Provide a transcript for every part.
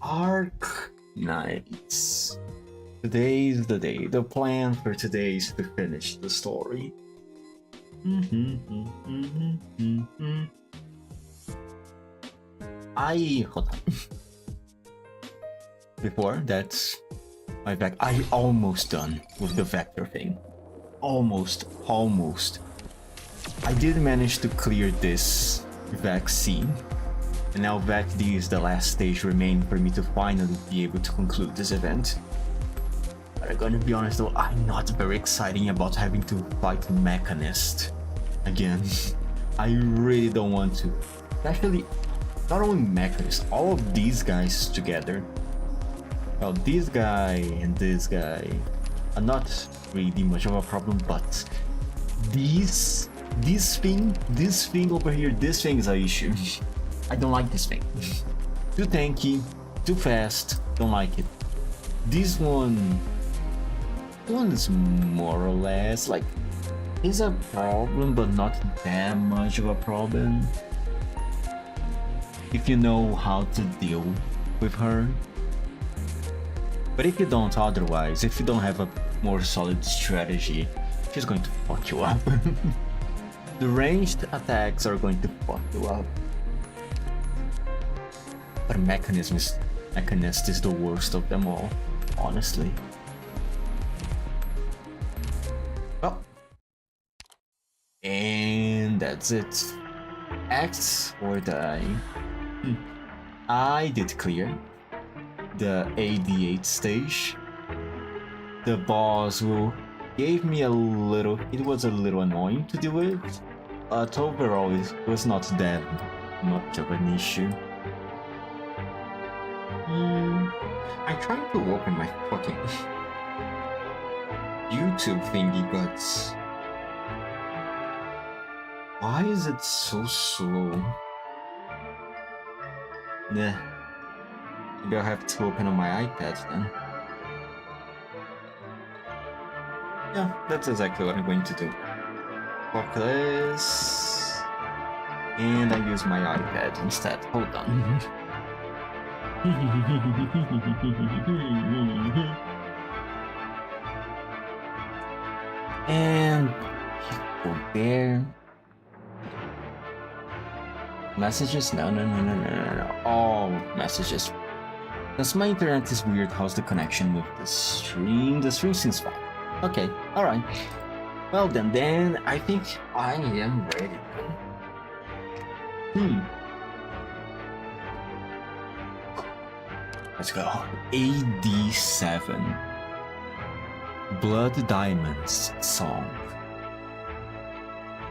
Arknights. Today's the day. The plan for today is to finish the story. Hold on. Before that, I almost done with the vector thing. Almost. I did manage to clear this vaccine, and now Vac D is the last stage remaining for me to finally be able to conclude this event. But I'm gonna be honest though, I'm not very excited about having to fight Mechanist again. I really don't want to. Especially, not only Mechanist, all of these guys together. Well, this guy and this guy are not really much of a problem, but this thing over here, this thing is an issue. I don't like this thing. Too tanky, too fast, don't like it. This one is more or less like, is a problem, but not that much of a problem. If you know how to deal with her. But if you don't otherwise, if you don't have a more solid strategy, she's going to fuck you up. The ranged attacks are going to fuck you up. But Mechanist is the worst of them all, honestly. Well, and that's it. Act or die. I did clear the 88 stage. The boss gave me a little, it was a little annoying to deal with, but overall it was not that much of an issue. I'm trying to open my fucking YouTube thingy, but why is it so slow? Nah. Maybe I'll have to open on my iPad then. Yeah, that's exactly what I'm going to do. Fuck this. And I use my iPad instead. Hold on. And go there. Messages? No. All messages. Because my internet is weird, how's the connection with the stream? The stream seems fine. Okay, alright. Well then I think I am ready. Let's go. AD7. Blood Diamonds song.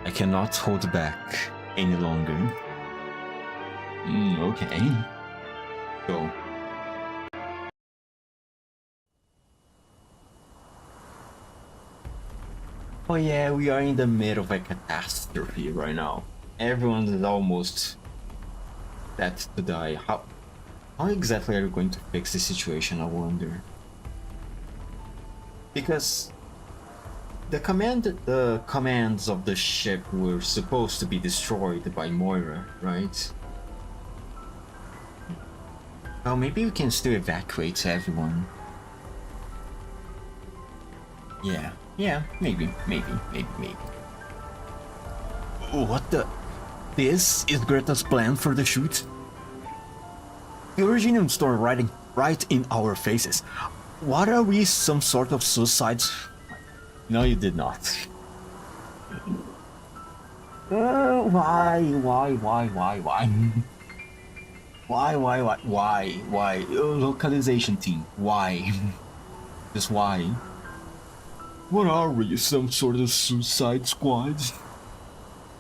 I cannot hold back any longer. Okay. Go. Oh yeah, we are in the middle of a catastrophe right now. Everyone is almost set to die. How exactly are you going to fix the situation, I wonder? Because the commands of the ship were supposed to be destroyed by Moira, right? Well, maybe we can still evacuate everyone. Yeah, maybe. What the? This is Greta's plan for the shoot? The Originium storm right in our faces. What are we, some sort of suicide? No, you did not. Why? Why? Localization team, why? Just why? What are we, some sort of suicide squad?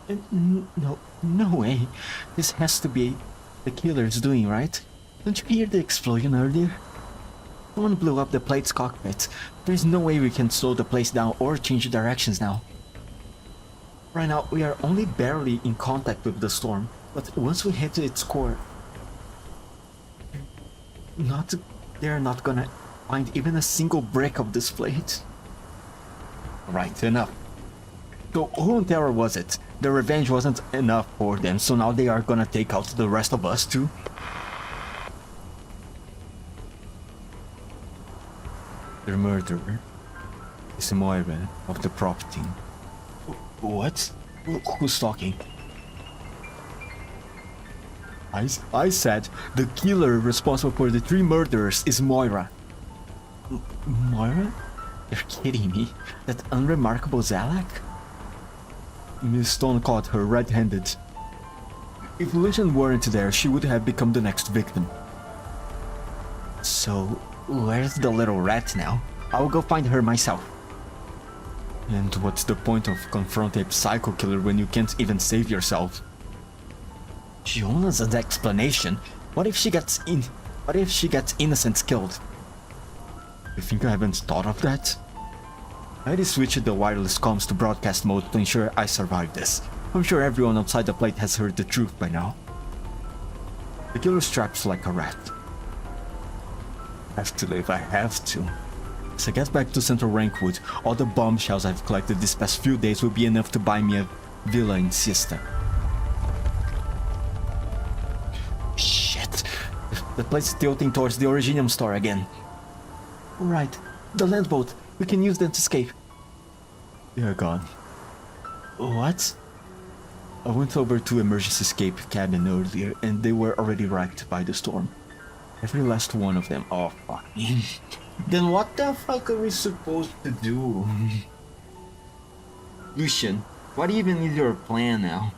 No way. This has to be the killer's doing, right? Don't you hear the explosion earlier? Someone blew up the plate's cockpit. There's no way we can slow the place down or change directions now. Right now, we are only barely in contact with the storm, but once we hit its core, they're not gonna find even a single brick of this plate. Right, enough. So who in terror was it? The revenge wasn't enough for them, so now they are gonna take out the rest of us too? The murderer is Moira of the prop team. What? Who's talking? I said the killer responsible for the 3 murders is Moira. Moira? You're kidding me? That unremarkable Zalak? Miss Stone caught her red-handed. If Lucian weren't there, she would have become the next victim. So, where's the little rat now? I'll go find her myself. And what's the point of confronting a psycho killer when you can't even save yourself? Jonas's explanation. What if she gets innocents killed? You think I haven't thought of that? I already switched the wireless comms to broadcast mode to ensure I survive this. I'm sure everyone outside the plate has heard the truth by now. The killer straps like a rat. I have to live, I have to. As I get back to Central Rankwood, all the bombshells I've collected these past few days will be enough to buy me a villa in Siesta. Shit! The plate's tilting towards the Originium store again. Right, the land boat. We can use them to escape. They're gone. What? I went over to emergency escape cabin earlier and they were already wrecked by the storm. Every last one of them. Oh fuck. Then what the fuck are we supposed to do? Lucian, what even is your plan now?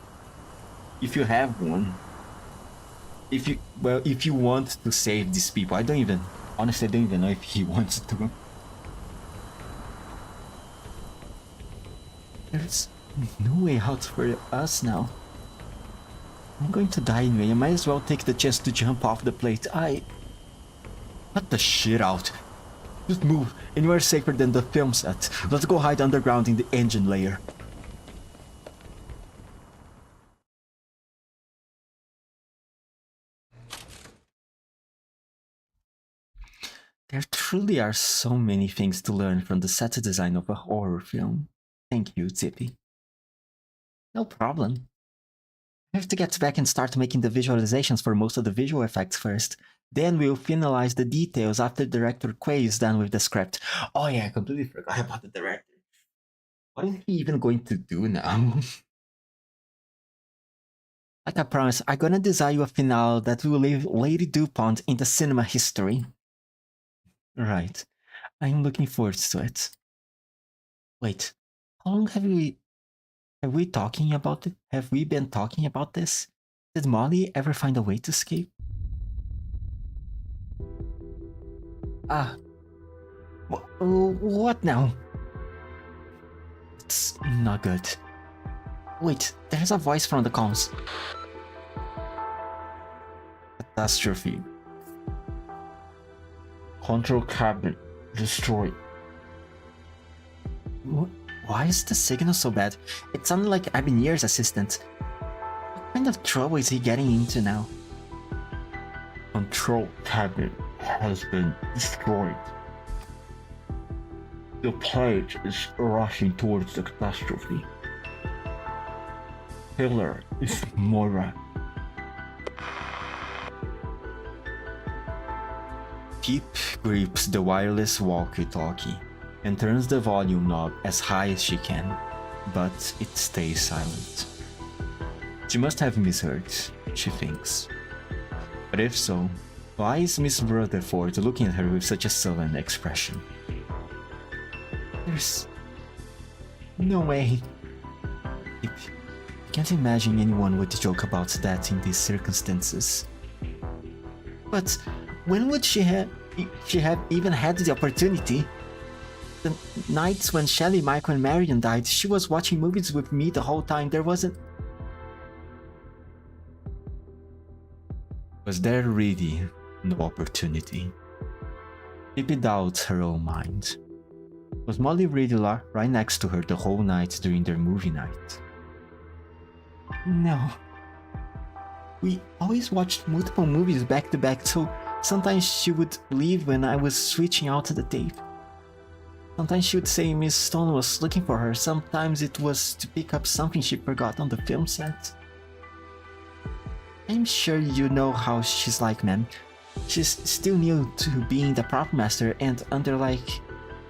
If you have one. If you want to save these people, honestly I don't even know if he wants to. There's no way out for us now. I'm going to die anyway. I might as well take the chance to jump off the plate. Cut the shit out. Just move. Anywhere safer than the film set. Let's go hide underground in the engine layer. There truly are so many things to learn from the set design of a horror film. Thank you, Zippy. No problem. I have to get back and start making the visualizations for most of the visual effects first. Then we'll finalize the details after Director Quay is done with the script. Oh yeah, I completely forgot about the director. What is he even going to do now? Like I promised, I'm gonna design you a finale that will leave Lady DuPont in the cinema history. Right. I'm looking forward to it. Wait, how long have we been talking about it? Have we been talking about this? Did Molly ever find a way to escape? What now? It's not good. Wait, there's a voice from the comms. Catastrophe. Control cabinet destroyed. Why is the signal so bad? It sounded like Abenier's assistant. What kind of trouble is he getting into now? Control cabinet has been destroyed. The plate is rushing towards the catastrophe. Killer is Moira. Peep grips the wireless walkie-talkie and turns the volume knob as high as she can, but it stays silent. She must have misheard, she thinks. But if so, why is Miss Rutherford looking at her with such a sullen expression? There's no way. I can't imagine anyone would joke about that in these circumstances. But when would she have even had the opportunity? The nights when Shelley, Michael, and Marion died, she was watching movies with me the whole time. Was there really no opportunity? Pippi doubts her own mind. Was Molly really right next to her the whole night during their movie night? No. We always watched multiple movies back to back, so Sometimes she would leave when I was switching out the tape. Sometimes she would say Miss Stone was looking for her. Sometimes it was to pick up something she forgot on the film set. I'm sure you know how she's like, ma'am. She's still new to being the prop master and under like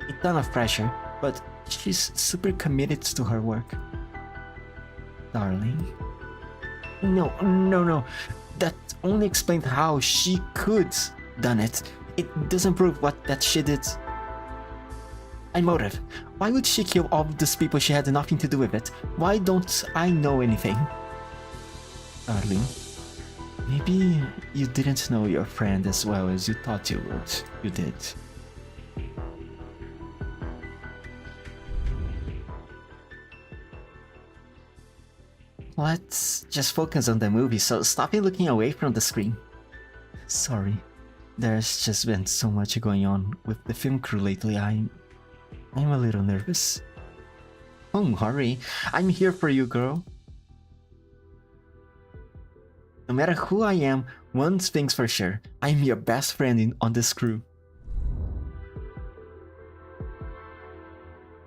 a ton of pressure, but she's super committed to her work. Darling. No. That only explained how she could done it. It doesn't prove that she did. A motive. Why would she kill all of these people she had nothing to do with it? Why don't I know anything? Darling, maybe you didn't know your friend as well as you thought you would. You did. Let's just focus on the movie, so stop looking away from the screen. Sorry, there's just been so much going on with the film crew lately. I'm a little nervous. Don't worry, I'm here for you, girl. No matter who I am, one thing's for sure, I'm your best friend on this crew.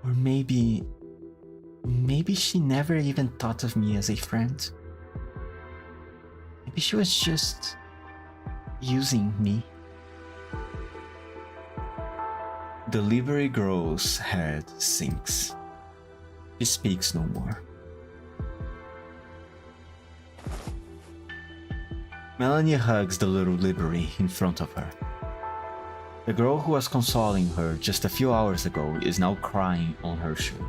Or maybe she never even thought of me as a friend. Maybe she was just using me. The delivery girl's head sinks. She speaks no more. Melanie hugs the little library in front of her. The girl who was consoling her just a few hours ago is now crying on her shoulder.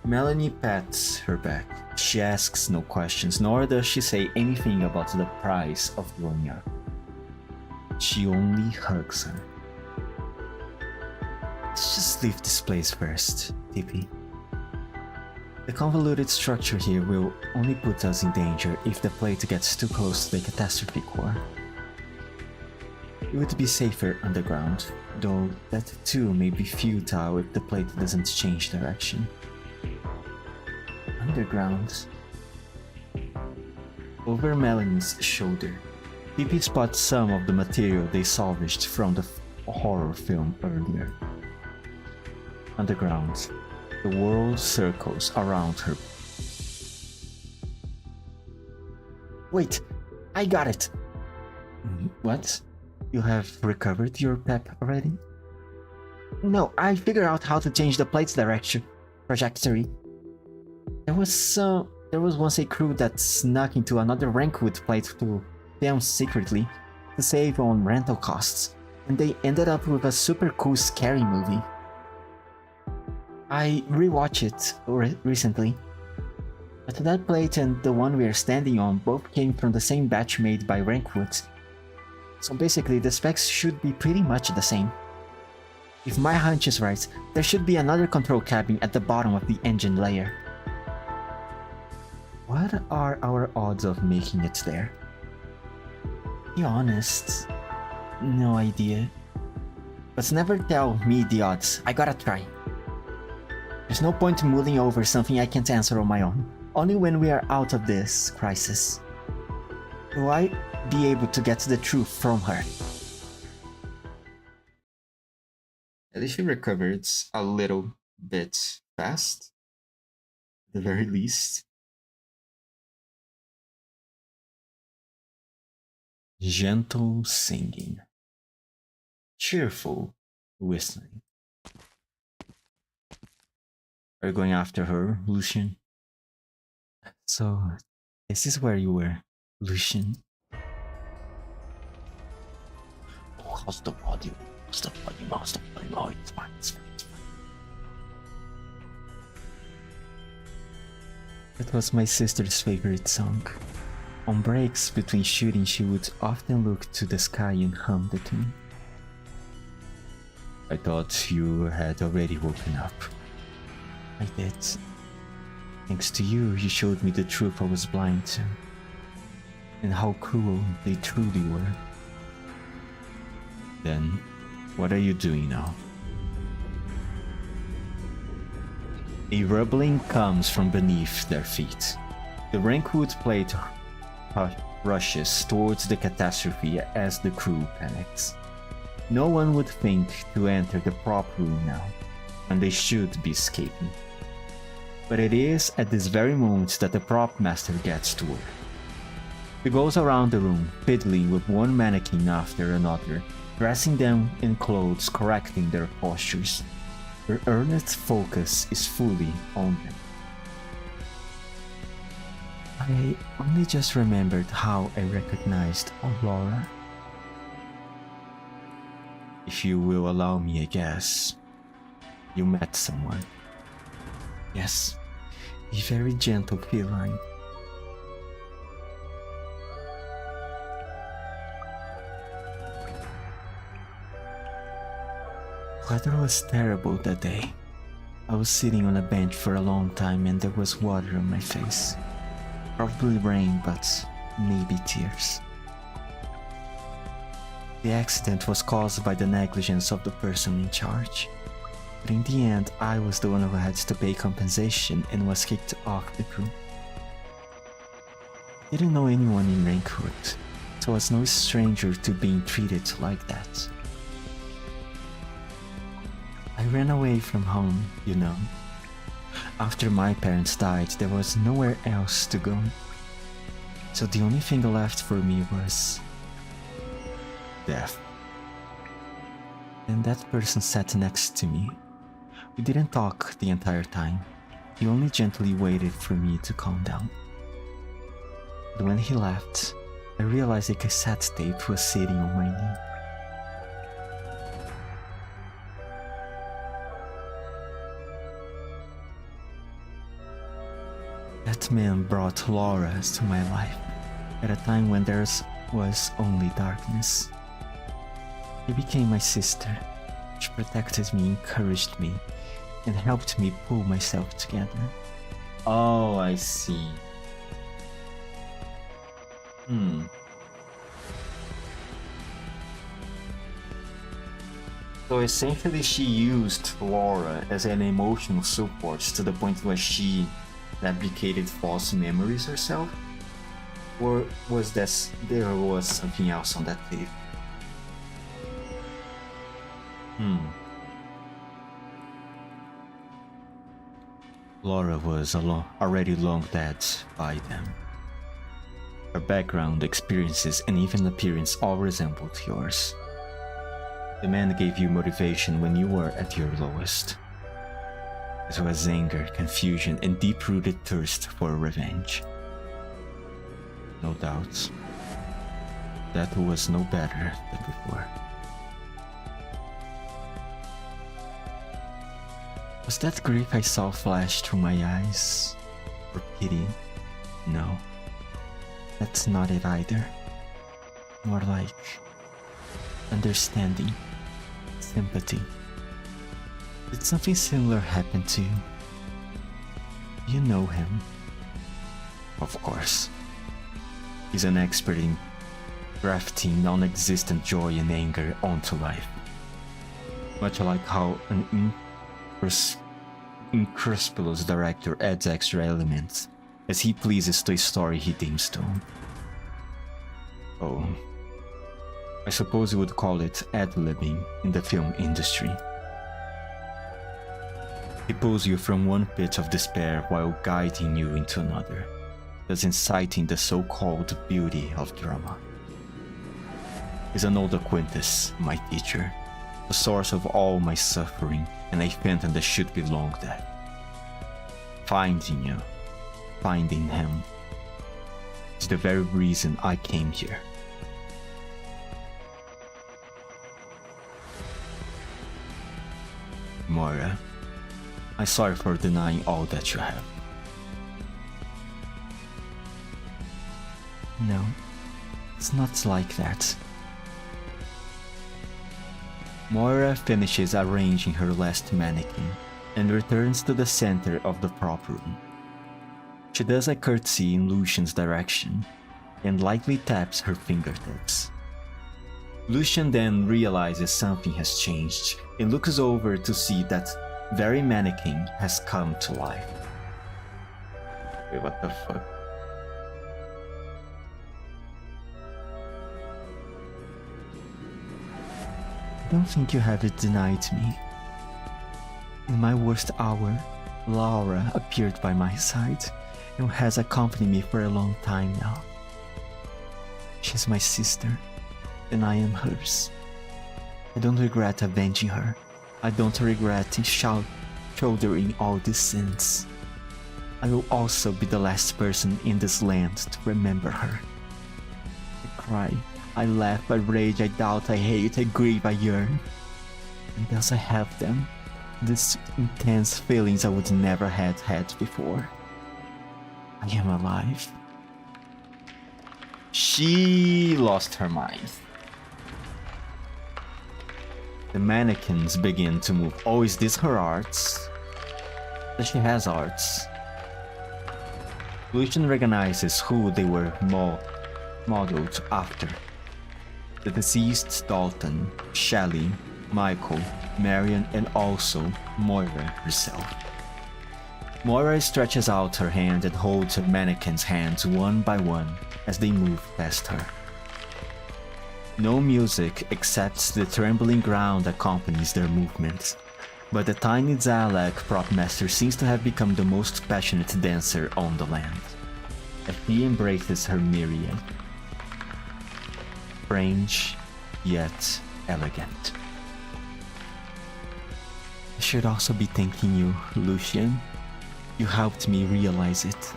Melanie pats her back. She asks no questions, nor does she say anything about the price of growing up. She only hugs her. Let's just leave this place first, Tippy. The convoluted structure here will only put us in danger if the plate gets too close to the catastrophe core. It would be safer underground, though that too may be futile if the plate doesn't change direction. Underground. Over Melanie's shoulder, Pippi spots some of the material they salvaged from the horror film earlier. Underground, the world circles around her. Wait, I got it! What? You have recovered your pep already? No, I figured out how to change the plate's trajectory. There was once a crew that snuck into another Rankwood plate to film secretly to save on rental costs, and they ended up with a super cool scary movie. I rewatched it recently, but that plate and the one we are standing on both came from the same batch made by Rankwood, so basically the specs should be pretty much the same. If my hunch is right, there should be another control cabin at the bottom of the engine layer. What are our odds of making it there? Be honest, no idea. But never tell me the odds, I gotta try. There's no point mulling over something I can't answer on my own, only when we are out of this crisis. Will I be able to get the truth from her? At least she recovered a little bit fast, at the very least. Gentle singing. Cheerful whistling. Are you going after her, Lucian? So, this is where you were, Lucian. Oh, how's the body? How's the body? How's the body? Oh, it's fine, it's fine, it's fine. It was my sister's favorite song. On breaks between shooting, she would often look to the sky and hum the tune. I thought you had already woken up. I did. Thanks to you, you showed me the truth I was blind to, and how cruel they truly were. Then, what are you doing now? A rumbling comes from beneath their feet. The Rankwood plate rushes towards the catastrophe as the crew panics. No one would think to enter the prop room now, when they should be escaping. But it is at this very moment that the prop master gets to work. He goes around the room, fiddling with one mannequin after another, dressing them in clothes, correcting their postures. Her earnest focus is fully on them. I only just remembered how I recognized Aurora. If you will allow me a guess, you met someone. Yes, a very gentle feline. Weather was terrible that day. I was sitting on a bench for a long time and there was water on my face. Probably rain, but maybe tears. The accident was caused by the negligence of the person in charge. But in the end, I was the one who had to pay compensation and was kicked off the crew. I didn't know anyone in Raincourt, so I was no stranger to being treated like that. I ran away from home, you know. After my parents died, there was nowhere else to go. So the only thing left for me was death. And that person sat next to me. We didn't talk the entire time. He only gently waited for me to calm down. But when he left, I realized a cassette tape was sitting on my knee. That man brought Laura to my life at a time when there was only darkness. She became my sister. She protected me, encouraged me, and helped me pull myself together. Oh, I see. So essentially she used Laura as an emotional support to the point where she fabricated false memories herself? Or was there was something else on that tape? Laura was already long dead by then. Her background, experiences, and even appearance all resembled yours. The man gave you motivation when you were at your lowest. It was anger, confusion, and deep-rooted thirst for revenge. No doubt, that was no better than before. Was that grief I saw flash through my eyes? Or pity? No, that's not it either. More like understanding, sympathy. Did something similar happen to you? You know him. Of course. He's an expert in grafting non-existent joy and anger onto life. Much like how an unscrupulous director adds extra elements as he pleases to a story he deems to own. Oh, I suppose you would call it ad-libbing in the film industry. He pulls you from one pit of despair while guiding you into another, thus inciting the so-called beauty of drama. He's an old acquaintance, my teacher, the source of all my suffering, and a phantom that should be long dead. Finding you, finding him, is the very reason I came here. Moira, I'm sorry for denying all that you have. No, it's not like that. Moira finishes arranging her last mannequin and returns to the center of the prop room. She does a curtsy in Lucian's direction and lightly taps her fingertips. Lucian then realizes something has changed and looks over to see that very mannequin has come to life. Wait, what the fuck? I don't think you have denied me. In my worst hour, Laura appeared by my side and has accompanied me for a long time now. She's my sister, and I am hers. I don't regret avenging her. I don't regret shouldering all these sins. I will also be the last person in this land to remember her. I cry, I laugh, I rage, I doubt, I hate, I grieve, I yearn. And as I have them, these intense feelings I would never have had before. I am alive. She lost her mind. The mannequins begin to move. Oh, is this her arts? She has arts. Lucian recognizes who they were modeled after. The deceased Dalton, Shelley, Michael, Marion, and also Moira herself. Moira stretches out her hand and holds her mannequin's hands one by one as they move past her. No music except the trembling ground accompanies their movements, but the tiny Zalak prop master seems to have become the most passionate dancer on the land, as he embraces her myriad. Strange, yet elegant. I should also be thanking you, Lucian. You helped me realize it.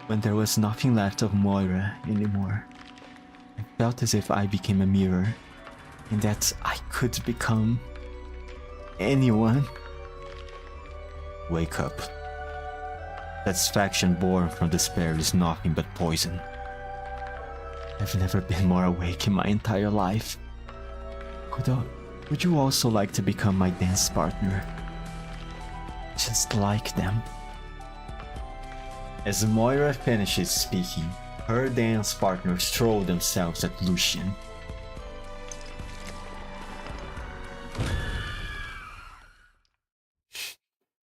When there was nothing left of Moira anymore, I felt as if I became a mirror, and that I could become anyone. Wake up. Satisfaction born from despair is nothing but poison. I've never been more awake in my entire life. Would you also like to become my dance partner? Just like them. As Moira finishes speaking, her dance partners throw themselves at Lucian.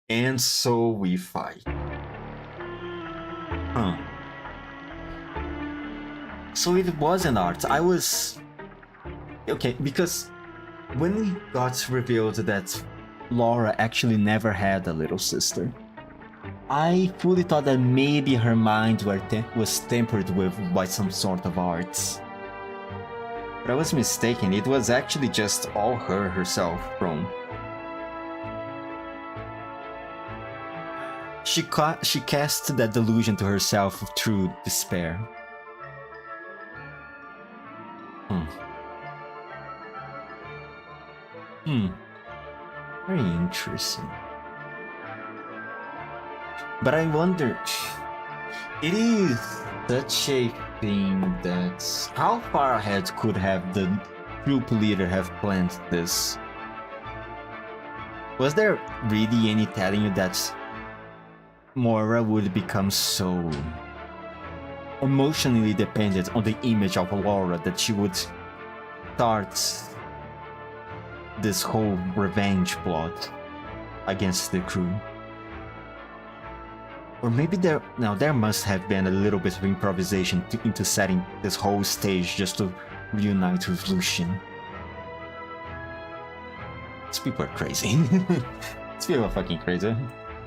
And so we fight. Huh. So it was an art. I was... Okay, because when it got revealed that Laura actually never had a little sister, I fully thought that maybe her mind was tempered by some sort of arts. But I was mistaken. It was actually just all herself from... She cast that delusion to herself through despair. Very interesting. But I wonder, it is such a thing that how far ahead could have the group leader have planned this? Was there really any telling you that Moira would become so emotionally dependent on the image of Laura that she would start this whole revenge plot against the crew? Or maybe there must have been a little bit of improvisation into setting this whole stage just to reunite with Lucian. These people are crazy. These people are fucking crazy.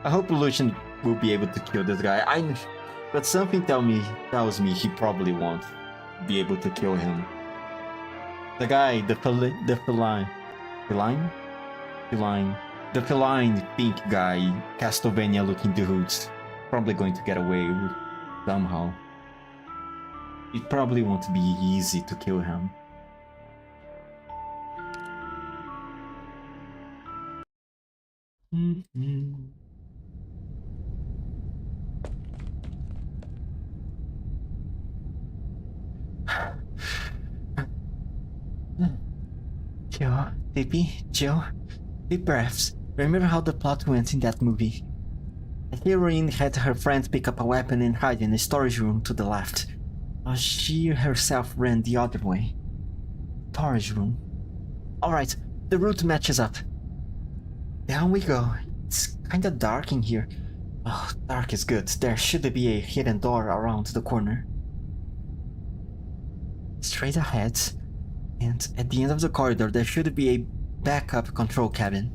I hope Lucian will be able to kill this guy. But something tells me he probably won't be able to kill him. The guy, the feline pink guy, Castlevania looking dudes, probably going to get away somehow. It probably won't be easy to kill him. Jill, deep breaths. Remember how the plot went in that movie? The heroine had her friend pick up a weapon and hide in a storage room to the left, while she herself ran the other way. Storage room. Alright, the route matches up. Down we go. It's kinda dark in here. Oh, dark is good. There should be a hidden door around the corner. Straight ahead. And at the end of the corridor, there should be a backup control cabin.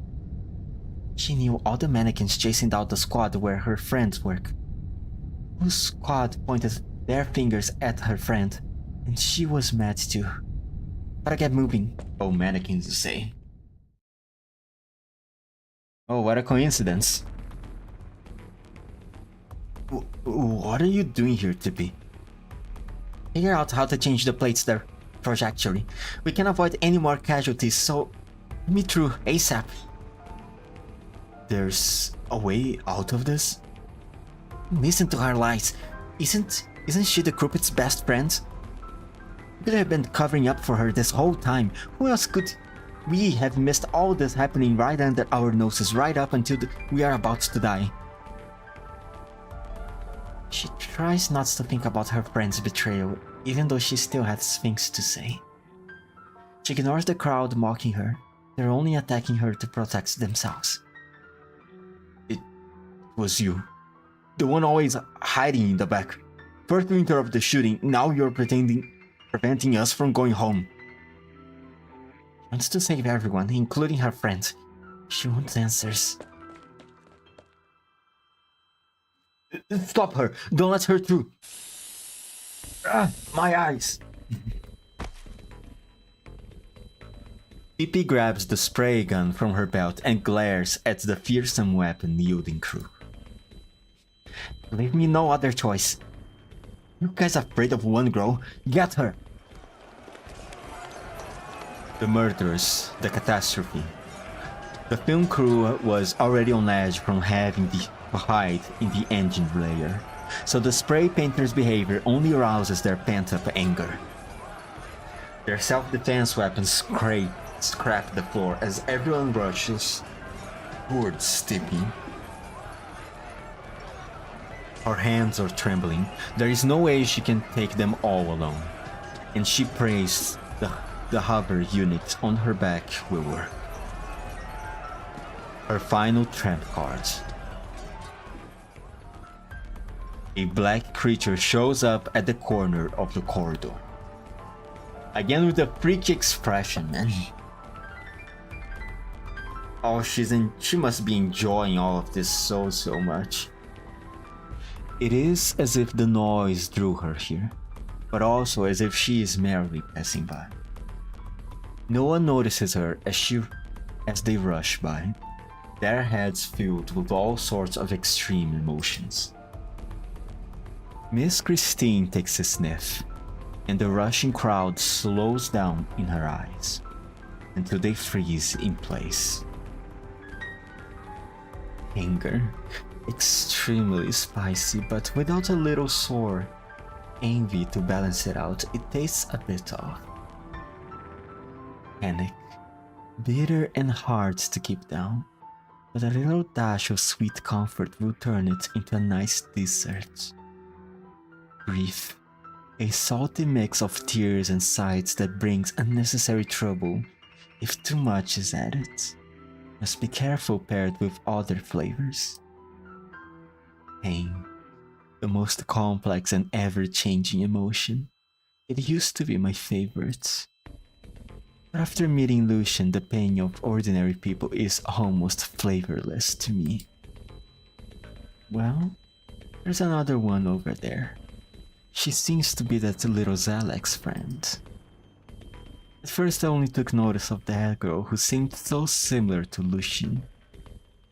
She knew all the mannequins chasing down the squad where her friends work. Whose squad pointed their fingers at her friend, and she was mad too. Gotta get moving, old mannequins say. Oh, what a coincidence. What are you doing here, Tippy? Figure out how to change the plates there, projectually. We can avoid any more casualties, so let me through ASAP. There's a way out of this? Listen to her lies. Isn't she the Crumpet's best friend? We could have been covering up for her this whole time. Who else could we have missed all this happening right under our noses, right up until we are about to die? She tries not to think about her friend's betrayal, even though she still has things to say. She ignores the crowd mocking her. They're only attacking her to protect themselves. It was you. The one always hiding in the back. First you interrupt the shooting, now you're preventing us from going home. She wants to save everyone, including her friends. She wants answers. Stop her! Don't let her through! My eyes! Pippi grabs the spray gun from her belt and glares at the fearsome weapon-wielding crew. Leave me no other choice. You guys afraid of one girl? Get her! The murderers, the catastrophe. The film crew was already on edge from having to hide in the engine layer, so the spray painter's behavior only arouses their pent-up anger. Their self-defense weapons scrap the floor as everyone rushes towards Stippy. Her hands are trembling. There is no way she can take them all alone, and she prays the hover unit on her back will work. Her final trump card. A black creature shows up at the corner of the corridor. Again with a freaky expression, man. Oh, she must be enjoying all of this so much. It is as if the noise drew her here, but also as if she is merely passing by. No one notices her as they rush by, their heads filled with all sorts of extreme emotions. Miss Christine takes a sniff, and the rushing crowd slows down in her eyes until they freeze in place. Anger, extremely spicy, but without a little sour envy to balance it out, it tastes a bit off. Panic, bitter and hard to keep down, but a little dash of sweet comfort will turn it into a nice dessert. Grief, a salty mix of tears and sighs that brings unnecessary trouble if too much is added. Must be careful paired with other flavors. Pain, the most complex and ever-changing emotion. It used to be my favorite. But after meeting Lucian, the pain of ordinary people is almost flavorless to me. Well, there's another one over there. She seems to be that little Zalek's friend. At first I only took notice of that girl who seemed so similar to Lucian,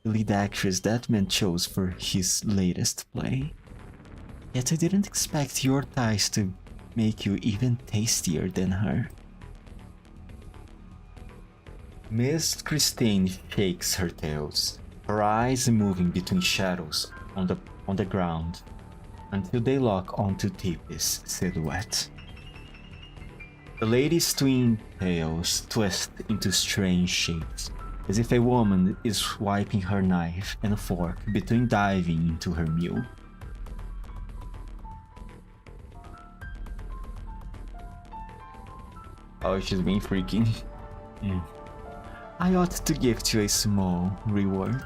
the lead actress that man chose for his latest play. Yet I didn't expect your ties to make you even tastier than her. Miss Christine shakes her tails, her eyes moving between shadows on the ground until they lock onto Tippy's silhouette. The lady's twin tails twist into strange shapes, as if a woman is wiping her knife and fork between diving into her mule. Oh, she's being freaky. I ought to gift you a small reward.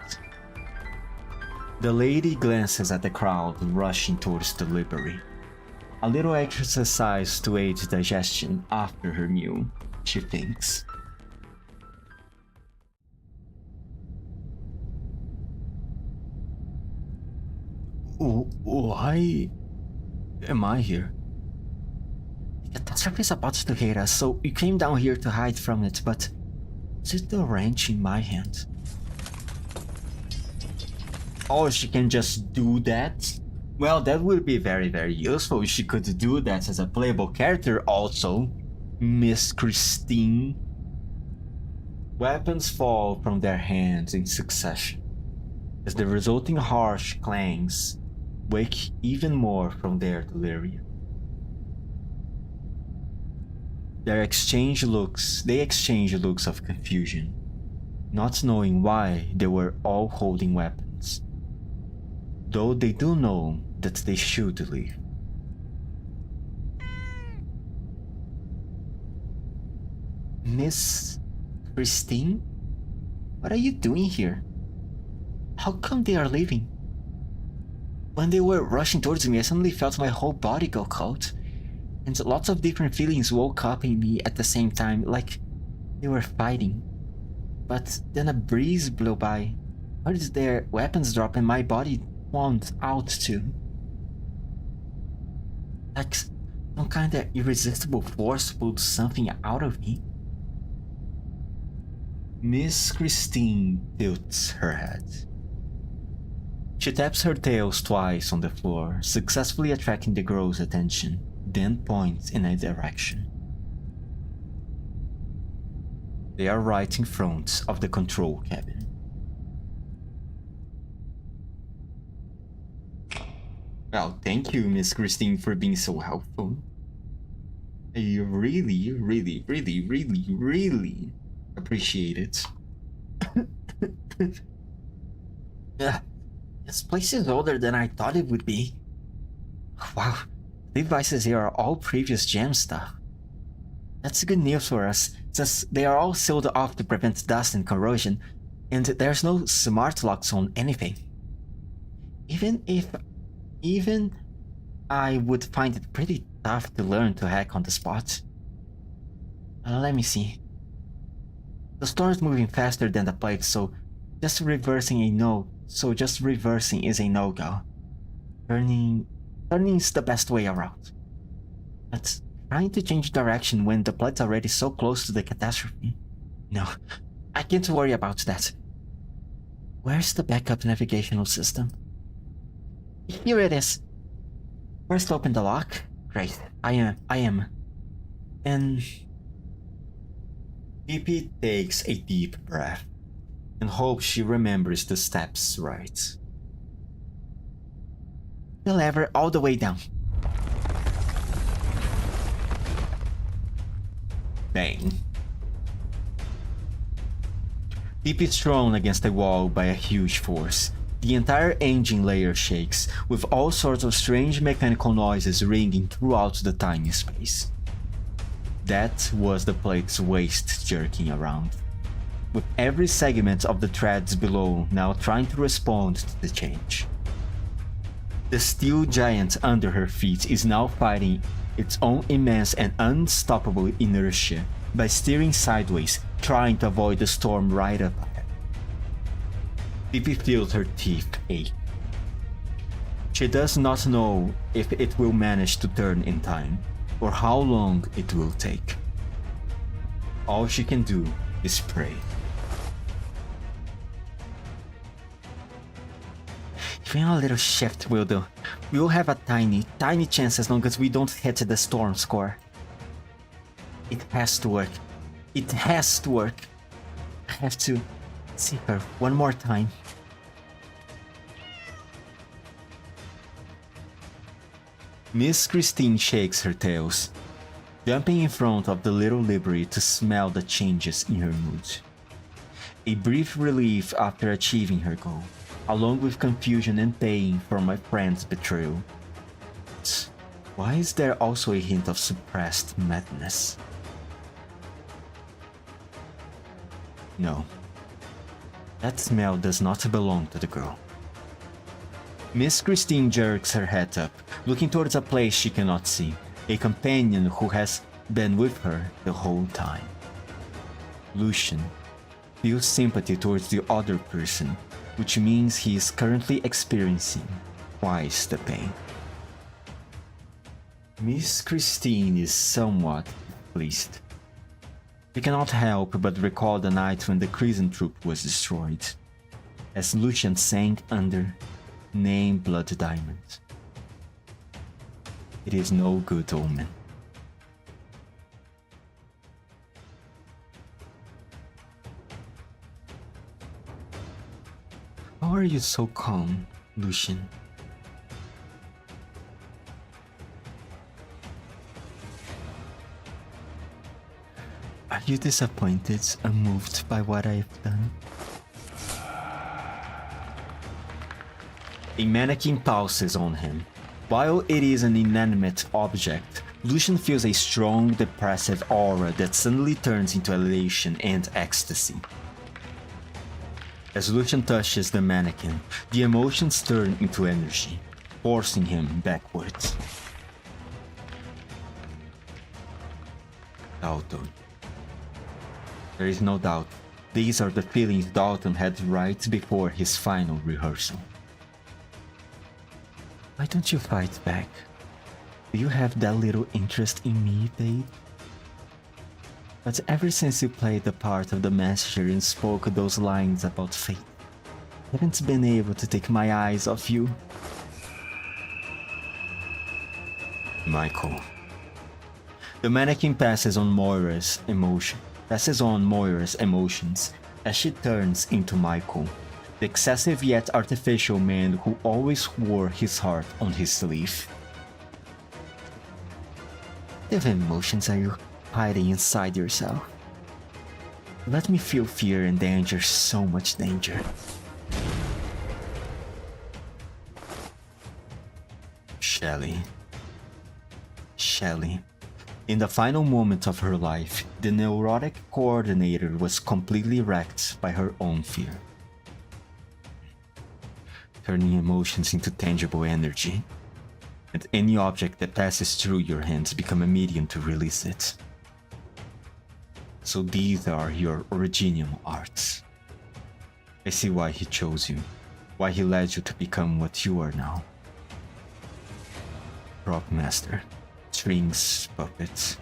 The lady glances at the crowd rushing towards the library. A little exercise to aid digestion after her meal, she thinks. Why am I here? The catastrophe is about to hit us, so you came down here to hide from it, but is it the wrench in my hand? Oh, she can just do that? Well, that would be very, very useful if she could do that as a playable character also. Miss Christine. Weapons fall from their hands in succession, as the resulting harsh clangs wake even more from their delirium. They exchange looks of confusion, not knowing why they were all holding weapons, though they do know that they should leave. Miss Christine? What are you doing here? How come they are leaving? When they were rushing towards me, I suddenly felt my whole body go cold, and lots of different feelings woke up in me at the same time, like they were fighting. But then a breeze blew by, heard their weapons drop, and my body wound out too. Like some kind of irresistible force pulled something out of me. Miss Christine tilts her head. She taps her tails twice on the floor, successfully attracting the girl's attention, then points in a direction. They are right in front of the control cabin. Well, thank you, Miss Christine, for being so helpful. I really, really, really, really, really appreciate it. This place is older than I thought it would be. Wow, the devices here are all previous gem stuff. That's good news for us, since they are all sealed off to prevent dust and corrosion, and there's no smart locks on anything. Even I would find it pretty tough to learn to hack on the spot. Let me see. The storm is moving faster than the plague, so just reversing is a no-go. Turning is the best way around. But trying to change direction when the plague's already so close to the catastrophe? No, I can't worry about that. Where's the backup navigational system? Here it is. First open the lock. Great, I am. And PP takes a deep breath and hopes she remembers the steps right. The lever all the way down. Bang. PP is thrown against a wall by a huge force. The entire engine layer shakes, with all sorts of strange mechanical noises ringing throughout the tiny space. That was the plate's waist jerking around, with every segment of the threads below now trying to respond to the change. The steel giant under her feet is now fighting its own immense and unstoppable inertia by steering sideways, trying to avoid the storm right up ahead. Pippi feels her teeth ache. She does not know if it will manage to turn in time, or how long it will take. All she can do is pray. Even a little shift will do. We will have a tiny chance as long as we don't hit the storm score. It has to work. It has to work. I have to see her one more time. Miss Christine shakes her tails, jumping in front of the little library to smell the changes in her mood. A brief relief after achieving her goal, along with confusion and pain for my friend's betrayal. But why is there also a hint of suppressed madness? No, that smell does not belong to the girl. Miss Christine jerks her head up, looking towards a place she cannot see, a companion who has been with her the whole time. Lucian feels sympathy towards the other person, which means he is currently experiencing twice the pain. Miss Christine is somewhat pleased. She cannot help but recall the night when the Crescent Troop was destroyed, as Lucian sank under name Blood Diamond. It is no good omen. How are you so calm, Lucian? Are you disappointed and moved by what I have done? A mannequin pulses on him. While it is an inanimate object, Lucian feels a strong, depressive aura that suddenly turns into elation and ecstasy. As Lucian touches the mannequin, the emotions turn into energy, forcing him backwards. Dalton. There is no doubt, these are the feelings Dalton had right before his final rehearsal. Why don't you fight back? Do you have that little interest in me, babe? But ever since you played the part of the master and spoke those lines about fate, I haven't been able to take my eyes off you. Michael. The mannequin passes on Moira's emotions as she turns into Michael, the excessive yet artificial man who always wore his heart on his sleeve. What emotions are you hiding inside yourself? Let me feel fear and danger, so much danger. Shelley. In the final moment of her life, the neurotic coordinator was completely wrecked by her own fear, turning emotions into tangible energy, and any object that passes through your hands become a medium to release it. So these are your original arts. I see why he chose you, why he led you to become what you are now. Prop master, strings, puppets,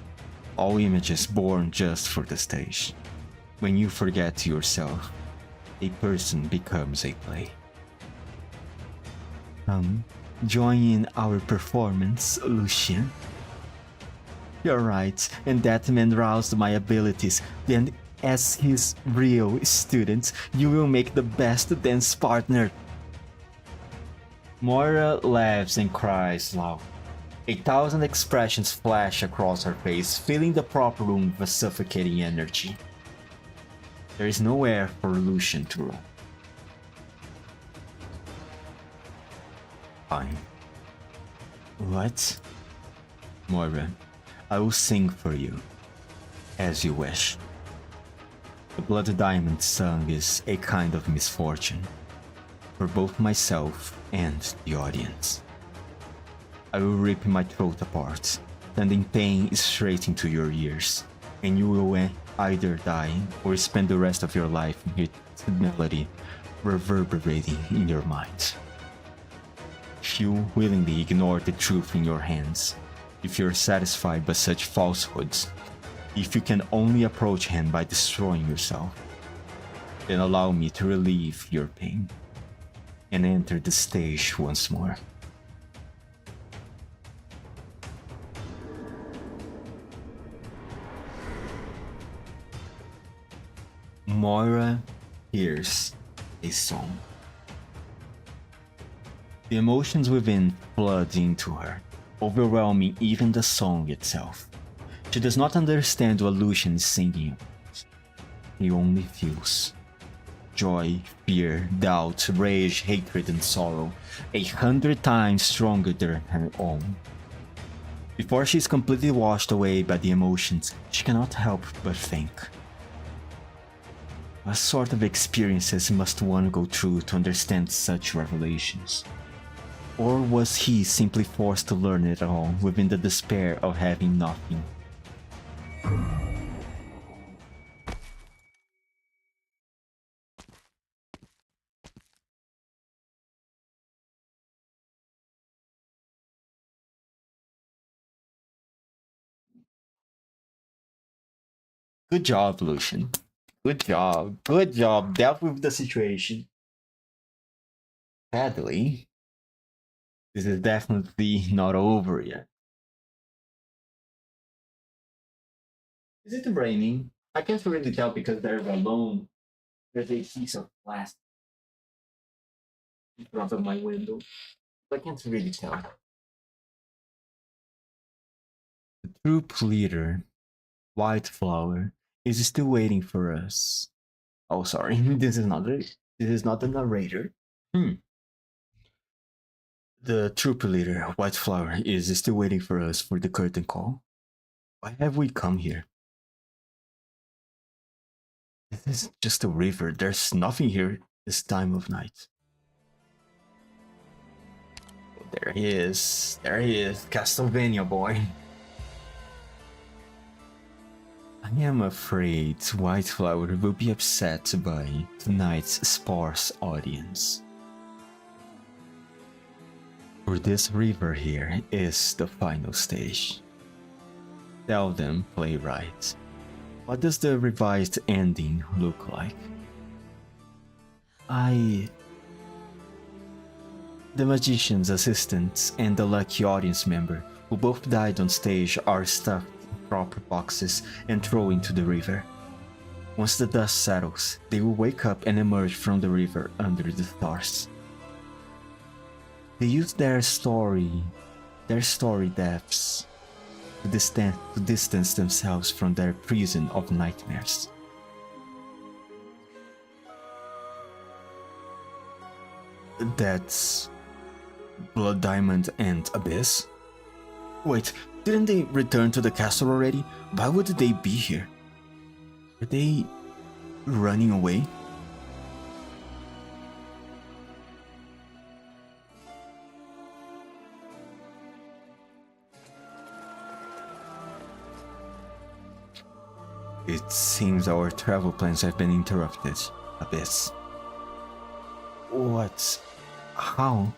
all images born just for the stage. When you forget yourself, a person becomes a play. Join in our performance, Lucian. You're right, and that man roused my abilities. Then, as his real student, you will make the best dance partner. Moira laughs and cries loud. 1,000 expressions flash across her face, filling the prop room with a suffocating energy. There is no air for Lucian to run. Fine. What? Moira, I will sing for you, as you wish. The Blood Diamond song is a kind of misfortune, for both myself and the audience. I will rip my throat apart, sending pain straight into your ears, and you will either die or spend the rest of your life with its melody reverberating in your mind. If you willingly ignore the truth in your hands, if you're satisfied by such falsehoods, if you can only approach him by destroying yourself, then allow me to relieve your pain and enter the stage once more. Moira hears a song. The emotions within flood into her, overwhelming even the song itself. She does not understand what Lucian is singing. He only feels joy, fear, doubt, rage, hatred, and sorrow, 100 times stronger than her own. Before she is completely washed away by the emotions, she cannot help but think. What sort of experiences must one go through to understand such revelations? Or was he simply forced to learn it all within the despair of having nothing? Good job, Lucian. Good job. Good job. Dealt with the situation. Sadly, this is definitely not over yet. Is it raining? I can't really tell because there's there's a piece of plastic in front of my window. I can't really tell. The troop leader, White Flower, is still waiting for us. Oh, sorry, this is not the narrator. The troop leader, White Flower, is still waiting for us for the curtain call. Why have we come here? This is just a river. There's nothing here this time of night. Oh, there he is. There he is. Castlevania boy. I am afraid White Flower will be upset by tonight's sparse audience. For this river here is the final stage. Tell them, playwright, what does the revised ending look like? The magician's assistant and the lucky audience member, who both died on stage, are stuffed in proper boxes and thrown into the river. Once the dust settles, they will wake up and emerge from the river under the stars. They use their story deaths to distance themselves from their prison of nightmares. That's Blood Diamond and Abyss? Wait, didn't they return to the castle already? Why would they be here? Are they running away? It seems our travel plans have been interrupted, Abyss. What? How?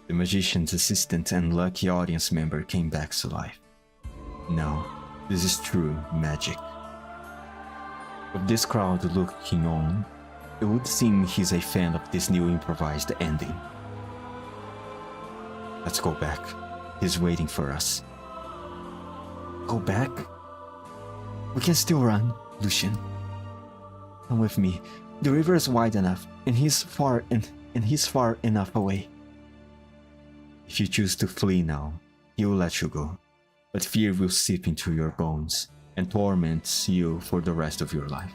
The magician's assistant and lucky audience member came back to life. No, this is true magic. With this crowd looking on, it would seem he's a fan of this new improvised ending. Let's go back. He's waiting for us. Go back? We can still run, Lucian. Come with me. The river is wide enough, and he's far enough away. If you choose to flee now, he will let you go. But fear will seep into your bones and torment you for the rest of your life.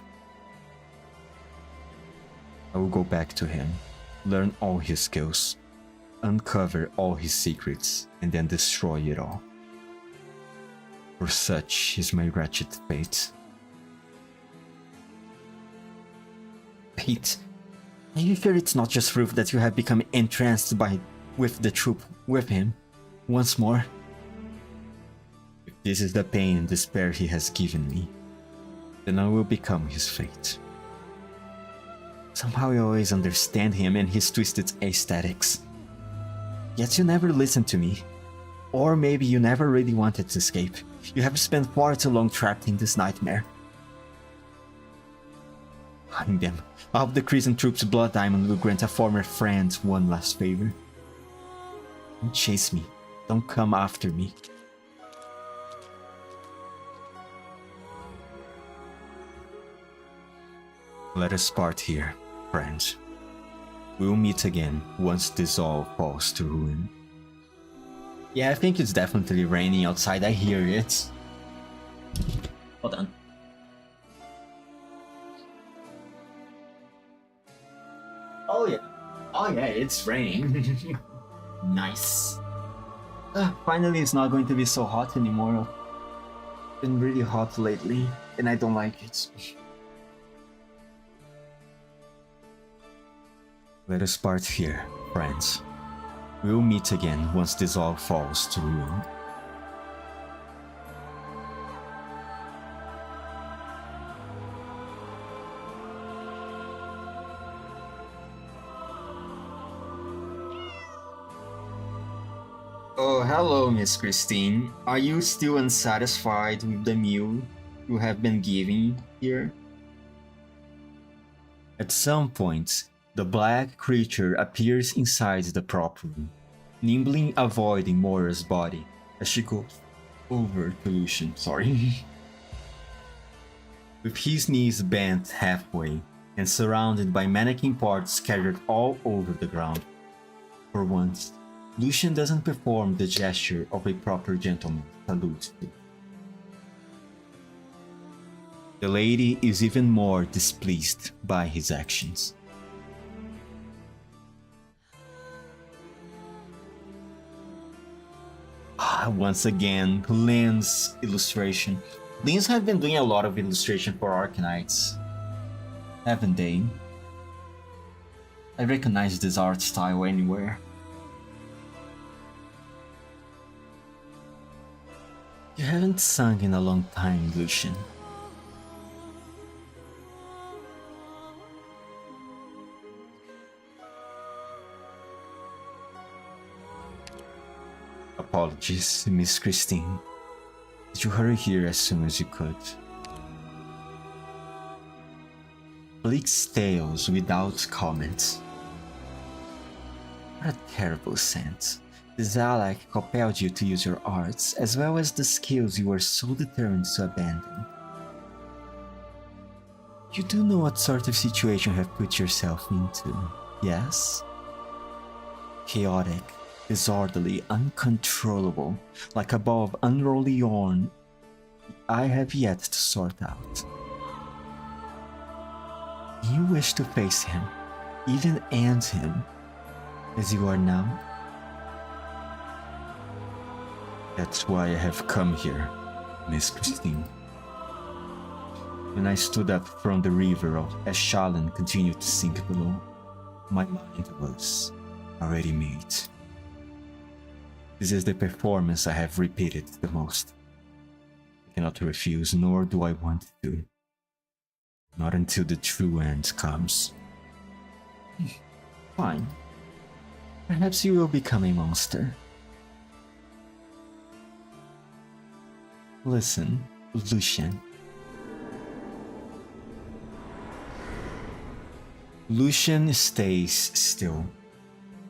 I will go back to him, learn all his skills, uncover all his secrets, and then destroy it all. For such is my wretched fate. Pete, are you sure it's not just proof that you have become entranced with the troop with him once more? If this is the pain and despair he has given me, then I will become his fate. Somehow I always understand him and his twisted aesthetics. Yet you never listened to me. Or maybe you never really wanted to escape. You have spent far too long trapped in this nightmare. Find them. I hope the Crescent Troop's Blood Diamond will grant a former friend one last favor. Don't chase me. Don't come after me. Let us part here, friends. We'll meet again once this all falls to ruin. Yeah, I think it's definitely raining outside. I hear it. Hold on. Oh yeah. Oh yeah, it's raining. Nice. Finally, it's not going to be so hot anymore. It's been really hot lately, and I don't like it. Let us part here, friends. We'll meet again once this all falls to ruin. Oh, hello, Miss Christine. Are you still unsatisfied with the meal you have been giving here? At some point, the black creature appears inside the prop room, nimbly avoiding Moira's body as she goes over to Lucian. With his knees bent halfway and surrounded by mannequin parts scattered all over the ground. For once, Lucian doesn't perform the gesture of a proper gentleman salute to. The lady is even more displeased by his actions. Once again, Lynn's illustration. Lynn's have been doing a lot of illustration for Arknights, haven't they? I recognize this art style anywhere. You haven't sung in a long time, Lucian. Apologies, Miss Christine. Did you hurry here as soon as you could? Bleak's tales without comment. What a terrible scent. The Zalak compelled you to use your arts, as well as the skills you were so determined to abandon. You do know what sort of situation you have put yourself into, yes? Chaotic, disorderly, uncontrollable, like a ball of unruly yarn I have yet to sort out. You wish to face him, even end him, as you are now? That's why I have come here, Miss Christine. When I stood up from the river as Shallan continued to sink below, my mind was already made. This is the performance I have repeated the most. I cannot refuse, nor do I want to. Not until the true end comes. Fine. Perhaps you will become a monster. Listen, Lucian. Lucian stays still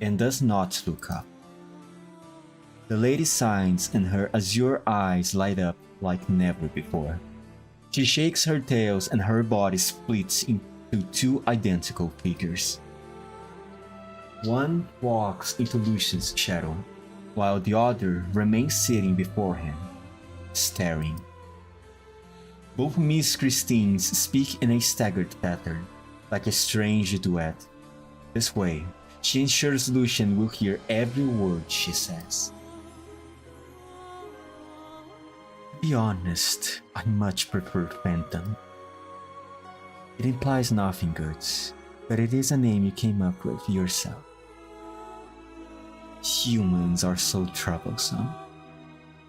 and does not look up. The lady signs and her azure eyes light up like never before. She shakes her tails and her body splits into two identical figures. One walks into Lucian's shadow, while the other remains sitting before him, staring. Both Miss Christines speak in a staggered pattern, like a strange duet. This way, she ensures Lucian will hear every word she says. To be honest, I much prefer Phantom. It implies nothing good, but it is a name you came up with yourself. Humans are so troublesome.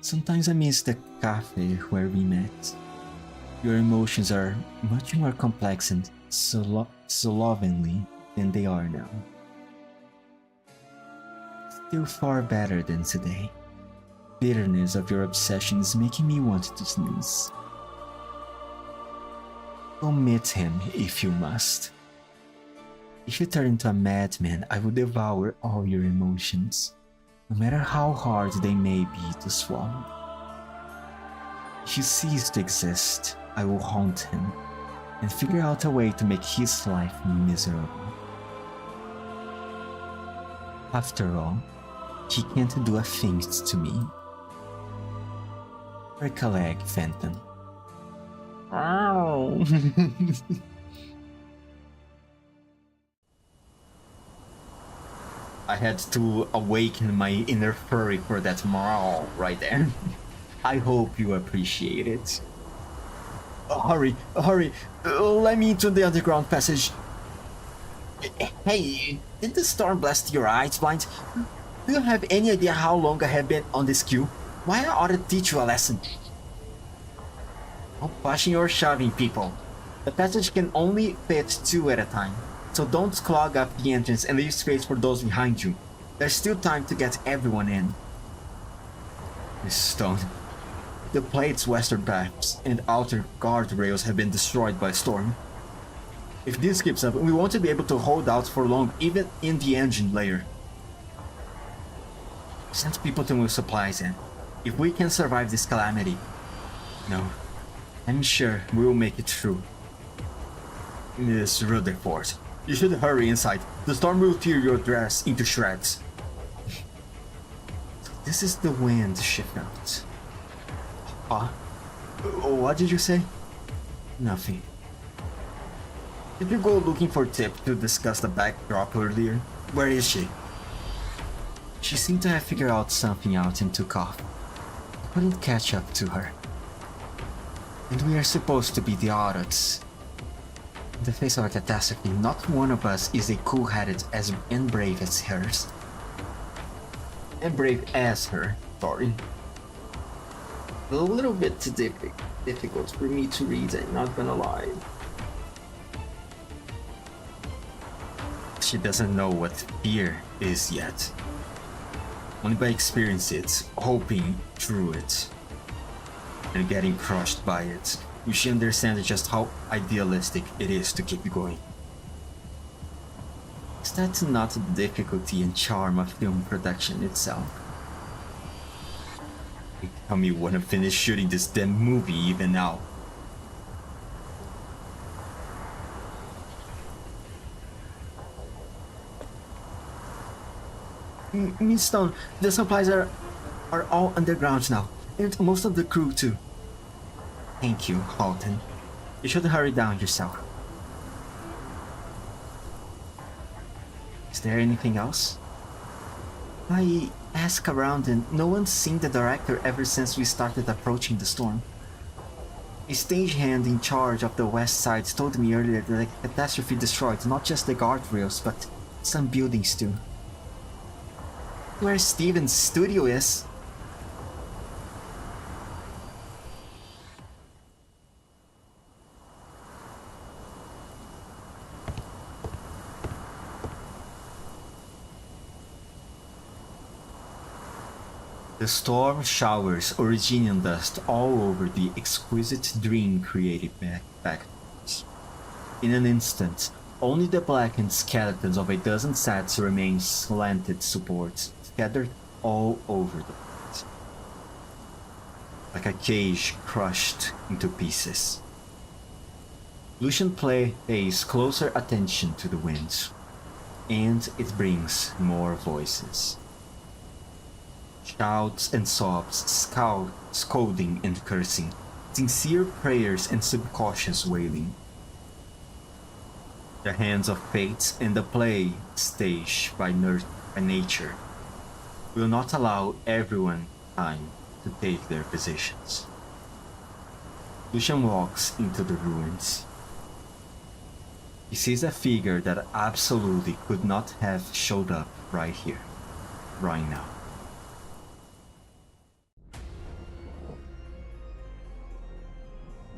Sometimes I miss the cafe where we met. Your emotions are much more complex and slovenly than they are now. Still far better than today. Bitterness of your obsession is making me want to sneeze. Omit him if you must. If you turn into a madman, I will devour all your emotions, no matter how hard they may be to swallow. If you cease to exist, I will haunt him and figure out a way to make his life miserable. After all, he can't do a thing to me. Break a leg, Phantom. Ow! I had to awaken my inner furry for that morale right there. I hope you appreciate it. Hurry, let me into the underground passage. Hey, did the storm blast your eyes blind? Do you have any idea how long I have been on this queue? Why I ought to teach you a lesson? No pushing or shoving, people. The passage can only fit 2 at a time, so don't clog up the entrance and leave space for those behind you. There's still time to get everyone in. Miss Stone, The plate's western paths and outer guardrails have been destroyed by a storm. If this keeps up, we won't be able to hold out for long, even in the engine layer. Send people to move supplies in. If we can survive this calamity, no, I'm sure we will make it through. Miss Rutherford, you should hurry inside. The storm will tear your dress into shreds. This is the wind she felt. Huh? What did you say? Nothing. Did you go looking for Tip to discuss the backdrop earlier? Where is she? She seemed to have figured out something out and took off. I couldn't catch up to her. And we are supposed to be the Arknights. In the face of a catastrophe, not one of us is a cool-headed and brave as hers. And brave as her, sorry. A little bit difficult for me to read, I'm not gonna lie. She doesn't know what fear is yet. Only by experiencing it, hoping through it, and getting crushed by it, will she understand just how idealistic it is to keep going. Is that not the difficulty and charm of film production itself? Tell me you wanna finish shooting this damn movie even now. Miss Stone, the supplies are all underground now, and most of the crew too. Thank you, Halton. You should hurry down yourself. Is there anything else? I asked around and no one's seen the director ever since we started approaching the storm. A stagehand in charge of the west side told me earlier that the catastrophe destroyed not just the guardrails but some buildings too. Where Steven's studio is. The storm showers originian dust all over the exquisite dream created backgrounds. In an instant, only the blackened skeletons of a dozen sets remain slanted supports scattered all over the place, like a cage crushed into pieces. Lucian pays closer attention to the wind, and it brings more voices. Shouts and sobs, scolding and cursing, sincere prayers and subconscious wailing. The hands of fate and the play stage by nature will not allow everyone time to take their positions. Lucian walks into the ruins. He sees a figure that absolutely could not have showed up right here, right now.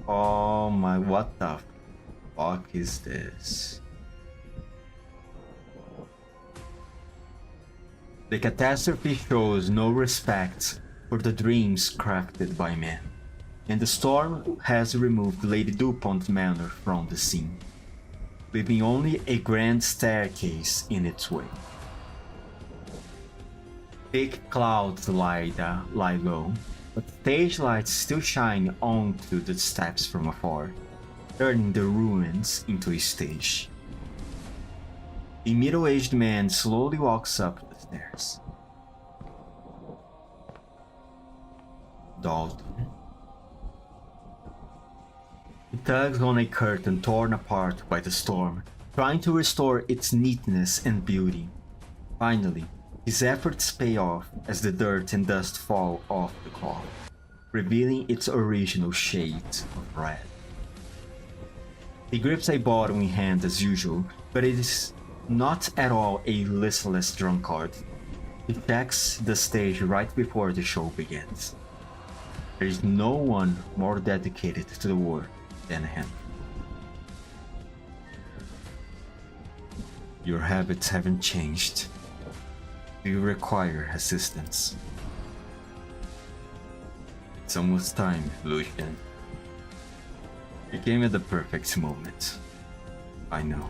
Oh my, what the fuck is this? The catastrophe shows no respect for the dreams crafted by men, and the storm has removed Lady DuPont Manor from the scene, leaving only a grand staircase in its way. Thick clouds lie low, but stage lights still shine onto the steps from afar, turning the ruins into a stage. A middle-aged man slowly walks up the stairs. Dalton. He tugs on a curtain torn apart by the storm, trying to restore its neatness and beauty. Finally, his efforts pay off as the dirt and dust fall off the cloth, revealing its original shade of red. He grips a bottle in hand as usual, but it is not at all a listless drunkard. He checks the stage right before the show begins. There is no one more dedicated to the work than him. Your habits haven't changed. Do you require assistance? It's almost time, Lucian. You came at the perfect moment. I know.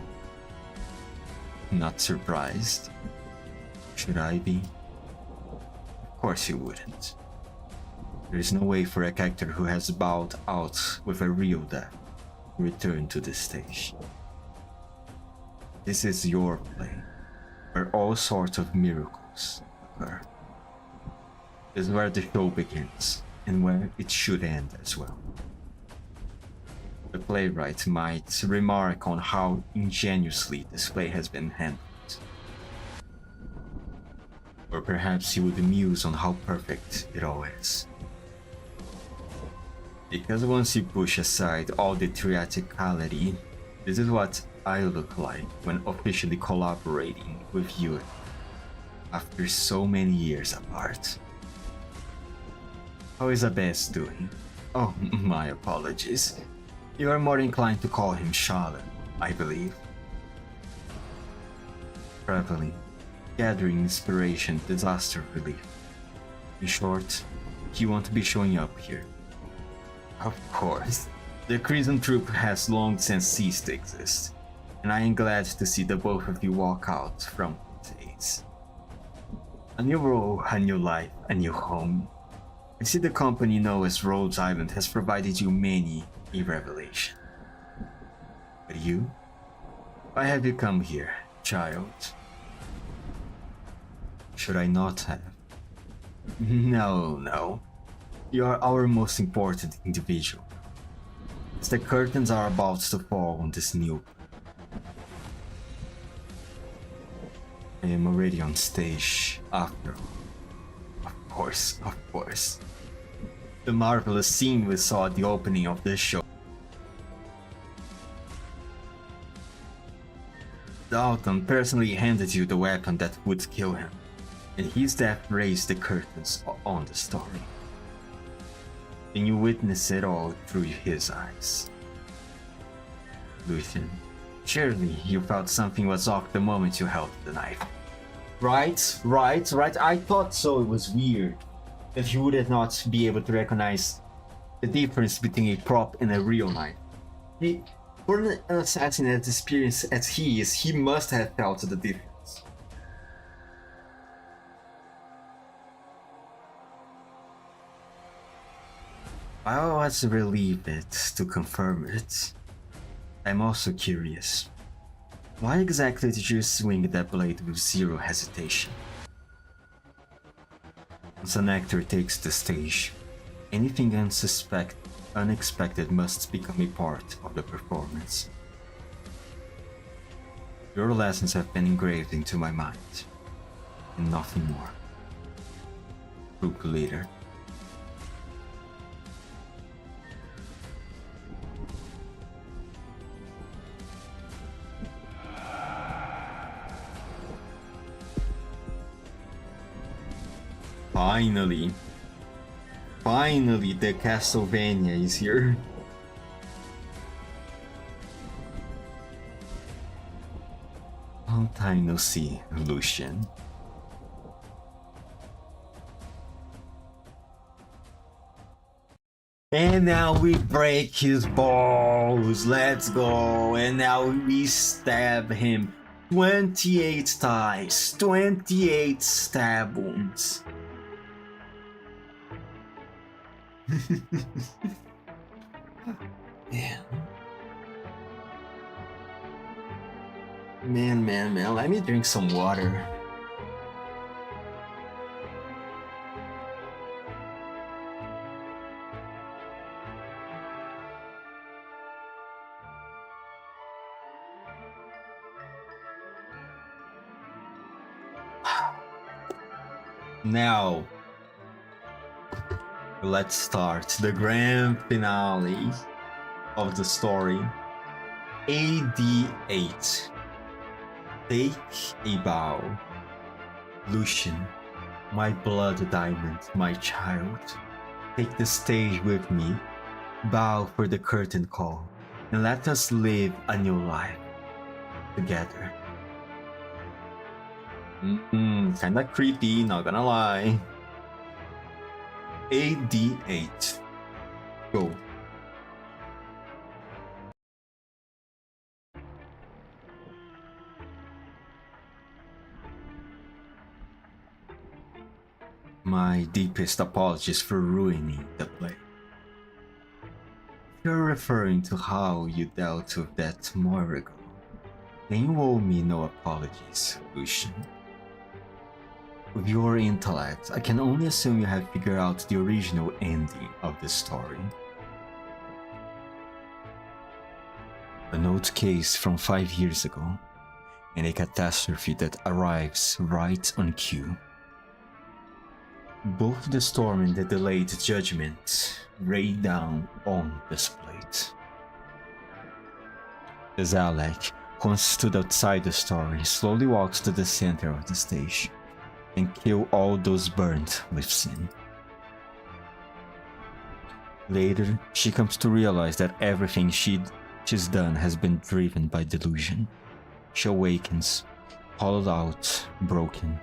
Not surprised. Should I be? Of course you wouldn't. There is no way for a character who has bowed out with a real death to return to the stage. This is your play, where all sorts of miracles occur. This is where the show begins, and where it should end as well. The playwright might remark on how ingeniously this play has been handled. Or perhaps he would muse on how perfect it all is. Because once you push aside all the theatricality, this is what I look like when officially collaborating with you after so many years apart. How is Abes doing? Oh, my apologies. You are more inclined to call him Charlotte, I believe. Traveling, gathering inspiration, disaster relief. In short, he won't be showing up here. Of course, the Crimson Troop has long since ceased to exist, and I am glad to see the both of you walk out from days. A new role, a new life, a new home. I see the company known as Rhodes Island has provided you many a revelation. But you? Why have you come here, child? Should I not have? No. You are our most important individual. As the curtains are about to fall on this new... I am already on stage, after all. Of course. The marvelous scene we saw at the opening of this show. Dalton personally handed you the weapon that would kill him, and his death raised the curtains on the story. And you witness it all through his eyes. Lucian, surely you felt something was off the moment you held the knife. Right. I thought so. It was weird that he would not be able to recognize the difference between a prop and a real knife. For an assassin as experienced as he is, he must have felt the difference. I was relieved to confirm it. I'm also curious. Why exactly did you swing that blade with zero hesitation? Once an actor takes the stage, anything unexpected must become a part of the performance. Your lessons have been engraved into my mind, and nothing more. Troop leader. Finally, the Castlevania is here. Long time no see, Lucian. And now we break his balls. Let's go. And now we stab him 28 times. 28 stab wounds. Man, let me drink some water. Now, let's start the grand finale of the story. AD8. Take a bow. Lucian, my blood diamond, my child. Take the stage with me. Bow for the curtain call, and let us live a new life together. Kinda creepy, not gonna lie. AD8. Go. My deepest apologies for ruining the play. If you're referring to how you dealt with that more ago, then you owe me no apologies, Lucian. With your intellect, I can only assume you have figured out the original ending of the story. An old case from 5 years ago, and a catastrophe that arrives right on cue. Both the storm and the delayed judgment rain down on this plate. As Alec, who stood outside the story, slowly walks to the center of the stage and kill all those burnt with sin. Later, she comes to realize that everything she's done has been driven by delusion. She awakens, hollowed out, broken,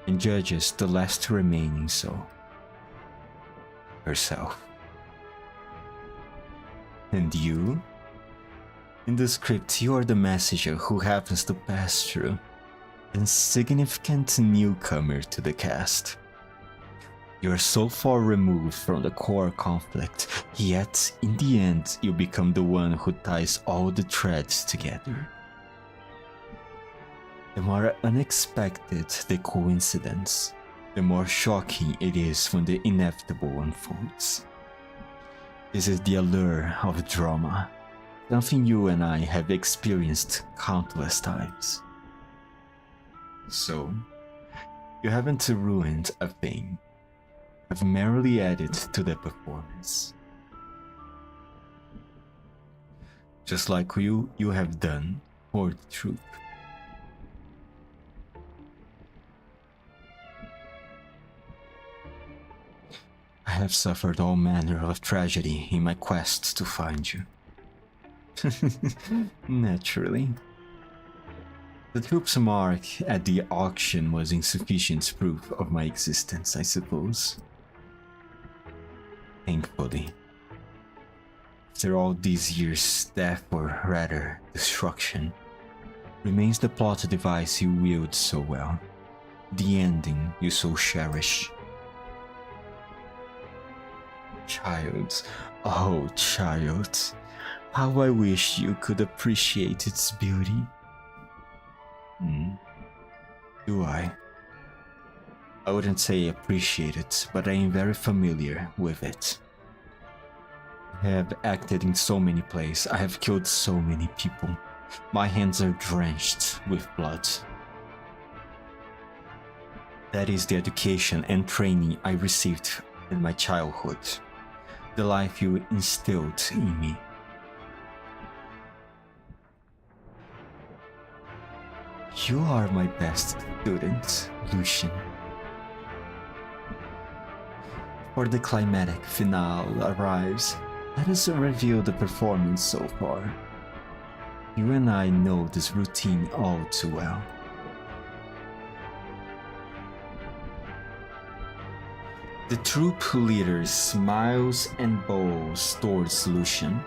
and judges the last remaining soul, herself. And you? In the script, you are the messenger who happens to pass through, an insignificant newcomer to the cast. You are so far removed from the core conflict, yet in the end you become the one who ties all the threads together. The more unexpected the coincidence, the more shocking it is when the inevitable unfolds. This is the allure of drama, something you and I have experienced countless times. So, you haven't ruined a thing, have merely added to the performance. Just like you have done for the truth. I have suffered all manner of tragedy in my quest to find you. Naturally. The troop's mark at the auction was insufficient proof of my existence, I suppose. Thankfully. After all these years, death, or rather, destruction, remains the plot device you wield so well, the ending you so cherish. Child, oh child, how I wish you could appreciate its beauty. Do I? I wouldn't say appreciate it, but I am very familiar with it. I have acted in so many plays, I have killed so many people. My hands are drenched with blood. That is the education and training I received in my childhood. The life you instilled in me. You are my best student, Lucian. Before the climatic finale arrives, let us reveal the performance so far. You and I know this routine all too well. The troop leader smiles and bows towards Lucian.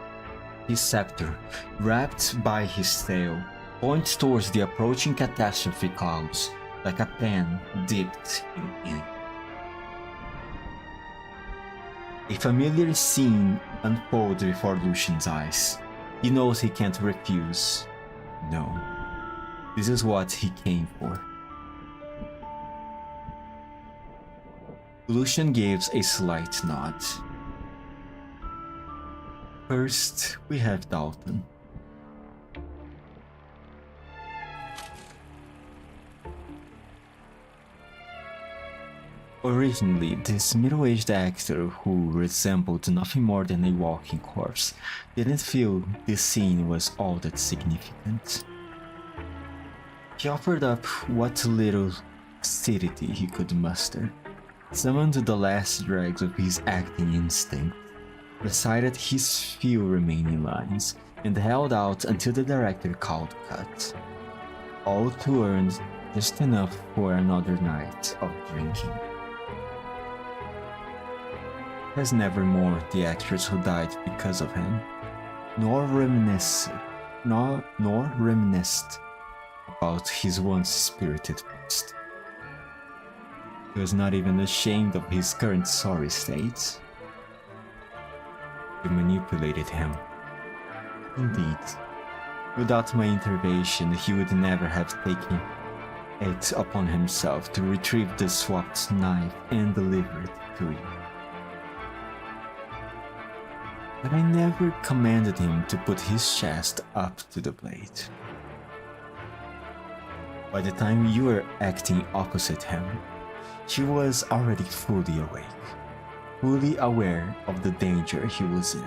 His scepter, wrapped by his tail, points towards the approaching catastrophe clouds like a pen dipped in ink. A familiar scene unfolds before Lucian's eyes. He knows he can't refuse. No, this is what he came for. Lucian gives a slight nod. First, we have Dalton. Originally, this middle-aged actor who resembled nothing more than a walking corpse didn't feel this scene was all that significant. He offered up what little lucidity he could muster, summoned the last dregs of his acting instinct, recited his few remaining lines, and held out until the director called cut. All to earn just enough for another night of drinking. has never mourned the actors who died because of him, nor reminisced about his once spirited past. He was not even ashamed of his current sorry state. He manipulated him. Indeed, without my intervention, he would never have taken it upon himself to retrieve the swapped knife and deliver it to you. But I never commanded him to put his chest up to the blade. By the time you were acting opposite him, he was already fully awake, fully aware of the danger he was in.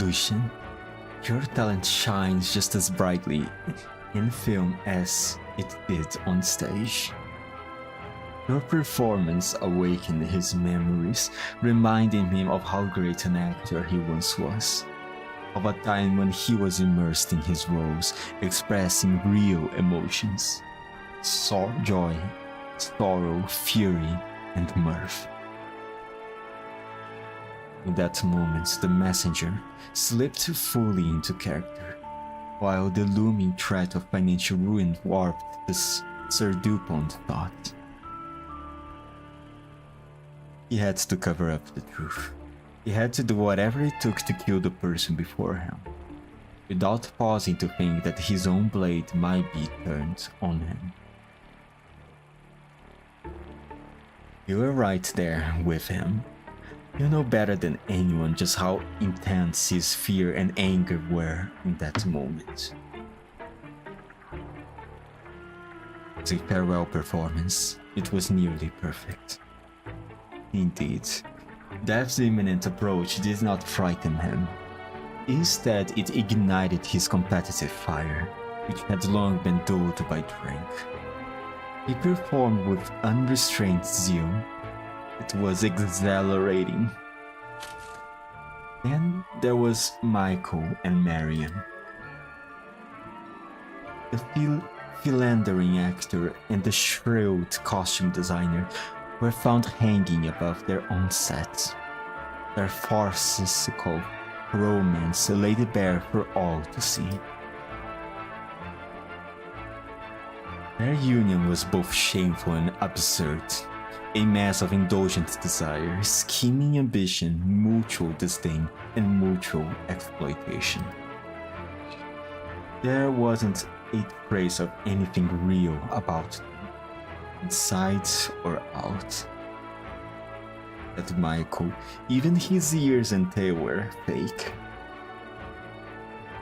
Lucian, your talent shines just as brightly in film as it did on stage. Your performance awakened his memories, reminding him of how great an actor he once was, of a time when he was immersed in his roles, expressing real emotions: joy, sorrow, fury, and mirth. In that moment, the messenger slipped fully into character, while the looming threat of financial ruin warped the Sir Dupont thought. He had to cover up the truth. He had to do whatever it took to kill the person before him, without pausing to think that his own blade might be turned on him. You were right there with him. You know better than anyone just how intense his fear and anger were in that moment. As a farewell performance, it was nearly perfect. Indeed, death's imminent approach did not frighten him. Instead, it ignited his competitive fire, which had long been dulled by drink. He performed with unrestrained zeal. It was exhilarating. Then there was Michael and Marion. The philandering actor and the shrewd costume designer were found hanging above their own sets, their farcical romance laid bare for all to see. Their union was both shameful and absurd, a mess of indulgent desire, scheming ambition, mutual disdain, and mutual exploitation. There wasn't a trace of anything real about them, inside or out. That Michael, even his ears and tail were fake.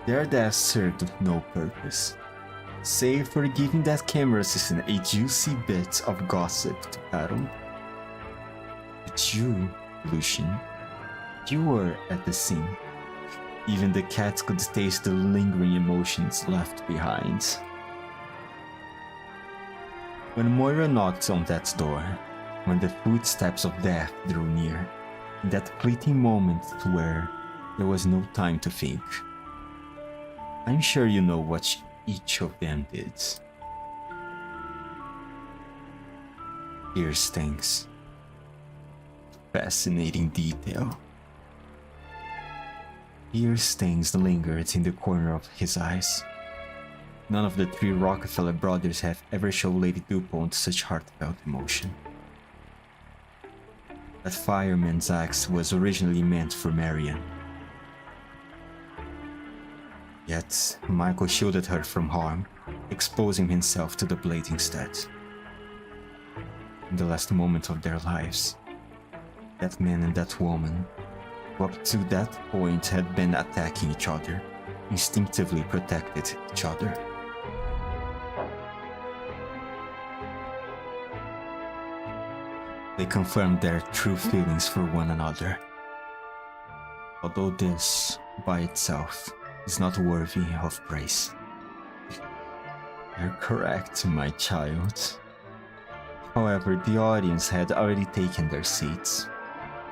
Their deaths served no purpose, save for giving that camera assistant a juicy bit of gossip to battle. But you, Lucian, you were at the scene. Even the cat could taste the lingering emotions left behind. When Moira knocked on that door, when the footsteps of death drew near, in that fleeting moment where there was no time to think, I'm sure you know what each of them did. Ear stings. Fascinating detail. Ear stings lingered in the corner of his eyes. None of the three Rockefeller brothers have ever shown Lady Dupont such heartfelt emotion. That fireman's axe was originally meant for Marion. Yet, Michael shielded her from harm, exposing himself to the blade instead. In the last moment of their lives, that man and that woman, who up to that point had been attacking each other, instinctively protected each other. They confirmed their true feelings for one another. Although this, by itself, is not worthy of praise. You're correct, my child. However, the audience had already taken their seats.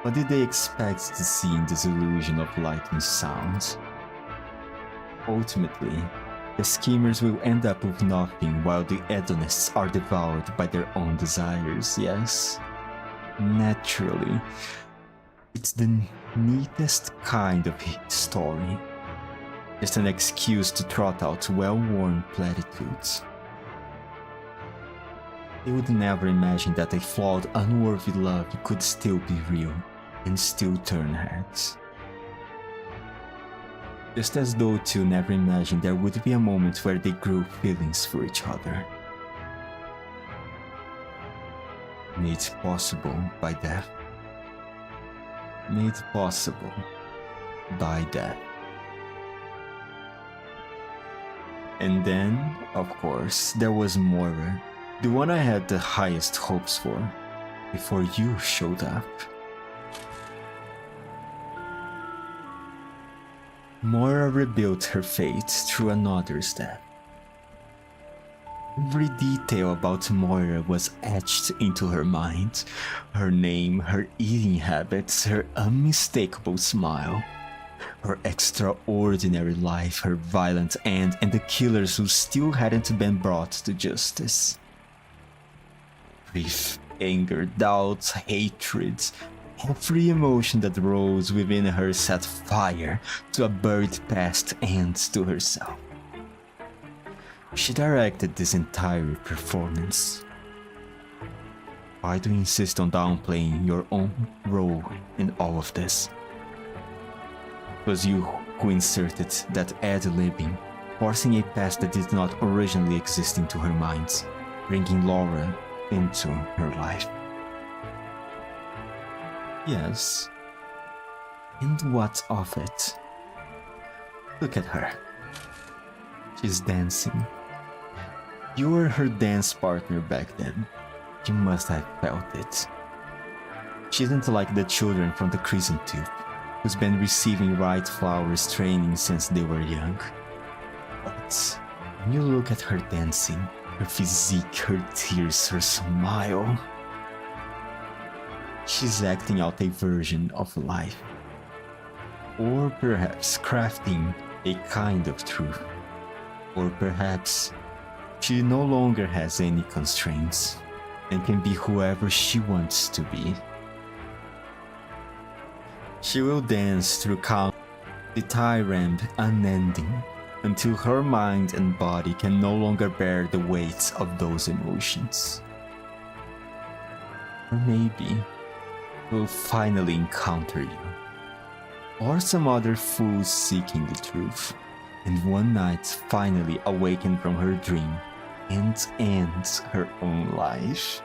What did they expect to see in this illusion of light and sound? Ultimately, The schemers will end up with nothing while the hedonists are devoured by their own desires, yes? Naturally. It's the neatest kind of story. Just an excuse to trot out well-worn platitudes. They would never imagine that a flawed, unworthy love could still be real and still turn heads. Just as though two never imagined there would be a moment where they grew feelings for each other. Made possible by death. Made possible by death. And then, of course, there was Moira, the one I had the highest hopes for, before you showed up. Moira rebuilt her fate through another's death. Every detail about Moira was etched into her mind. Her name, her eating habits, her unmistakable smile. Her extraordinary life, her violent end, and the killers who still hadn't been brought to justice. Grief, anger, doubt, hatred, every emotion that rose within her set fire to a buried past and to herself. She directed this entire performance. Why do you insist on downplaying your own role in all of this? It was you who inserted that ad-libbing, forcing a past that did not originally exist into her mind, bringing Laura into her life. Yes. And what of it? Look at her. She's dancing. You were her dance partner back then. You must have felt it. She isn't like the children from the Crescent Tube, who's been receiving right flowers training since they were young. But when you look at her dancing, her physique, her tears, her smile, she's acting out a version of life. Or perhaps crafting a kind of truth. Or perhaps she no longer has any constraints and can be whoever she wants to be. She will dance through the Tyrant unending until her mind and body can no longer bear the weight of those emotions. Or maybe we'll finally encounter you, or some other fool seeking the truth, and one night finally awaken from her dream and ends her own life.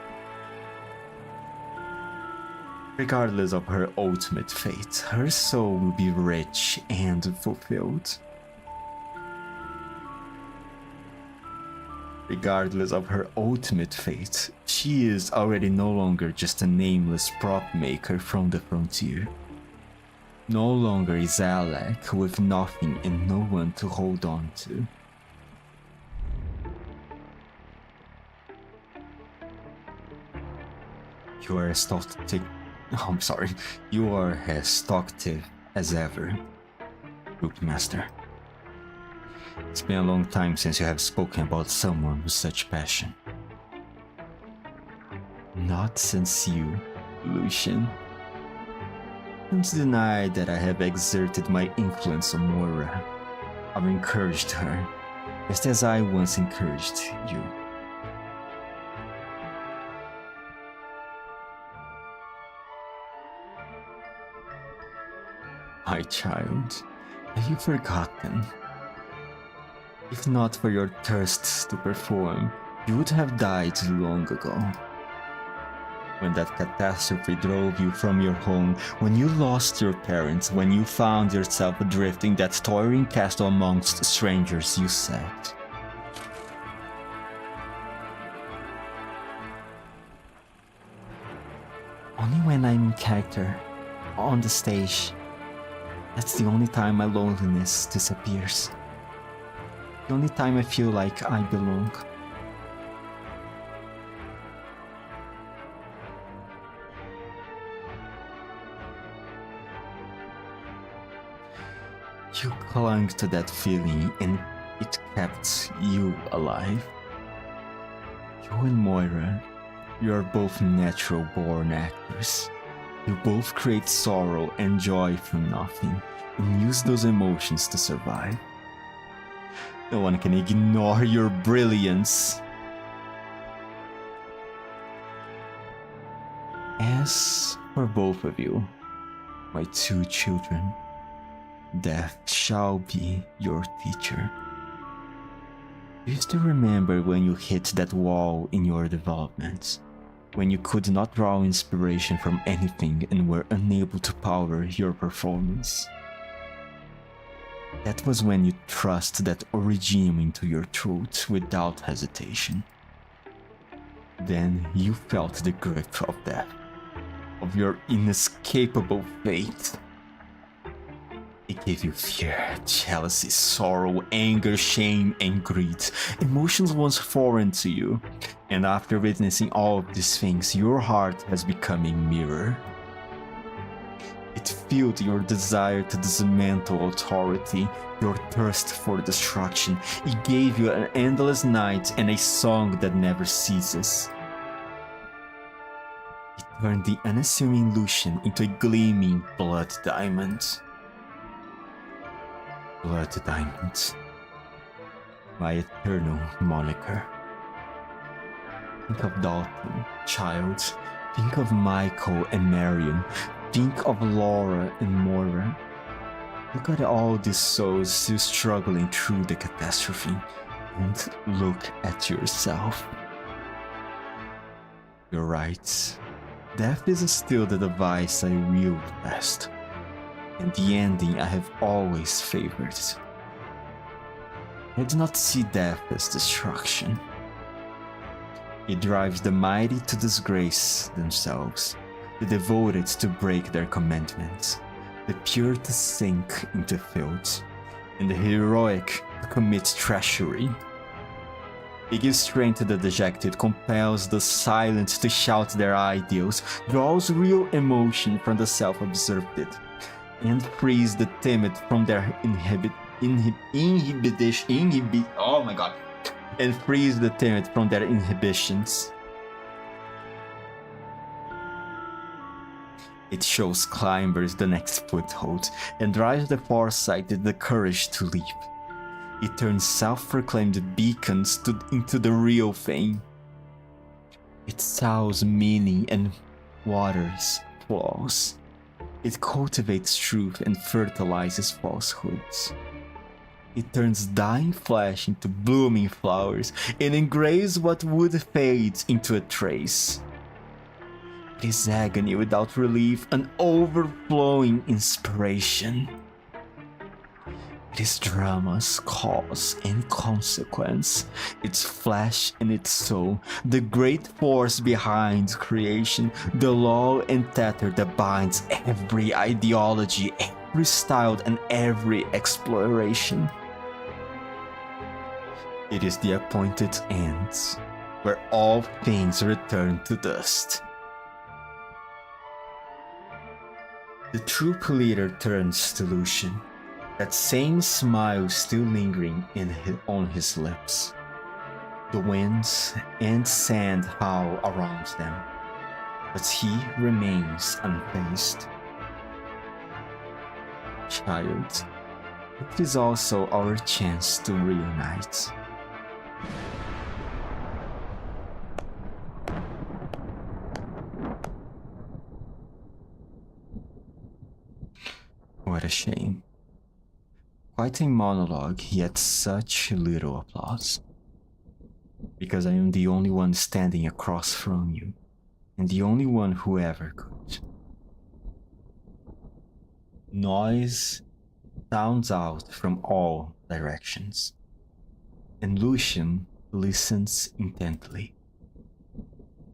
Regardless of her ultimate fate, her soul will be rich and fulfilled. Regardless of her ultimate fate, she is already no longer just a nameless prop maker from the frontier. No longer is Alec with nothing and no one to hold on to. You are as talkative. You are as talkative as ever, Rookmaster. It's been a long time since you have spoken about someone with such passion. Not since you, Lucian. Don't deny that I have exerted my influence on Moira. I've encouraged her, just as I once encouraged you. My child, have you forgotten? If not for your thirst to perform, you would have died long ago. When that catastrophe drove you from your home, when you lost your parents, when you found yourself adrift in that tottering castle amongst strangers, you said, "Only when I'm in character, on the stage, that's the only time my loneliness disappears. The only time I feel like I belong." You clung to that feeling and It kept you alive. You and Moira, you are both natural-born actors. You both create sorrow and joy from nothing, and use those emotions to survive. No one can ignore your brilliance. As for both of you, my two children, death shall be your teacher. Do you still remember when you hit that wall in your development? When you could not draw inspiration from anything and were unable to power your performance? That was when you thrust that origin into your throat without hesitation. Then you felt the grip of death, of your inescapable fate. It gave you fear, jealousy, sorrow, anger, shame, and greed, emotions once foreign to you. And after witnessing all of these things, your heart has become a mirror. It fueled your desire to dismantle authority, your thirst for destruction. It gave you an endless night and a song that never ceases. It turned the unassuming Lucian into a gleaming blood diamond. Blood diamond. My eternal moniker. Think of Dalton, child. Think of Michael and Marion. Think of Laura and Moira. Look at all these souls still struggling through the catastrophe, and look at yourself. You're right. Death is still the device I wield best, and the ending I have always favored. I do not see death as destruction. It drives the mighty to disgrace themselves, the devoted to break their commandments, the pure to sink into filth, and the heroic to commit treachery. It gives strength to the dejected, compels the silent to shout their ideals, draws real emotion from the self-absorbed, and frees the timid from their inhibitions. It shows climbers the next foothold and drives the farsighted the courage to leap. It turns self-proclaimed beacons into the real thing. It sows meaning and waters flaws. It cultivates truth and fertilizes falsehoods. It turns dying flesh into blooming flowers and engraves what would fade into a trace. It is agony without relief, an overflowing inspiration. It is drama's cause and consequence, its flesh and its soul, the great force behind creation, the law and tether that binds every ideology, every style, and every exploration. It is the appointed end, where all things return to dust. The troop leader turns to Lucian, that same smile still lingering on his lips. The winds and sand howl around them, but he remains unfazed. Child, it is also our chance to reunite. What a shame. Quite a monologue, yet such little applause. Because I am the only one standing across from you, and the only one who ever could. Noise sounds out from all directions, and Lucian listens intently.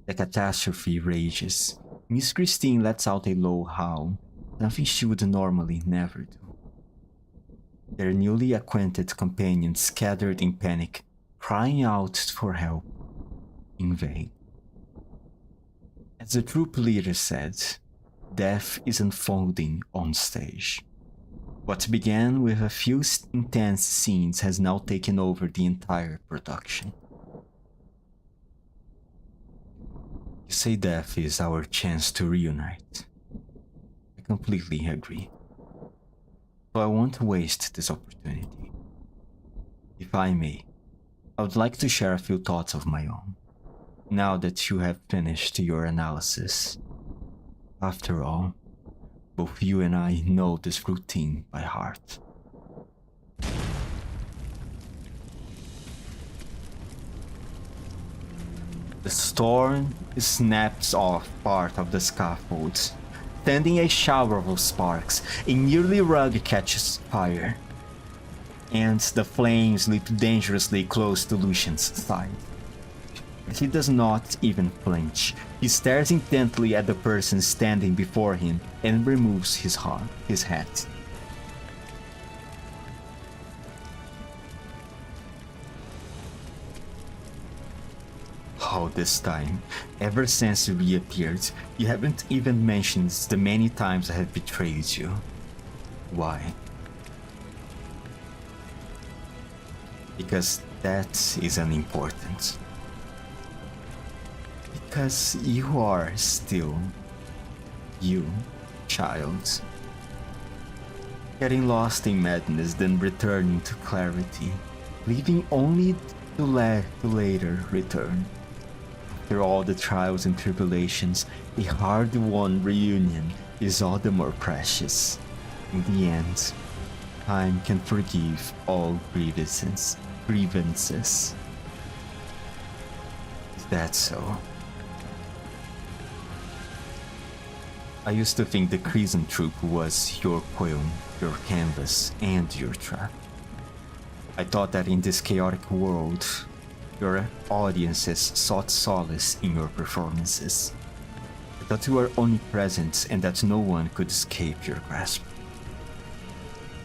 The catastrophe rages. Miss Christine lets out a low howl, something she would normally never do. Their newly acquainted companions scattered in panic, crying out for help in vain. As the troop leader said, death is unfolding on stage. What began with a few intense scenes has now taken over the entire production. You say death is our chance to reunite. I completely agree. So I won't waste this opportunity. If I may, I would like to share a few thoughts of my own, now that you have finished your analysis. After all, both you and I know this routine by heart. The storm snaps off part of the scaffolds, sending a shower of sparks. A nearly rug catches fire, and the flames leap dangerously close to Lucian's side. But he does not even flinch. He stares intently at the person standing before him and removes his hat. Oh, this time, ever since you reappeared, you haven't even mentioned the many times I have betrayed you. Why? Because that is unimportant. Because you are still you, child. Getting lost in madness, then returning to clarity, leaving only to later return. After all the trials and tribulations, a hard-won reunion is all the more precious. In the end, time can forgive all grievances. Is that so? I used to think the Crimson Troop was your quill, your canvas, and your trap. I thought that in this chaotic world, your audiences sought solace in your performances. I thought you were omnipresent and that no one could escape your grasp.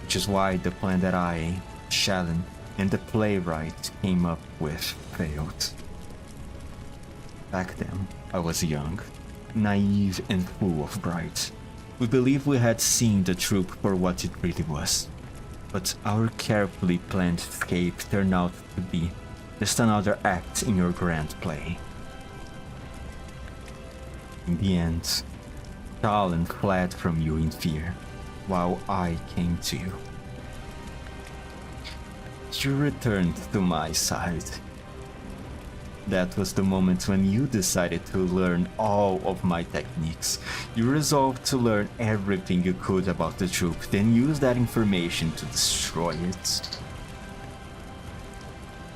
Which is why the plan that I, Shalyn, and the playwright came up with failed. Back then, I was young, naive and full of pride. We believed we had seen the troop for what it really was. But our carefully planned escape turned out to be just another act in your grand play. In the end, Talon fled from you in fear, while I came to you. You returned to my side. That was the moment when you decided to learn all of my techniques. You resolved to learn everything you could about the troop, then use that information to destroy it.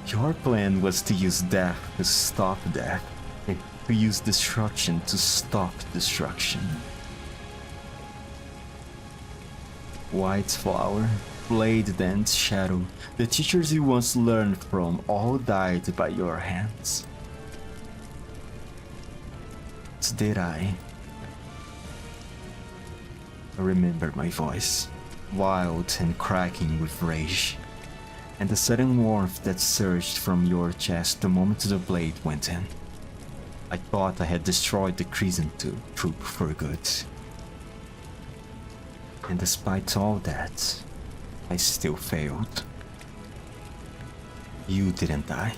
Your plan was to use death to stop death, and to use destruction to stop destruction. White Flower, Blade and Shadow, the teachers you once learned from all died by your hands. As did I. I remember my voice, wild and cracking with rage, and the sudden warmth that surged from your chest the moment the blade went in. I thought I had destroyed the Crimson Troop for good. And despite all that, I still failed. You didn't die.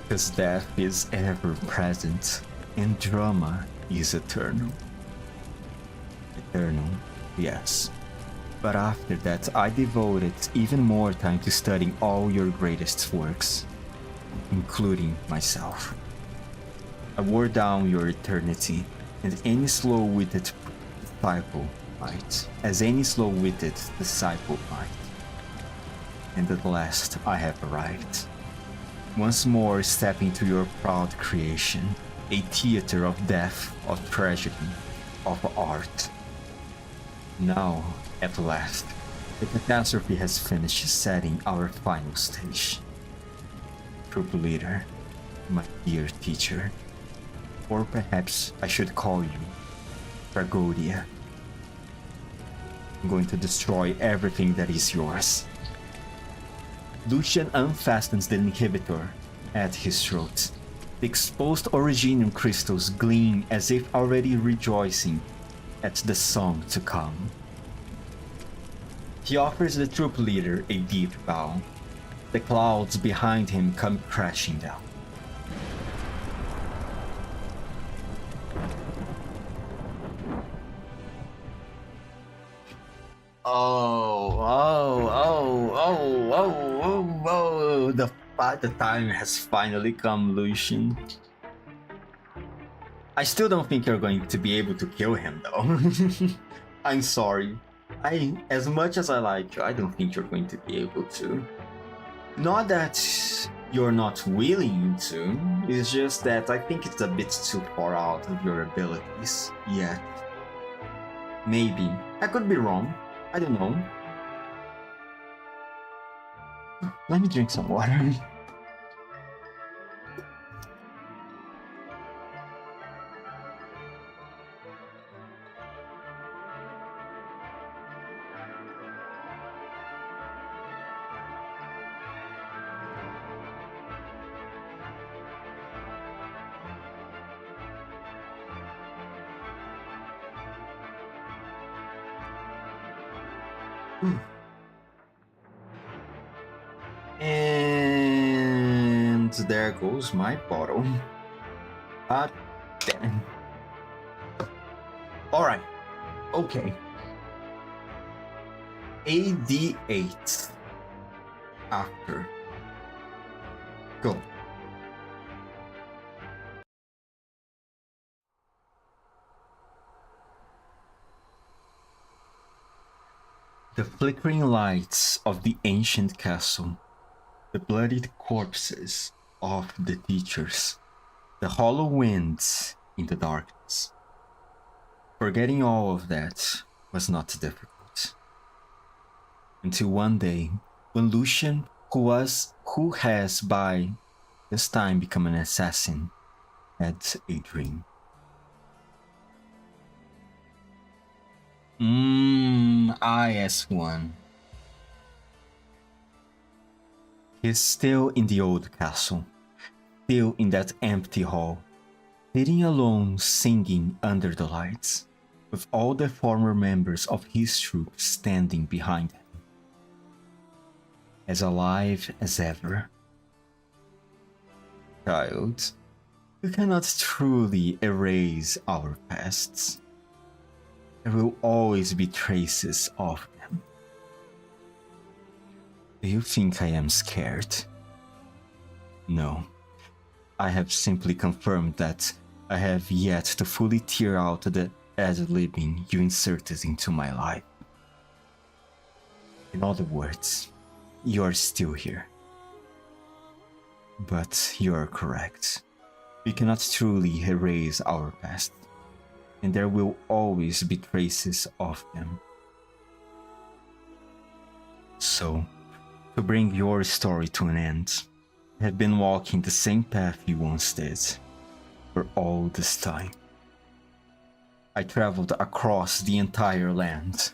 Because death is ever present, and drama is eternal. Eternal, yes. But after that, I devoted even more time to studying all your greatest works, including myself. I wore down your eternity, and any slow-witted disciple might, And at last, I have arrived. Once more stepping to your proud creation, a theater of death, of tragedy, of art. Now, at last, the catastrophe has finished setting our final stage. Troop leader, my dear teacher, or perhaps I should call you Tragodia. I'm going to destroy everything that is yours. Lucian unfastens the inhibitor at his throat. The exposed Originium crystals gleam as if already rejoicing at the song to come. He offers the troop leader a deep bow. The clouds behind him come crashing down. Oh, the time has finally come, Lucian. I still don't think you're going to be able to kill him, though. I'm sorry. As much as I like you, I don't think you're going to be able to. Not that you're not willing to, it's just that I think it's a bit too far out of your abilities yet. Maybe. I could be wrong. I don't know. Let me drink some water. And there goes my bottle. God damn. Alright. Okay. AD8. After. Go. The flickering lights of the ancient castle, the bloodied corpses of the teachers, the hollow winds in the darkness. Forgetting all of that was not difficult. Until one day, when Lucian, who has by this time become an assassin, had a dream. IS-1. He's still in the old castle, still in that empty hall, sitting alone singing under the lights, with all the former members of his troop standing behind him. As alive as ever. Child, you cannot truly erase our pasts. There will always be traces of them. Do you think I am scared? No. I have simply confirmed that I have yet to fully tear out the ad-libbing you inserted into my life. In other words, you are still here. But you are correct. We cannot truly erase our past, and there will always be traces of them. So, to bring your story to an end, I have been walking the same path you once did, for all this time. I traveled across the entire land.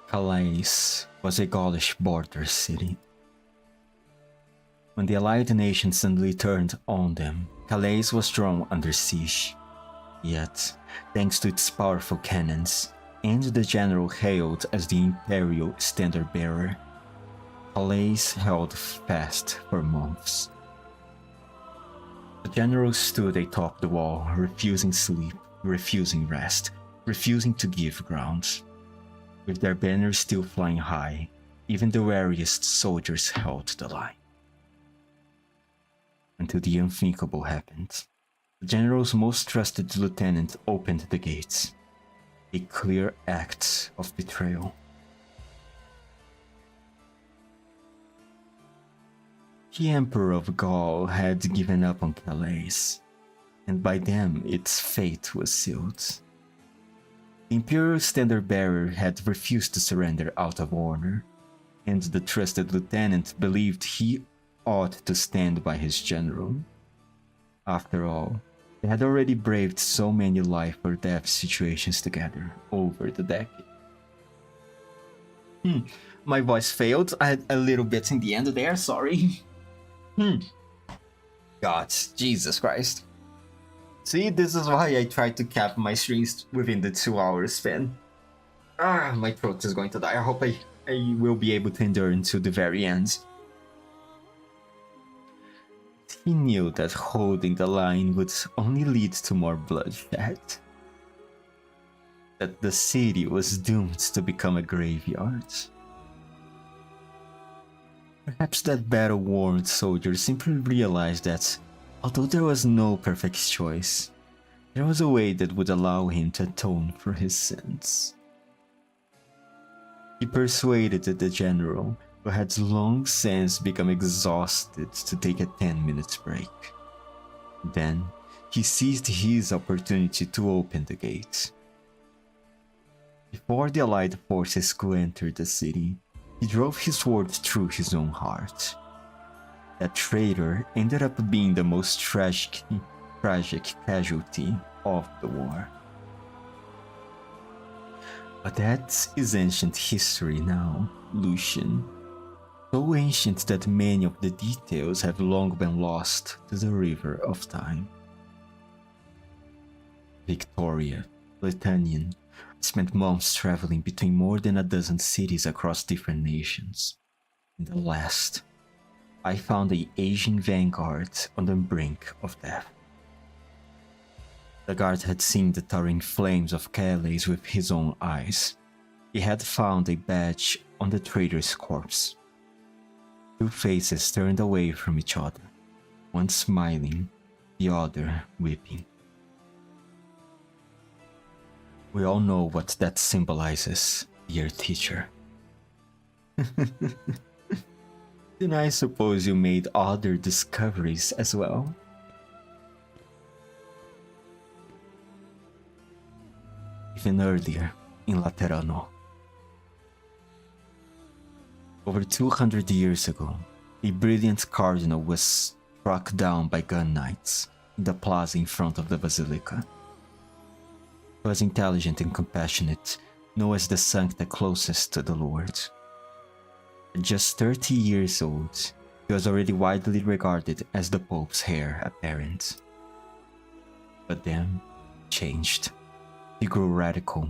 Calais was a Gaulish border city. When the allied nations suddenly turned on them, Calais was thrown under siege. Yet, thanks to its powerful cannons, and the general hailed as the imperial standard-bearer, Calais held fast for months. The general stood atop the wall, refusing sleep, refusing rest, refusing to give ground. With their banners still flying high, even the wariest soldiers held the line. Until the unthinkable happened. The general's most trusted lieutenant opened the gates. A clear act of betrayal. The Emperor of Gaul had given up on Calais, and by them its fate was sealed. The Imperial Standard-Bearer had refused to surrender out of honor, and the trusted lieutenant believed he ought to stand by his general. After all, they had already braved so many life-or-death situations together over the decade. My voice failed a little bit in the end there, sorry. God, Jesus Christ. See, this is why I try to cap my streams within the 2 hour span. My throat is going to die. I hope I will be able to endure until the very end. He knew that holding the line would only lead to more bloodshed. That the city was doomed to become a graveyard. Perhaps that battle-worn soldier simply realized that, although there was no perfect choice, there was a way that would allow him to atone for his sins. He persuaded the general, who had long since become exhausted, to take a 10-minute break. Then, he seized his opportunity to open the gate. Before the Allied forces could enter the city, he drove his sword through his own heart. That traitor ended up being the most tragic casualty of the war. But that is ancient history now, Lucian. So ancient that many of the details have long been lost to the river of time. Victoria, Britannian, spent months traveling between more than a dozen cities across different nations. In the last, I found the Asian vanguard on the brink of death. The guard had seen the towering flames of Calais with his own eyes. He had found a badge on the traitor's corpse. Two faces turned away from each other, one smiling, the other weeping. We all know what that symbolizes, dear teacher. Then I suppose you made other discoveries as well? Even earlier, in Laterano. Over 200 years ago, a brilliant cardinal was struck down by Arknights in the plaza in front of the basilica. He was intelligent and compassionate, known as the sancta closest to the Lord. At just 30 years old, he was already widely regarded as the Pope's heir apparent. But then, changed. He grew radical,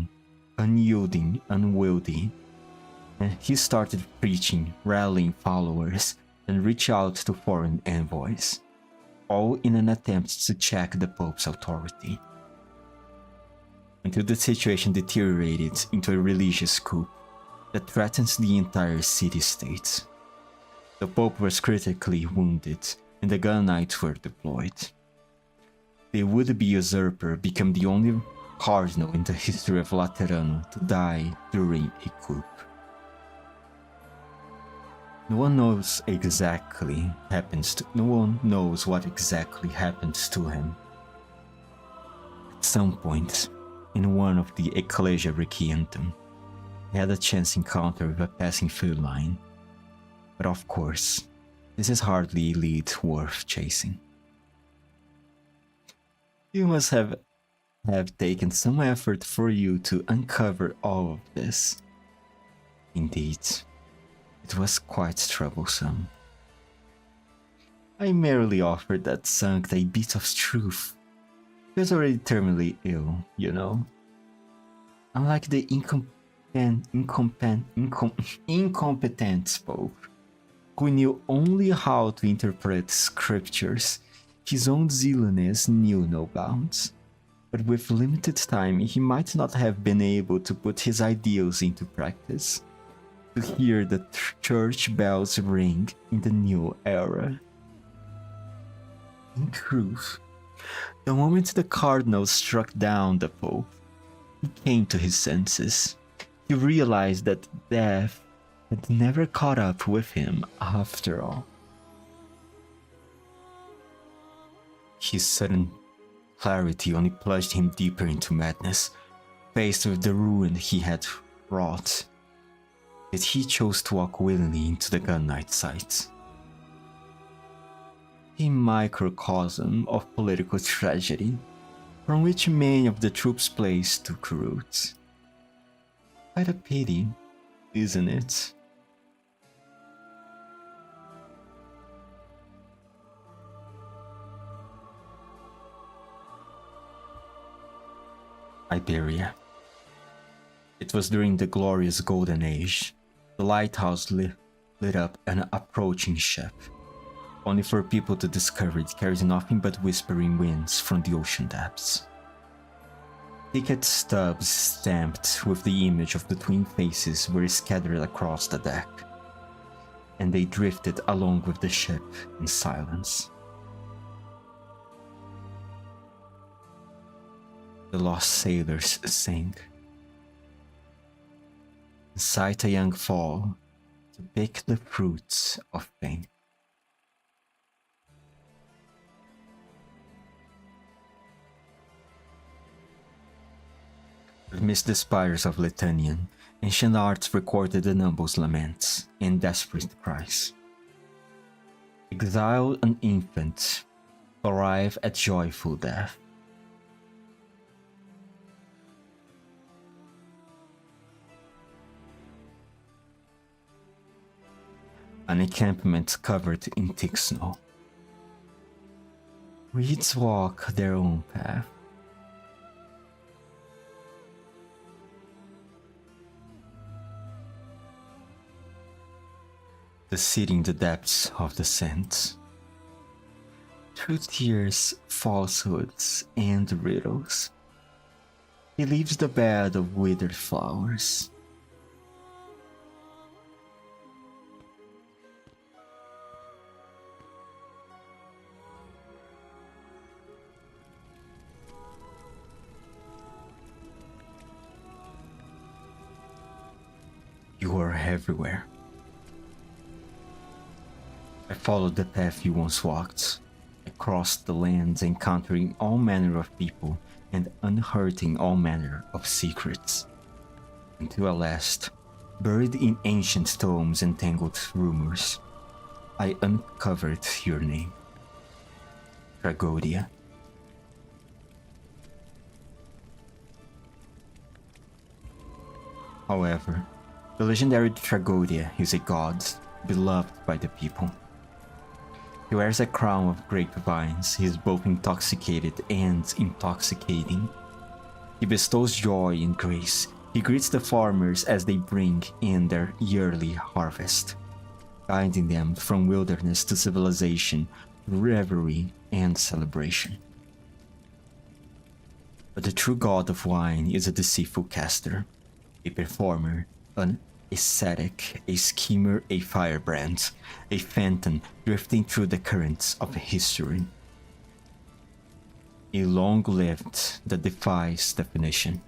unyielding, unwieldy, and he started preaching, rallying followers, and reach out to foreign envoys, all in an attempt to check the Pope's authority. Until the situation deteriorated into a religious coup that threatens the entire city-state. The Pope was critically wounded, and the Arknights were deployed. The would-be usurper became the only cardinal in the history of Laterano to die during a coup. No one knows what exactly happens to him. At some point, in one of the Ecclesia Requientem, he had a chance encounter with a passing feline. But of course, this is hardly a lead worth chasing. You must have taken some effort for you to uncover all of this. Indeed, it was quite troublesome. I merely offered that sancta a bit of truth. He was already terminally ill, you know. Unlike the incompetent Pope, who knew only how to interpret scriptures, his own zealousness knew no bounds. But with limited time, he might not have been able to put his ideals into practice, to hear the church bells ring in the new era. In truth, the moment the cardinal struck down the Pope, he came to his senses. He realized that death had never caught up with him after all. His sudden clarity only plunged him deeper into madness, faced with the ruin he had wrought. Yet he chose to walk willingly into the Arknight site. A microcosm of political tragedy, from which many of the troops' plays took root. Quite a pity, isn't it? Iberia. It was during the glorious Golden Age. The lighthouse lit up an approaching ship, only for people to discover it carries nothing but whispering winds from the ocean depths. Ticket stubs stamped with the image of the twin faces were scattered across the deck, and they drifted along with the ship in silence. The lost sailors sank. Sight a young fall to pick the fruits of pain. Amidst the spires of Litanian, ancient arts recorded the Numble's laments and desperate cries. Exile an infant, arrive at joyful death. An encampment covered in thick snow. Reeds walk their own path. The city in the depths of the sands. Through tears, falsehoods, and riddles, he leaves the bed of withered flowers. You are everywhere. I followed the path you once walked. I crossed the lands, encountering all manner of people and unearthing all manner of secrets. Until at last, buried in ancient tomes and tangled rumors, I uncovered your name. Tragodia. However, the legendary Tragodia is a god, beloved by the people. He wears a crown of grapevines. He is both intoxicated and intoxicating. He bestows joy and grace. He greets the farmers as they bring in their yearly harvest, guiding them from wilderness to civilization, revelry and celebration. But the true god of wine is a deceitful caster, a performer, an ascetic, a schemer, a firebrand, a phantom drifting through the currents of history. A long-lived that defies definition.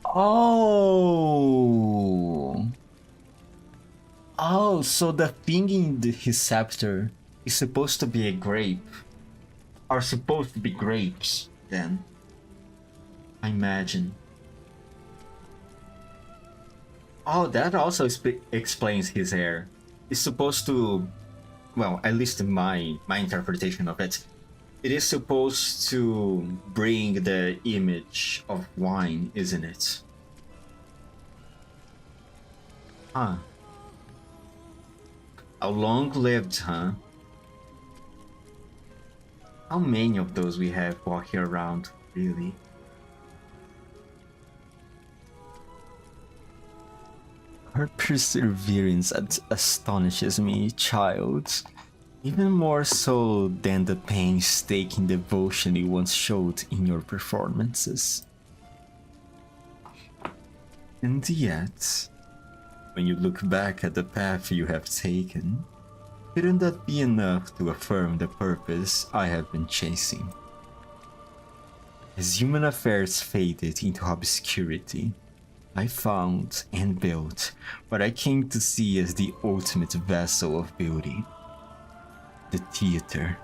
Oh, so the thing in his scepter is supposed to be a grape. Are supposed to be grapes, then. I imagine. Oh, that also explains his hair. It's supposed to, well, at least in my interpretation of it, it is supposed to bring the image of wine, isn't it? Huh. How long-lived, huh? How many of those we have walking around, really? Her perseverance astonishes me, child. Even more so than the painstaking devotion you once showed in your performances. And yet, when you look back at the path you have taken, shouldn't that be enough to affirm the purpose I have been chasing? As human affairs faded into obscurity, I found and built what I came to see as the ultimate vessel of beauty. The theater.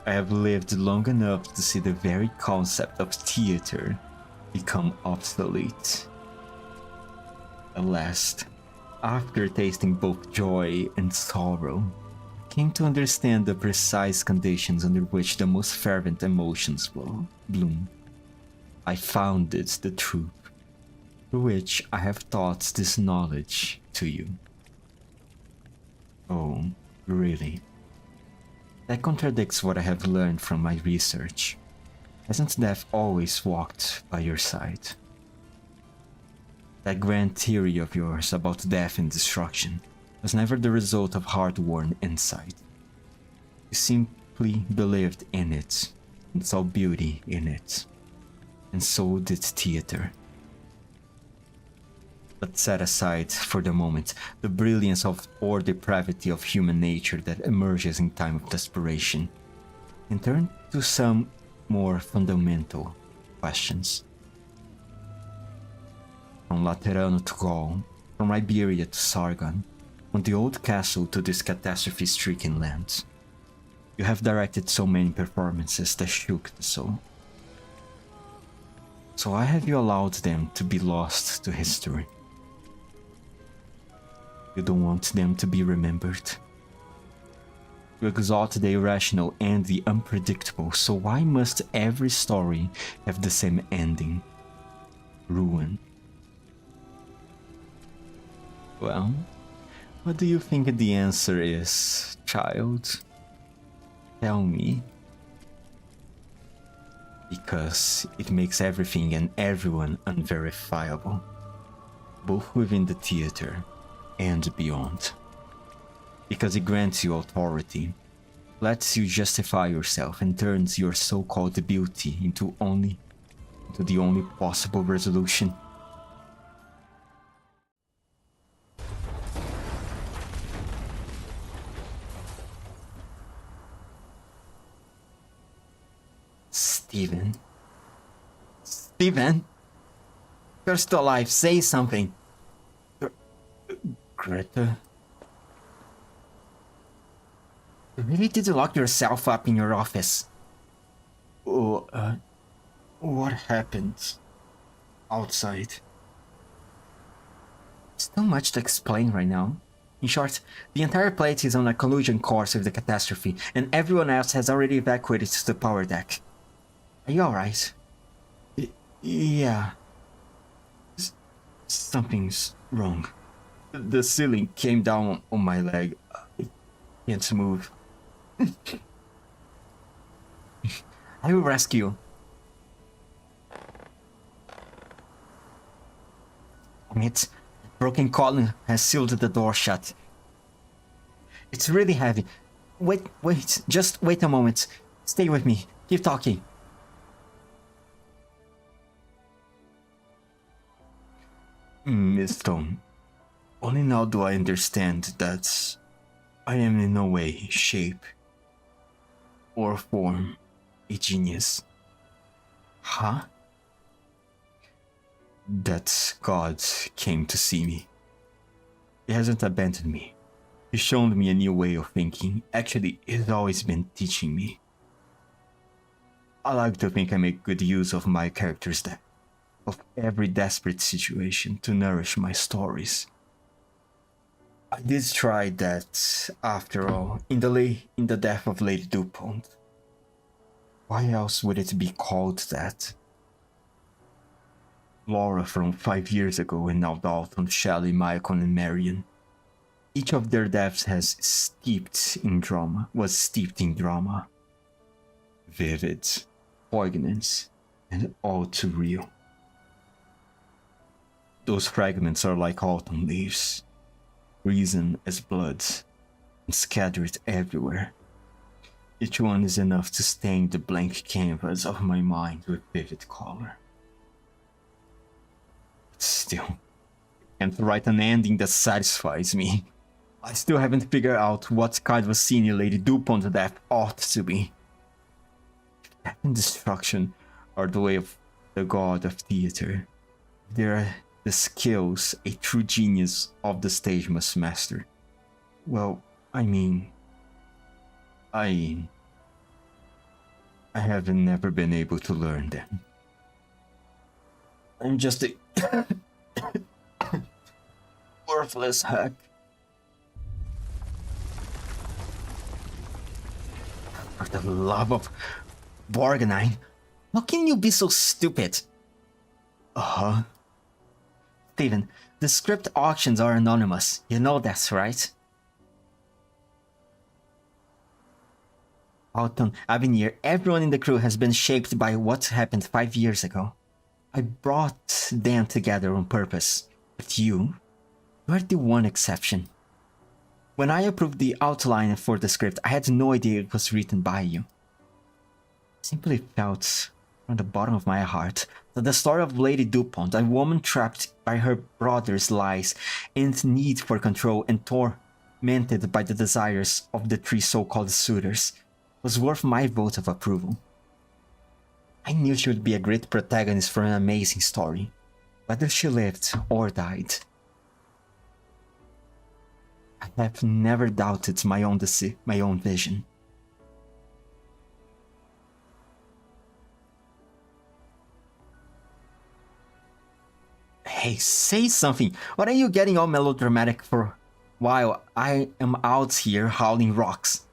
I have lived long enough to see the very concept of theater become obsolete. At last, after tasting both joy and sorrow, I came to understand the precise conditions under which the most fervent emotions will bloom. I founded the truth, through which I have taught this knowledge to you. Oh, really? That contradicts what I have learned from my research. Hasn't death always walked by your side? That grand theory of yours about death and destruction was never the result of hard-won insight. You simply believed in it and saw beauty in it. And so did theater. But set aside for the moment the brilliance of or depravity of human nature that emerges in time of desperation, and turn to some more fundamental questions. From Laterano to Gaul, from Iberia to Sargon, from the old castle to this catastrophe-stricken land, you have directed so many performances that shook the soul. So why have you allowed them to be lost to history? You don't want them to be remembered. You exalt the irrational and the unpredictable, so why must every story have the same ending? Ruin. Well, what do you think the answer is, child? Tell me. Because it makes everything and everyone unverifiable, both within the theater and beyond. Because it grants you authority, lets you justify yourself, and turns your so-called beauty into the only possible resolution. Steven? Steven? You're still alive, say something! Greta? You really did lock yourself up in your office. Oh, what happened? Outside? It's too much to explain right now. In short, the entire plate is on a collision course with the catastrophe, and everyone else has already evacuated to the power deck. Are you alright? Yeah. Something's wrong. The ceiling came down on my leg. I can't move. I will rescue. Its broken column has sealed the door shut. It's really heavy. Wait, just wait a moment. Stay with me. Keep talking. Miss Stone, only now do I understand that I am in no way, shape, or form a genius. Huh? That God came to see me. He hasn't abandoned me. He's shown me a new way of thinking. Actually, he's always been teaching me. I like to think I make good use of my character's depth, of every desperate situation to nourish my stories. I did try that, after all, in the death of Lady DuPont. Why else would it be called that? Laura from 5 years ago, and now Dalton, Shelley, Michael, and Marion. Each of their deaths was steeped in drama. Vivid, poignant, and all too real. Those fragments are like autumn leaves, reason as blood, and scattered everywhere. Each one is enough to stain the blank canvas of my mind with vivid color. But still, I can't write an ending that satisfies me. I still haven't figured out what kind of a scene Lady DuPont's death ought to be. If death and destruction are the way of the god of theater, there are the skills a true genius of the stage must master. Well, I have never been able to learn them. I'm just a worthless hack. For the love of Borgnine, how can you be so stupid? Steven, the script auctions are anonymous. You know that's right? Autumn, Avenir, everyone in the crew has been shaped by what happened 5 years ago. I brought them together on purpose. But you are the one exception. When I approved the outline for the script, I had no idea it was written by you. I simply felt from the bottom of my heart that the story of Lady DuPont, a woman trapped by her brother's lies and need for control and tormented by the desires of the 3 so-called suitors, was worth my vote of approval. I knew she would be a great protagonist for an amazing story, whether she lived or died. I have never doubted my own vision. Hey, say something! What are you getting all melodramatic for while I am out here hauling rocks?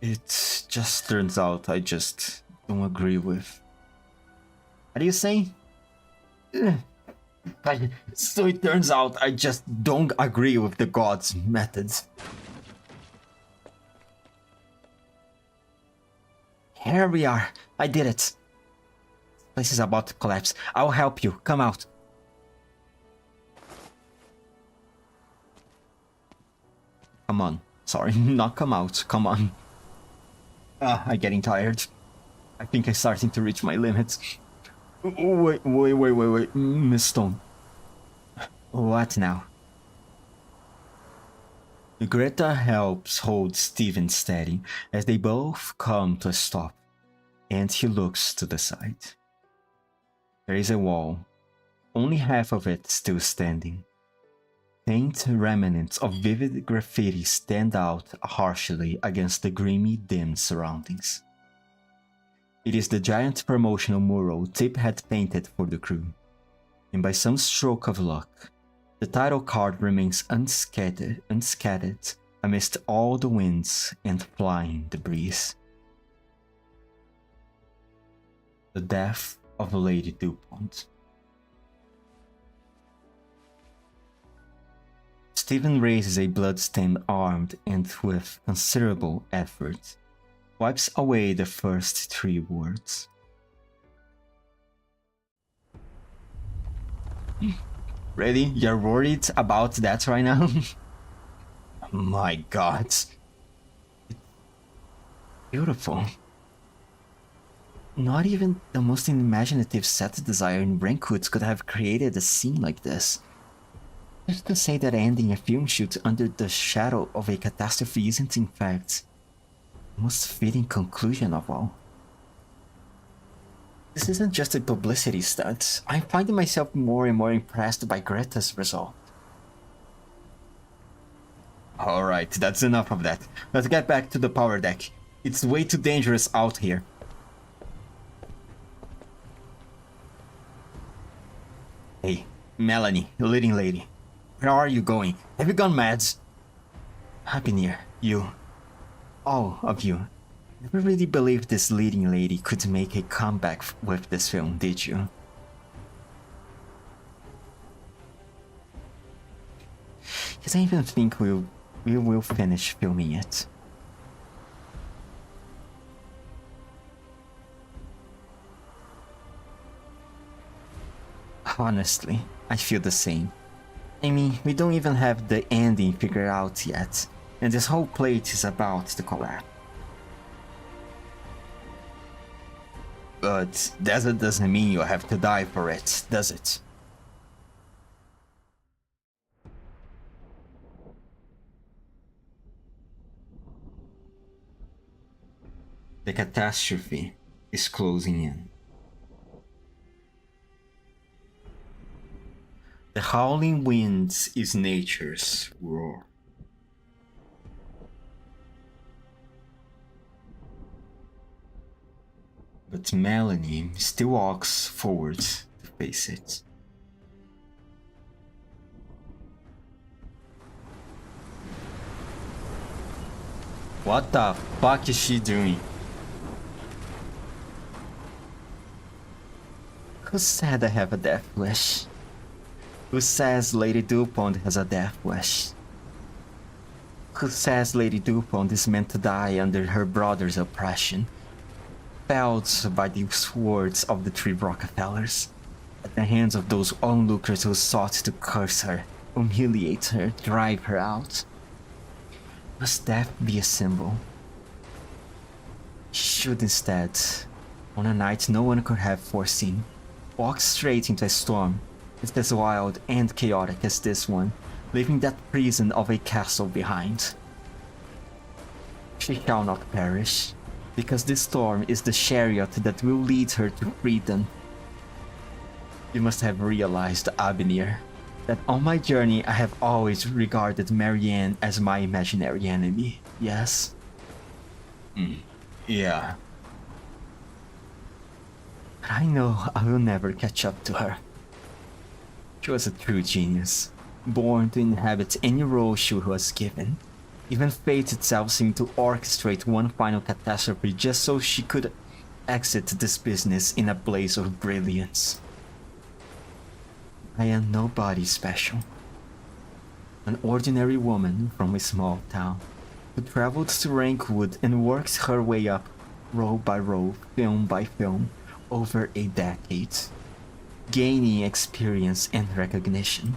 It just turns out I just don't agree with... What are you saying? So it turns out I just don't agree with the gods' methods. Here we are. I did it. This place is about to collapse. I'll help you. Come out. Come on. Sorry, not come out. Come on. I'm getting tired. I think I'm starting to reach my limits. Wait, Miss Stone. What now? Greta helps hold Steven steady as they both come to a stop, and he looks to the side. There is a wall, only half of it still standing. Faint remnants of vivid graffiti stand out harshly against the grimy, dim surroundings. It is the giant promotional mural Tip had painted for the crew, and by some stroke of luck, the title card remains unscattered amidst all the winds and flying debris. The Death of Lady DuPont. Steven raises a blood-stained arm and with considerable effort wipes away the first 3 words. Really? You're worried about that right now? My god. It's beautiful. Not even the most imaginative set designer in Brankwood could have created a scene like this. Just to say that ending a film shoot under the shadow of a catastrophe isn't in fact the most fitting conclusion of all. This isn't just a publicity stunt. I'm finding myself more and more impressed by Greta's result. Alright, that's enough of that. Let's get back to the power deck. It's way too dangerous out here. Hey, Melanie, the leading lady. Where are you going? Have you gone mad? Avenir, you. All of you. Never really believed this leading lady could make a comeback with this film, did you? Because I even think we will finish filming it. Honestly, I feel the same. I mean, we don't even have the ending figured out yet, and this whole plate is about to collapse. But that doesn't mean you have to die for it, does it? The catastrophe is closing in. The howling winds is nature's roar. But Melanie still walks forward to face it. What the fuck is she doing? Who said I have a death wish? Who says Lady DuPont has a death wish? who says Lady Dupont is meant to die under her brother's oppression, felled by the swords of the three Rockefellers, at the hands of those onlookers who sought to curse her, humiliate her, drive her out. Must death be a symbol? She should instead, on a night no one could have foreseen, walk straight into a storm, just as wild and chaotic as this one, leaving that prison of a castle behind. She shall not perish, because this storm is the chariot that will lead her to freedom. You must have realized, Avenir, that on my journey I have always regarded Marianne as my imaginary enemy, yes? Yeah. But I know I will never catch up to her. She was a true genius, born to inhabit any role she was given. Even fate itself seemed to orchestrate one final catastrophe just so she could exit this business in a blaze of brilliance. I am nobody special. An ordinary woman from a small town who traveled to Rankwood and worked her way up, row by row, film by film, over a decade, gaining experience and recognition.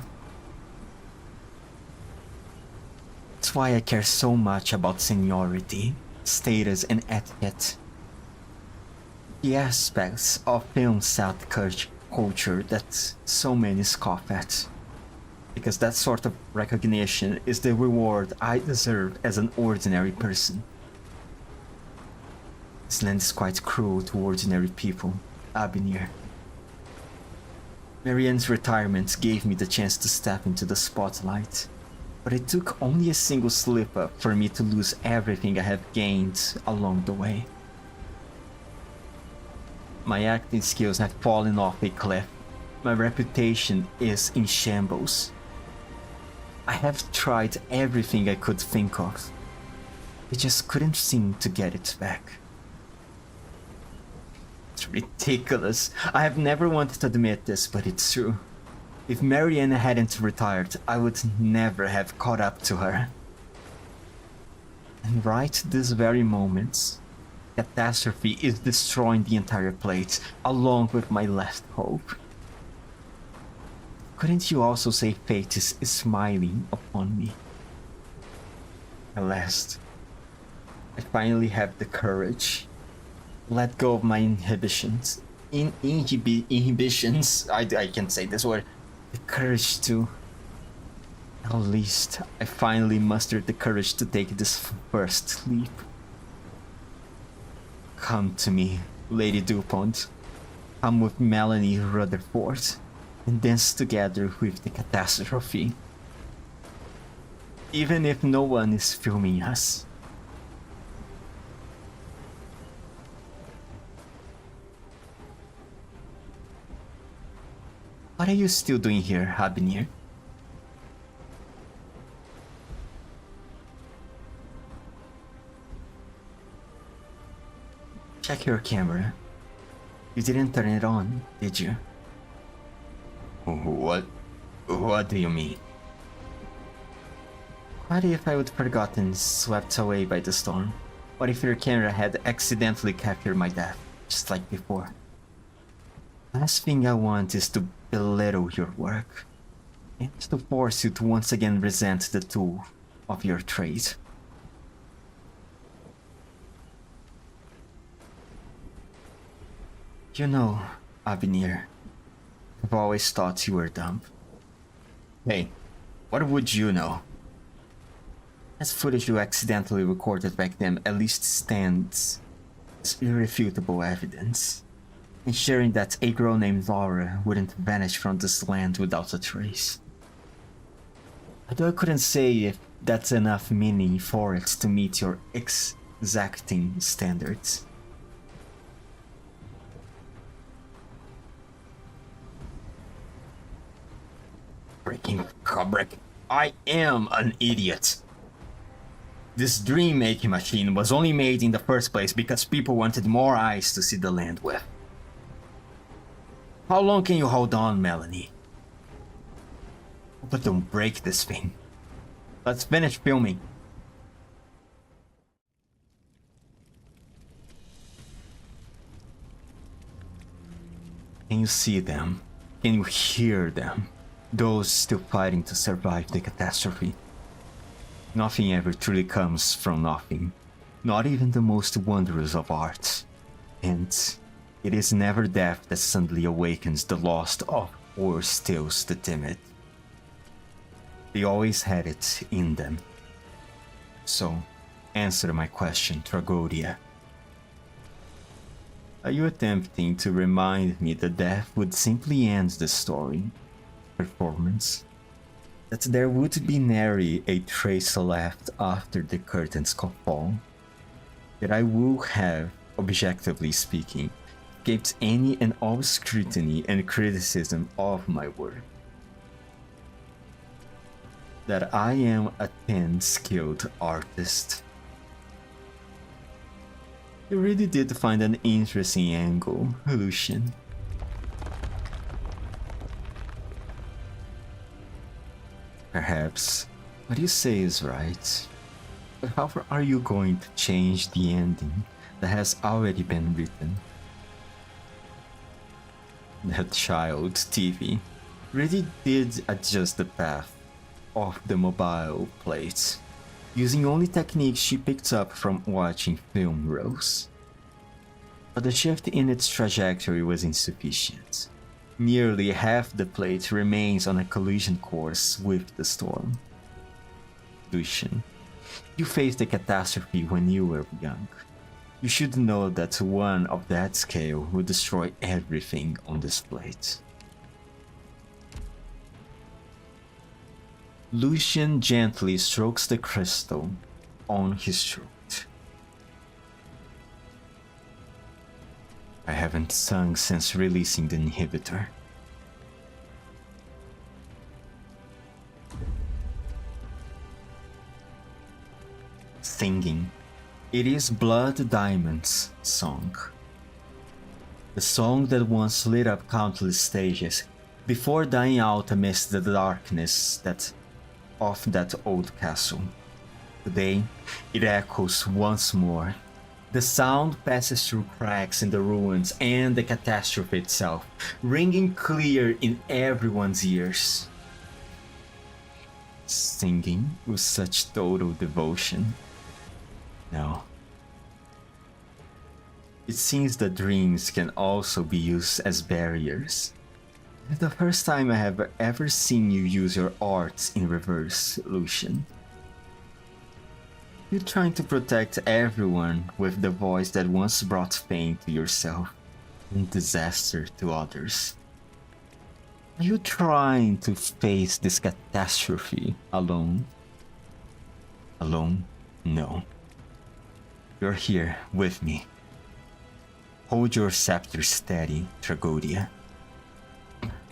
That's why I care so much about seniority, status, and etiquette. The aspects of film South culture that so many scoff at. Because that sort of recognition is the reward I deserve as an ordinary person. This land is quite cruel to ordinary people, Avenir. Marianne's retirement gave me the chance to step into the spotlight, but it took only a single slip-up for me to lose everything I have gained along the way. My acting skills have fallen off a cliff. My reputation is in shambles. I have tried everything I could think of. I just couldn't seem to get it back. It's ridiculous. I have never wanted to admit this, but it's true. If Marianne hadn't retired, I would never have caught up to her. And right this very moment, catastrophe is destroying the entire plate, along with my last hope. Couldn't you also say fate is smiling upon me? At last, I finally have the courage. Let go of my inhibitions. Inhibitions? I can't say this word. The courage to... At least, I finally mustered the courage to take this first leap. Come to me, Lady Dupont. Come with Melanie Rutherford, and dance together with the catastrophe. Even if no one is filming us. What are you still doing here, Avenir? Check your camera. You didn't turn it on, did you? What do you mean? What if I would forgotten, swept away by the storm? What if your camera had accidentally captured my death, just like before? Last thing I want is to belittle your work, and to force you to once again resent the tool of your trade. You know, Avenir, I've always thought you were dumb. Hey, what would you know? That footage you accidentally recorded back then at least stands as irrefutable evidence, ensuring that a girl named Laura wouldn't vanish from this land without a trace. Although I couldn't say if that's enough meaning for it to meet your exacting standards. Freaking Kubrick, I am an idiot. This dream-making machine was only made in the first place because people wanted more eyes to see the land with. How long can you hold on, Melanie? But don't break this thing. Let's finish filming. Can you see them? Can you hear them? Those still fighting to survive the catastrophe. Nothing ever truly comes from nothing, not even the most wondrous of arts. And it is never death that suddenly awakens the lost or stills the timid. They always had it in them. So, answer my question, Tragodia. Are you attempting to remind me that death would simply end the story, performance? That there would be nary a trace left after the curtains fall? That I will have, objectively speaking, escaped any and all scrutiny and criticism of my work? That I am a skilled artist? You really did find an interesting angle, Lucian. Perhaps what you say is right, but how are you going to change the ending that has already been written? That child, TV, really did adjust the path of the mobile plate, using only techniques she picked up from watching film reels. But the shift in its trajectory was insufficient. Nearly half the plate remains on a collision course with the storm. Lucian, you faced a catastrophe when you were young. You should know that one of that scale would destroy everything on this plate. Lucian gently strokes the crystal on his throat. I haven't sung since releasing the inhibitor. Singing. It is Blood Diamond's song. The song that once lit up countless stages before dying out amidst the darkness of that old castle. Today, it echoes once more. The sound passes through cracks in the ruins and the catastrophe itself, ringing clear in everyone's ears. Singing with such total devotion. No. It seems that dreams can also be used as barriers. The first time I have ever seen you use your arts in reverse, Lucian. You're trying to protect everyone with the voice that once brought fame to yourself and disaster to others. Are you trying to face this catastrophe alone? Alone? No. You're here with me. Hold your scepter steady, Tragodia.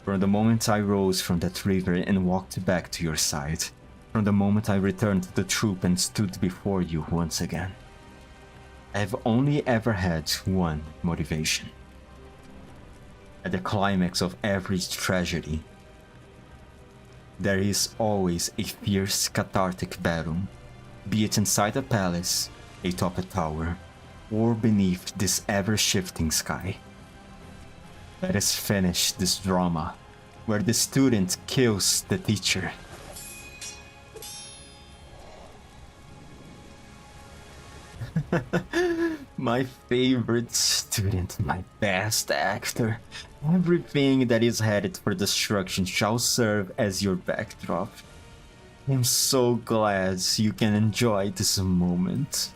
From the moment I rose from that river and walked back to your side, from the moment I returned to the troop and stood before you once again, I have only ever had one motivation. At the climax of every tragedy, there is always a fierce cathartic battle, be it inside a palace, atop a tower, or beneath this ever-shifting sky. Let us finish this drama, where the student kills the teacher. My favorite student, my best actor. Everything that is headed for destruction shall serve as your backdrop. I'm so glad you can enjoy this moment.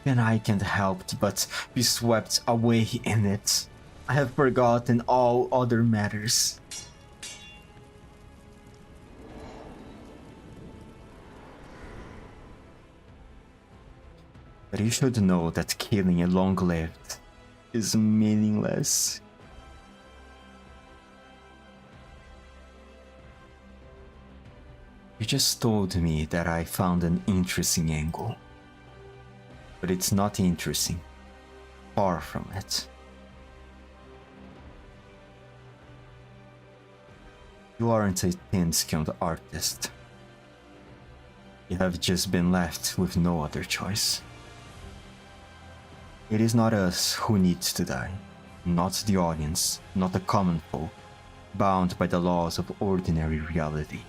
And I can't help but be swept away in it. I have forgotten all other matters. But you should know that killing a long-lived is meaningless. You just told me that I found an interesting angle. But it's not interesting. Far from it. You aren't a thin-skinned artist. You have just been left with no other choice. It is not us who needs to die. not the audience, not the common folk, bound by the laws of ordinary reality.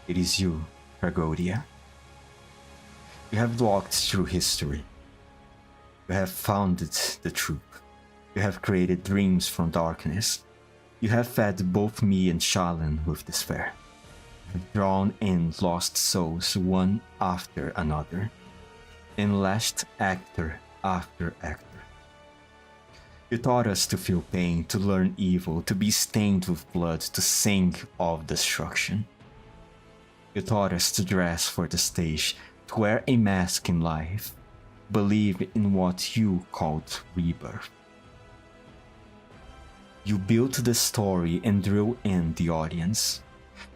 It is you, Tragodia. You have walked through history. You have founded the truth. You have created dreams from darkness. You have fed both me and Shalin with despair. You have drawn in lost souls one after another, and lashed actor after actor. You taught us to feel pain, to learn evil, to be stained with blood, to sing of destruction. You taught us to dress for the stage, to wear a mask in life, believe in what you called rebirth. You built the story and drew in the audience.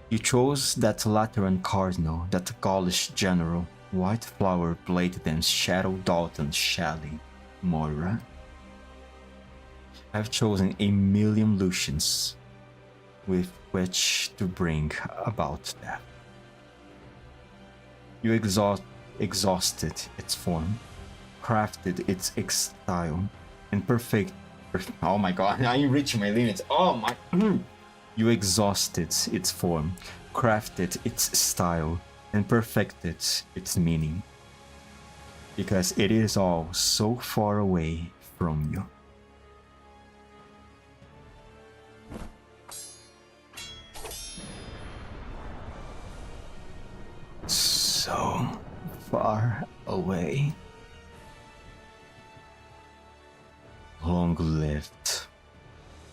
You chose that Lateran cardinal, that Gaulish general, White Flower Blade Dance, Shadow Dalton, Shally, Moira. I've chosen a million Lucians with which to bring about death. You exhausted its form, crafted its style, and oh my god, I'm reaching my limits. Oh my. You exhausted its form, crafted its style, and perfected its meaning. Because it is all so far away from you. So far away. Long lived.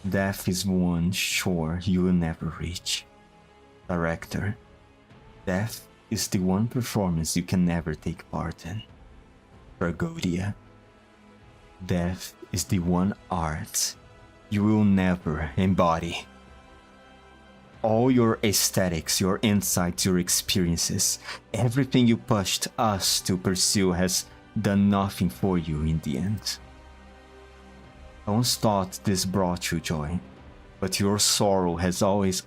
Death is one shore you will never reach. Director, death is the one performance you can never take part in. Tragodia, death is the one art you will never embody. All your aesthetics, your insights, your experiences, everything you pushed us to pursue has done nothing for you in the end. I once thought this brought you joy, but your sorrow has always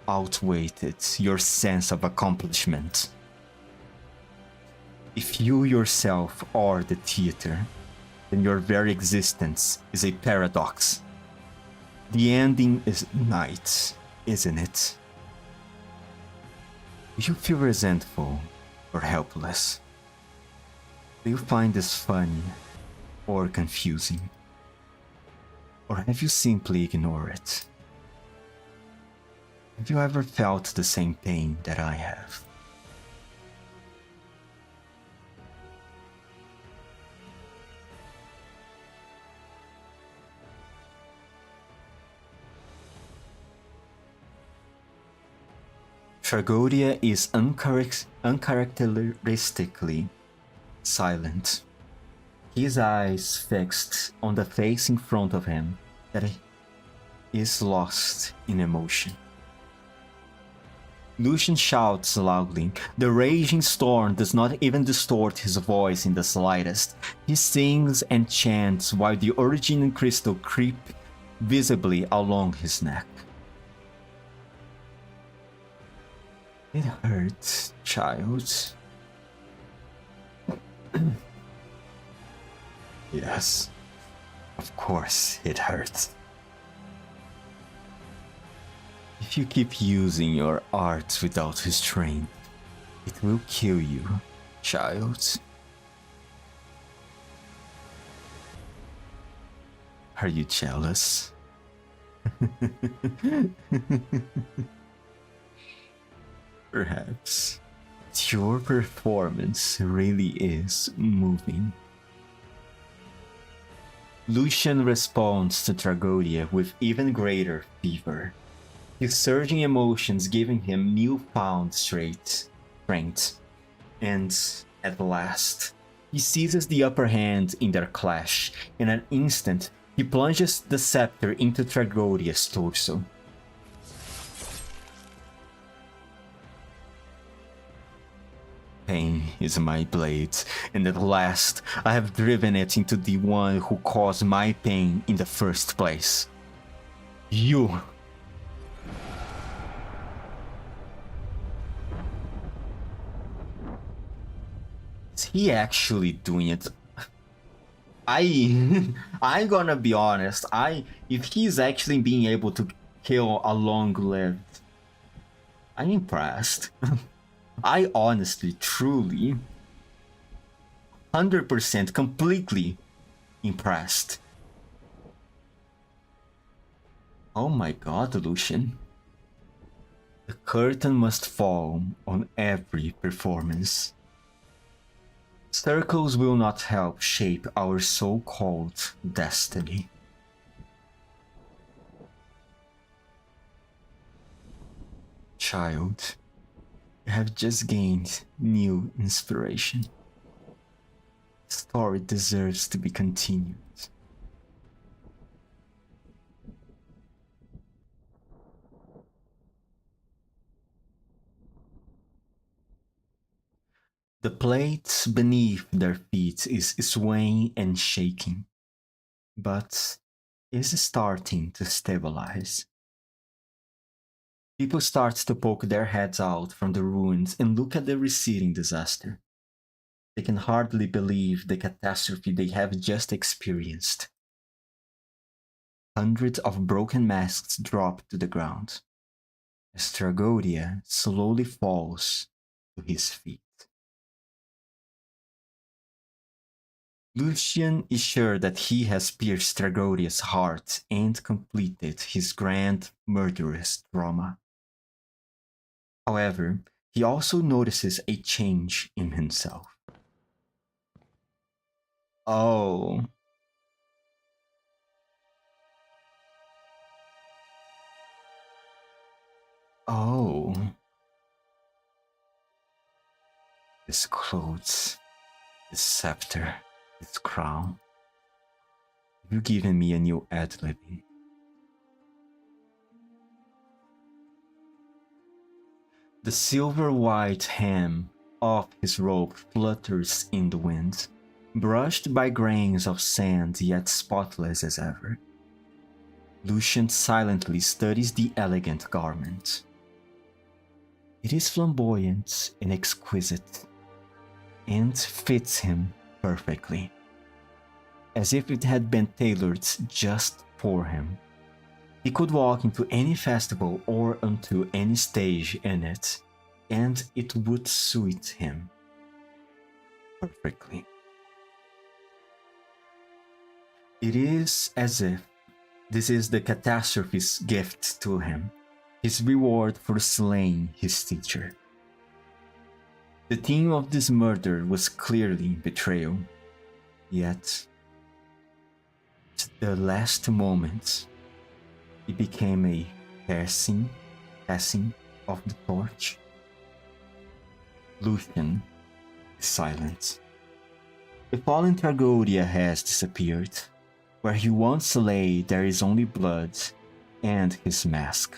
outweighed your sense of accomplishment. If you yourself are the theater, then your very existence is a paradox. The ending is night, isn't it? Do you feel resentful or helpless? Do you find this funny or confusing? Or have you simply ignored it? Have you ever felt the same pain that I have? Tragodia is uncharacteristically silent. His eyes fixed on the face in front of him that is lost in emotion. Lucian shouts loudly. The raging storm does not even distort his voice in the slightest. He sings and chants while the origin crystal creep visibly along his neck. It hurts, child. Yes, of course it hurts. If you keep using your art without restraint, it will kill you, child. Are you jealous? Perhaps your performance really is moving. Lucian responds to Tragodia with even greater fever, his surging emotions giving him newfound strength. And at last, he seizes the upper hand in their clash. In an instant, he plunges the scepter into Tragodia's torso. Pain is my blade, and at last I have driven it into the one who caused my pain in the first place. You! Is he actually doing it? I'm gonna be honest. If he's actually being able to kill a long-lived, I'm impressed. I honestly, truly, 100% completely impressed. Oh my god, Lucian. The curtain must fall on every performance. Circles will not help shape our so-called destiny. Child, you have just gained new inspiration. The story deserves to be continued. The plate beneath their feet is swaying and shaking, but is starting to stabilize. People start to poke their heads out from the ruins and look at the receding disaster. They can hardly believe the catastrophe they have just experienced. Hundreds of broken masks drop to the ground as Tragodia slowly falls to his feet. Lucian is sure that he has pierced Tragodia's heart and completed his grand murderous drama. However, he also notices a change in himself. Oh. Oh. His clothes, his scepter, his crown. You've given me a new ad-libbing. The silver-white hem of his robe flutters in the wind, brushed by grains of sand yet spotless as ever. Lucian silently studies the elegant garment. It is flamboyant and exquisite, and fits him perfectly, as if it had been tailored just for him. He could walk into any festival or onto any stage in it, and it would suit him perfectly. It is as if this is the catastrophe's gift to him, his reward for slaying his teacher. The theme of this murder was clearly betrayal, yet at the last moments it became a passing of the torch. Lucian is silent. The fallen Tragodia has disappeared. Where he once lay, there is only blood and his mask.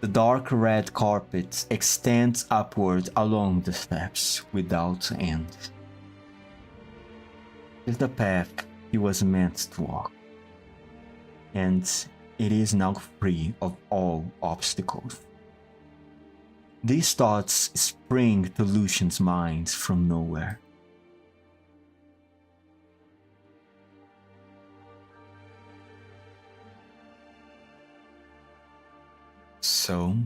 The dark red carpet extends upward along the steps without end. It is the path he was meant to walk, and it is now free of all obstacles. These thoughts spring to Lucian's mind from nowhere. So,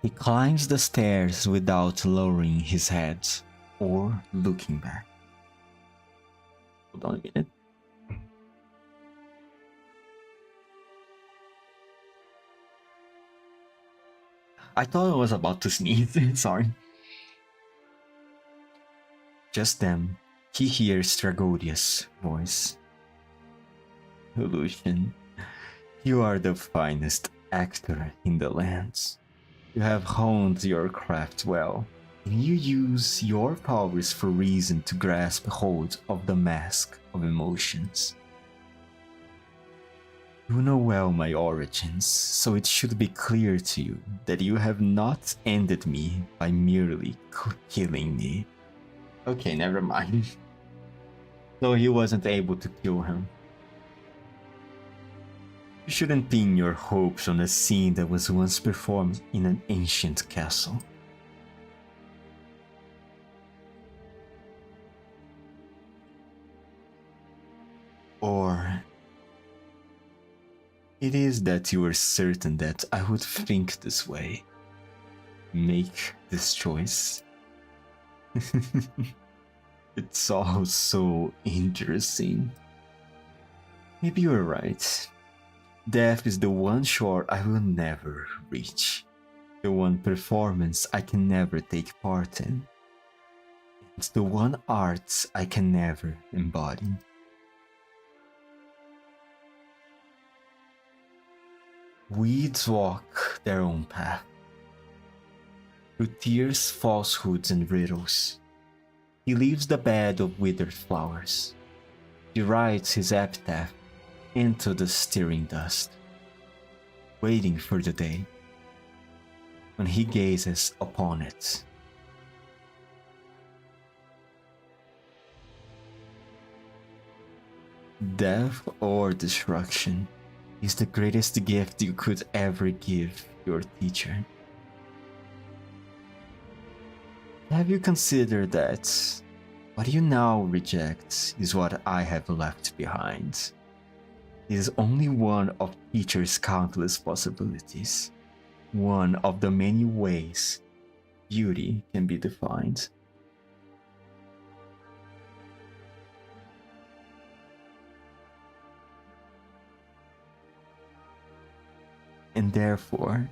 he climbs the stairs without lowering his head or looking back. Hold on a minute. I thought I was about to sneeze, sorry. Just then, he hears Tragodia's voice. Lucian, you are the finest actor in the lands. You have honed your craft well, and you use your powers for reason to grasp hold of the mask of emotions. You know well my origins, so it should be clear to you that you have not ended me by merely killing me. Okay, never mind. So he wasn't able to kill him. You shouldn't pin your hopes on a scene that was once performed in an ancient castle. Or it is that you were certain that I would think this way, make this choice. It's all so interesting. Maybe you're right. Death is the one shore I will never reach, the one performance I can never take part in. It's the one art I can never embody. Weeds walk their own path, through tears, falsehoods, and riddles. He leaves the bed of withered flowers. He writes his epitaph into the stirring dust, waiting for the day when he gazes upon it. Death or destruction is the greatest gift you could ever give your teacher. Have you considered that what you now reject is what I have left behind? It is only one of teacher's countless possibilities, one of the many ways beauty can be defined. And therefore,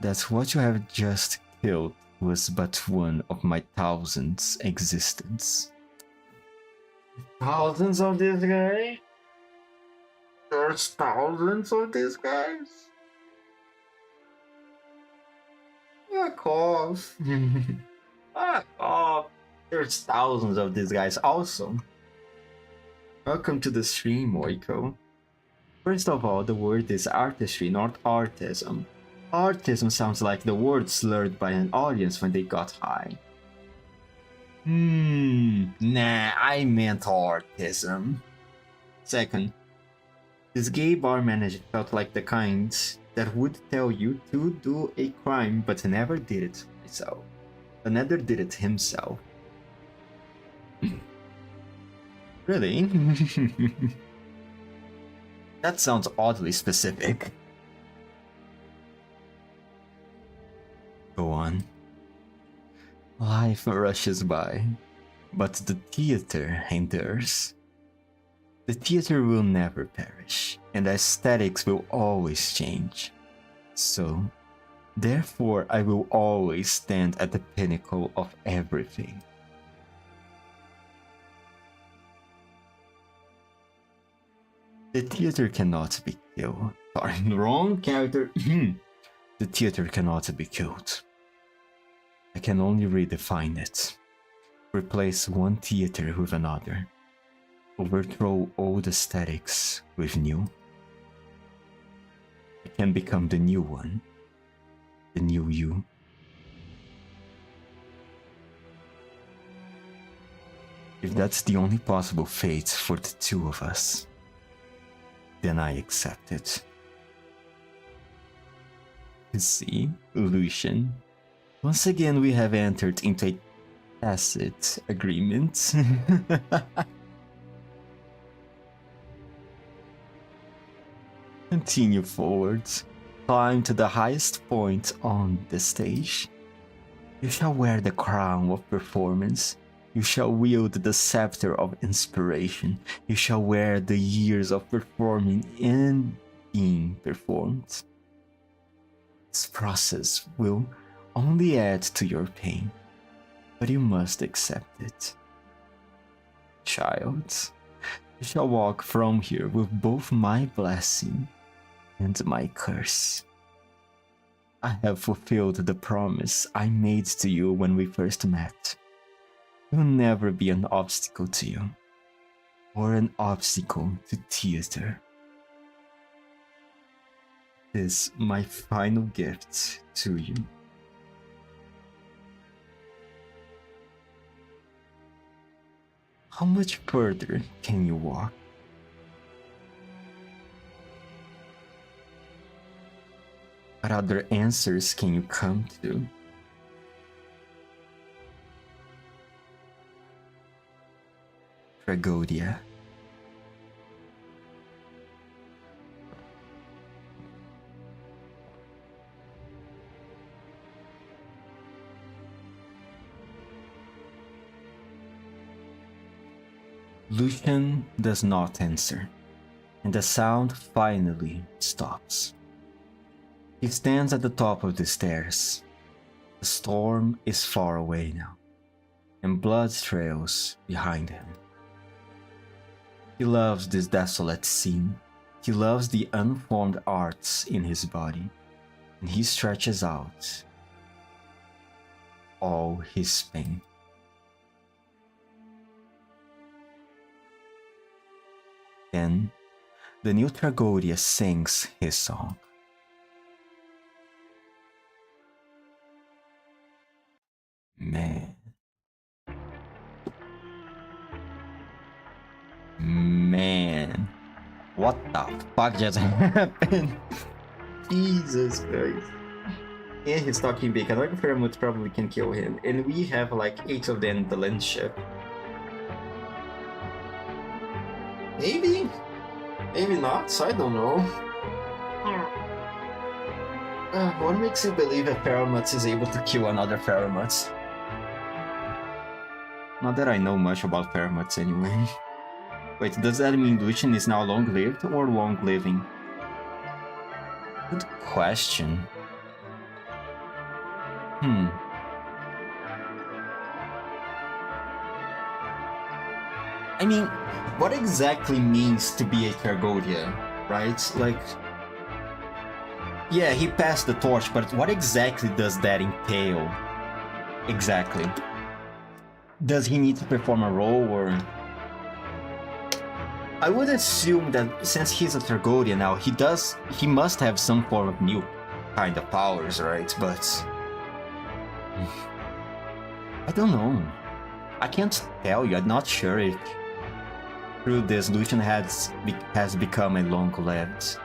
that's what you have just killed was but one of my thousands existence. Thousands of this guy? There's thousands of these guys? Fuck off. Fuck off. There's thousands of these guys also. Welcome to the stream, Oiko. First of all, the word is artistry, not artism. Artism sounds like the word slurred by an audience when they got high. Nah, I meant artism. Second, this gay bar manager felt like the kind that would tell you to do a crime but never did it himself. But never did it himself. Really? That sounds oddly specific. Go on. Life rushes by, but the theater endures. The theater will never perish, and aesthetics will always change. So, therefore, I will always stand at the pinnacle of everything. The theater cannot be killed. Sorry, wrong character. The theater cannot be killed. I can only redefine it. Replace one theater with another. Overthrow old aesthetics with new. I can become the new one. The new you. If that's the only possible fate for the two of us, then I accept it. You see, Lucian, once again we have entered into a tacit agreement. Continue forward, climb to the highest point on the stage. You shall wear the crown of performance. You shall wield the scepter of inspiration. You shall wear the years of performing and being performed. This process will only add to your pain, but you must accept it. Child, you shall walk from here with both my blessing and my curse. I have fulfilled the promise I made to you when we first met. It will never be an obstacle to you, or an obstacle to theater. This is my final gift to you. How much further can you walk? What other answers can you come to? Tragodia, Lucian does not answer, and the sound finally stops. He stands at the top of the stairs. The storm is far away now, and blood trails behind him. He loves this desolate scene. He loves the unformed arts in his body, and he stretches out all his pain. Then, the new Tragoria sings his song. Man. What the fuck just happened? Jesus Christ. And he's talking big. Another Pheromones probably can kill him. And we have like 8 of them in the land ship. Maybe? Maybe not, I don't know. What makes you believe a Pheromones is able to kill another Pheromones? Not that I know much about Pheromones anyway. Wait, does that mean Lucian is now long-lived or long-living? Good question. I mean, what exactly means to be a Tragoria, right? Like, yeah, he passed the torch, but what exactly does that entail? Exactly. Does he need to perform a role, or... I would assume that since he's a Tragoria now, he must have some form of new kind of powers, right? But... I don't know. I can't tell you, I'm not sure if through this Lucian has become a long-lived.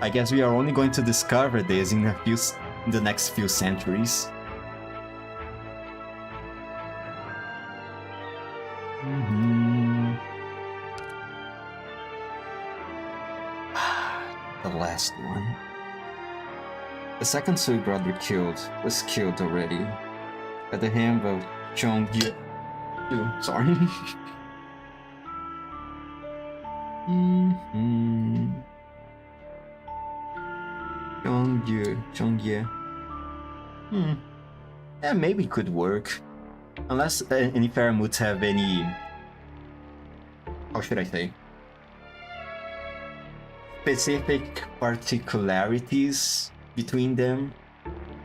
I guess we are only going to discover this in the next few centuries. The last one. The second Sui brother was killed already at the hand of Chongyu. Sorry. Chongye. Yeah, maybe it could work. Unless any Pheromones have any... How should I say? Specific particularities between them.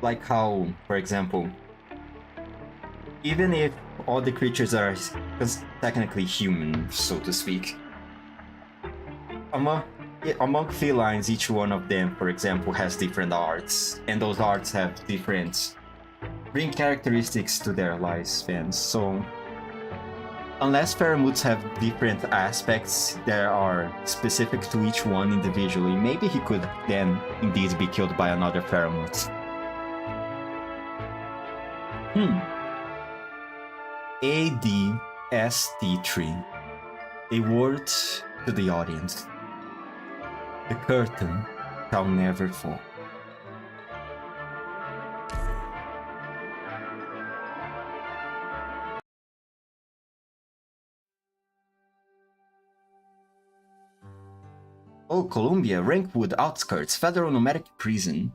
Like how, for example, even if all the creatures are technically human, so to speak, among felines, each one of them, for example, has different arts, and those arts have bring characteristics to their lifespans. So, unless Pheromones have different aspects that are specific to each one individually, maybe he could then indeed be killed by another Pheromones. ADST3. A word to the audience. The curtain shall never fall. Oh, Columbia, Rankwood outskirts, Federal Nomadic Prison.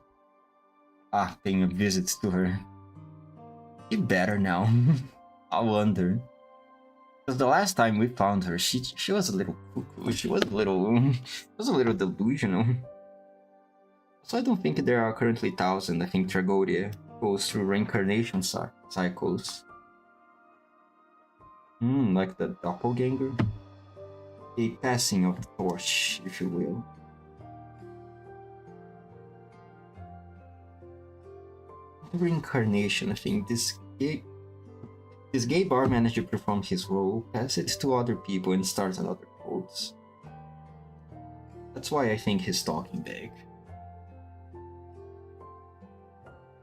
Paying a visit to her. She better now. I wonder. Because the last time we found her, she was a little cuckoo. She was a little delusional. So I don't think there are currently 1,000. I think Tragoria goes through reincarnation cycles. Like the doppelganger? A passing of the torch, if you will. Reincarnation, I think. This gay bar managed to perform his role, pass it to other people, and start another cult. That's why I think he's talking big.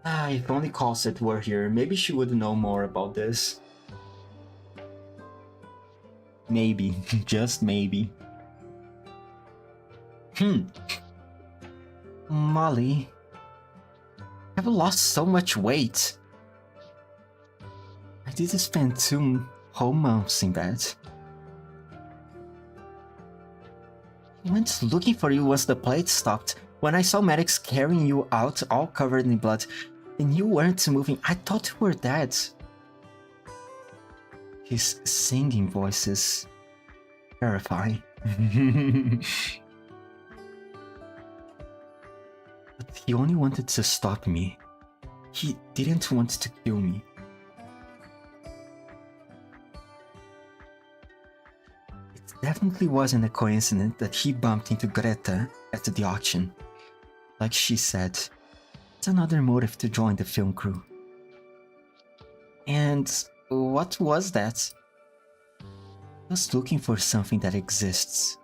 If only Cosset were here, maybe she would know more about this. Maybe, just maybe. Molly, I've lost so much weight. I did spend 2 whole months in bed. I went looking for you once the plague stopped. When I saw medics carrying you out, all covered in blood, and you weren't moving, I thought you were dead. His singing voice is terrifying. But he only wanted to stop me. He didn't want to kill me. It definitely wasn't a coincidence that he bumped into Greta at the auction. Like she said, it's another motive to join the film crew. And what was that? I was looking for something that exists.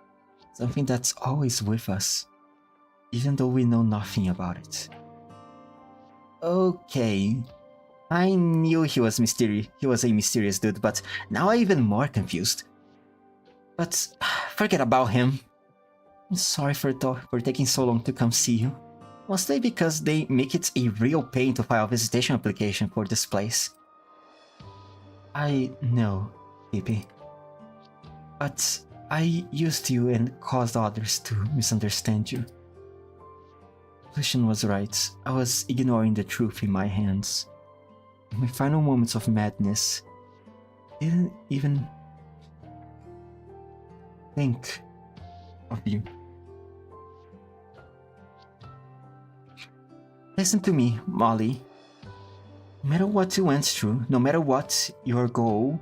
Something that's always with us, even though we know nothing about it. Okay, I knew he was mysterious. He was a mysterious dude, but now I'm even more confused. But forget about him. I'm sorry for taking so long to come see you. Mostly because they make it a real pain to file a visitation application for this place. I know, Pippi. But I used you and caused others to misunderstand you. Lucian was right. I was ignoring the truth in my hands. In my final moments of madness, I didn't even think of you. Listen to me, Molly. No matter what you went through, no matter what your goal,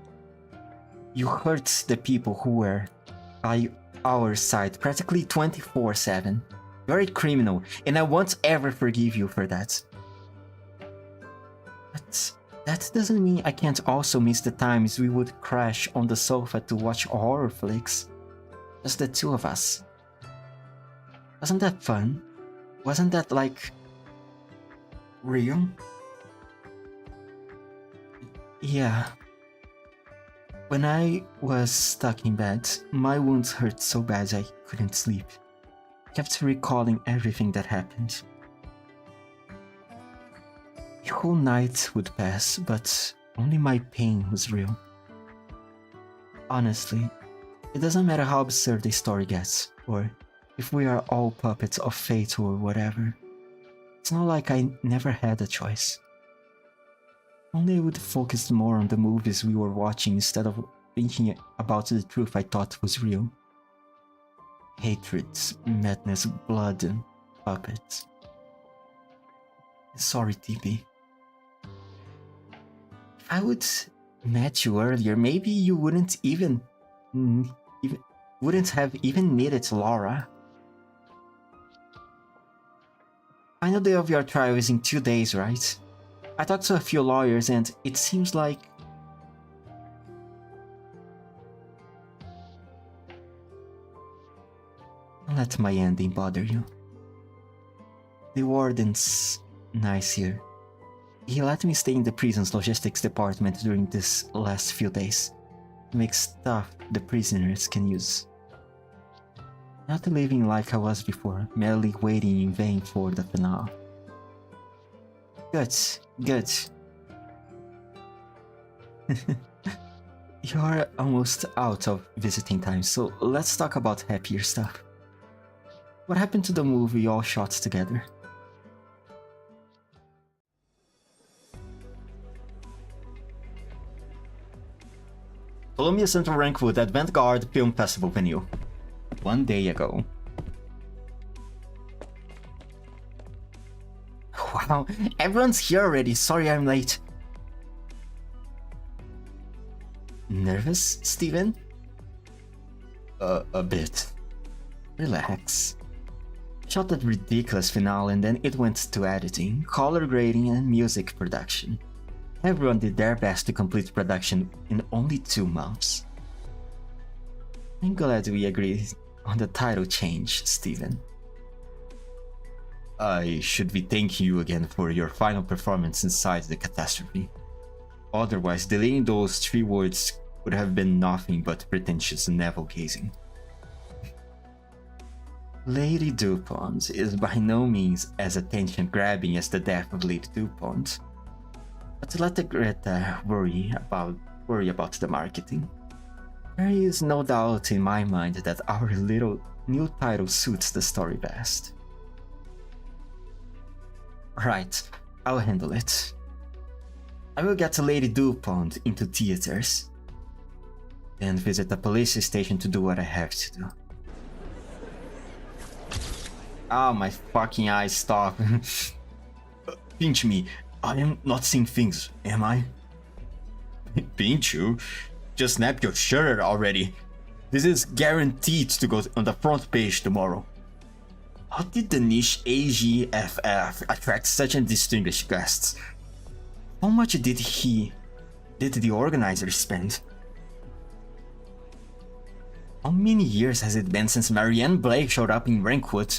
you hurt the people who were by our side practically 24/7. You're a criminal, and I won't ever forgive you for that. But that doesn't mean I can't also miss the times we would crash on the sofa to watch horror flicks. Just the two of us. Wasn't that fun? Wasn't that, like, real? Yeah. When I was stuck in bed, my wounds hurt so bad I couldn't sleep. I kept recalling everything that happened. The whole night would pass, but only my pain was real. Honestly, it doesn't matter how absurd a story gets, or if we are all puppets of fate or whatever. It's not like I never had a choice. Only I would focus more on the movies we were watching instead of thinking about the truth I thought was real. Hatred, madness, blood, and puppets. Sorry, TP. If I would met you earlier, maybe you wouldn't wouldn't have even needed Laura. Final day of your trial is in 2 days, right? I talked to a few lawyers and it seems like... Don't let my ending bother you. The warden's nice here. He let me stay in the prison's logistics department during this last few days to make stuff the prisoners can use. Not living like I was before, merely waiting in vain for the finale. Good, good. You're almost out of visiting time, so let's talk about happier stuff. What happened to the movie we all shot together? Columbia Central Rankwood Avant-Garde Film Festival venue. 1 day ago. Wow, everyone's here already. Sorry I'm late. Nervous, Steven? A bit. Relax. Shot that ridiculous finale and then it went to editing, color grading, and music production. Everyone did their best to complete production in only 2 months. I'm glad we agreed on the title change, Steven. I should be thanking you again for your final performance inside the catastrophe. Otherwise, delaying those 3 words would have been nothing but pretentious navel-gazing. Lady DuPont is by no means as attention-grabbing as the death of Lady DuPont, but let Greta worry about the marketing. There is no doubt in my mind that our little new title suits the story best. Right, I'll handle it. I will get Lady Dupont into theaters, then visit the police station to do what I have to do. Oh, my fucking eyes, stop. Pinch me. I am not seeing things, am I? Pinch you? Just snap your shirt already. This is guaranteed to go on the front page tomorrow. How did the niche AGFF attract such a distinguished guest? How much did the organizers spend? How many years has it been since Marianne Blake showed up in Rankwood?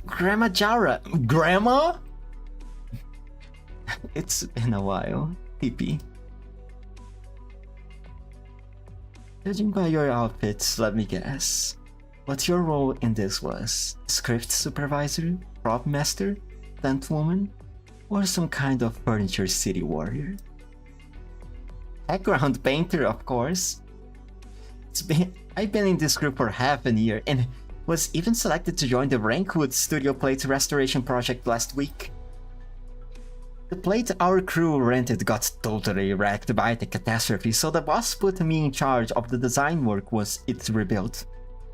Grandma Jara. Grandma? It's been a while. PP. Judging by your outfits, let me guess. What your role in this was? Script supervisor? Prop master? Stunt woman? Or some kind of furniture city warrior? Background painter, of course. I've been in this group for half a year and was even selected to join the Rankwood Studio Plate restoration project last week. The plate our crew rented got totally wrecked by the catastrophe, so the boss put me in charge of the design work once it's rebuilt.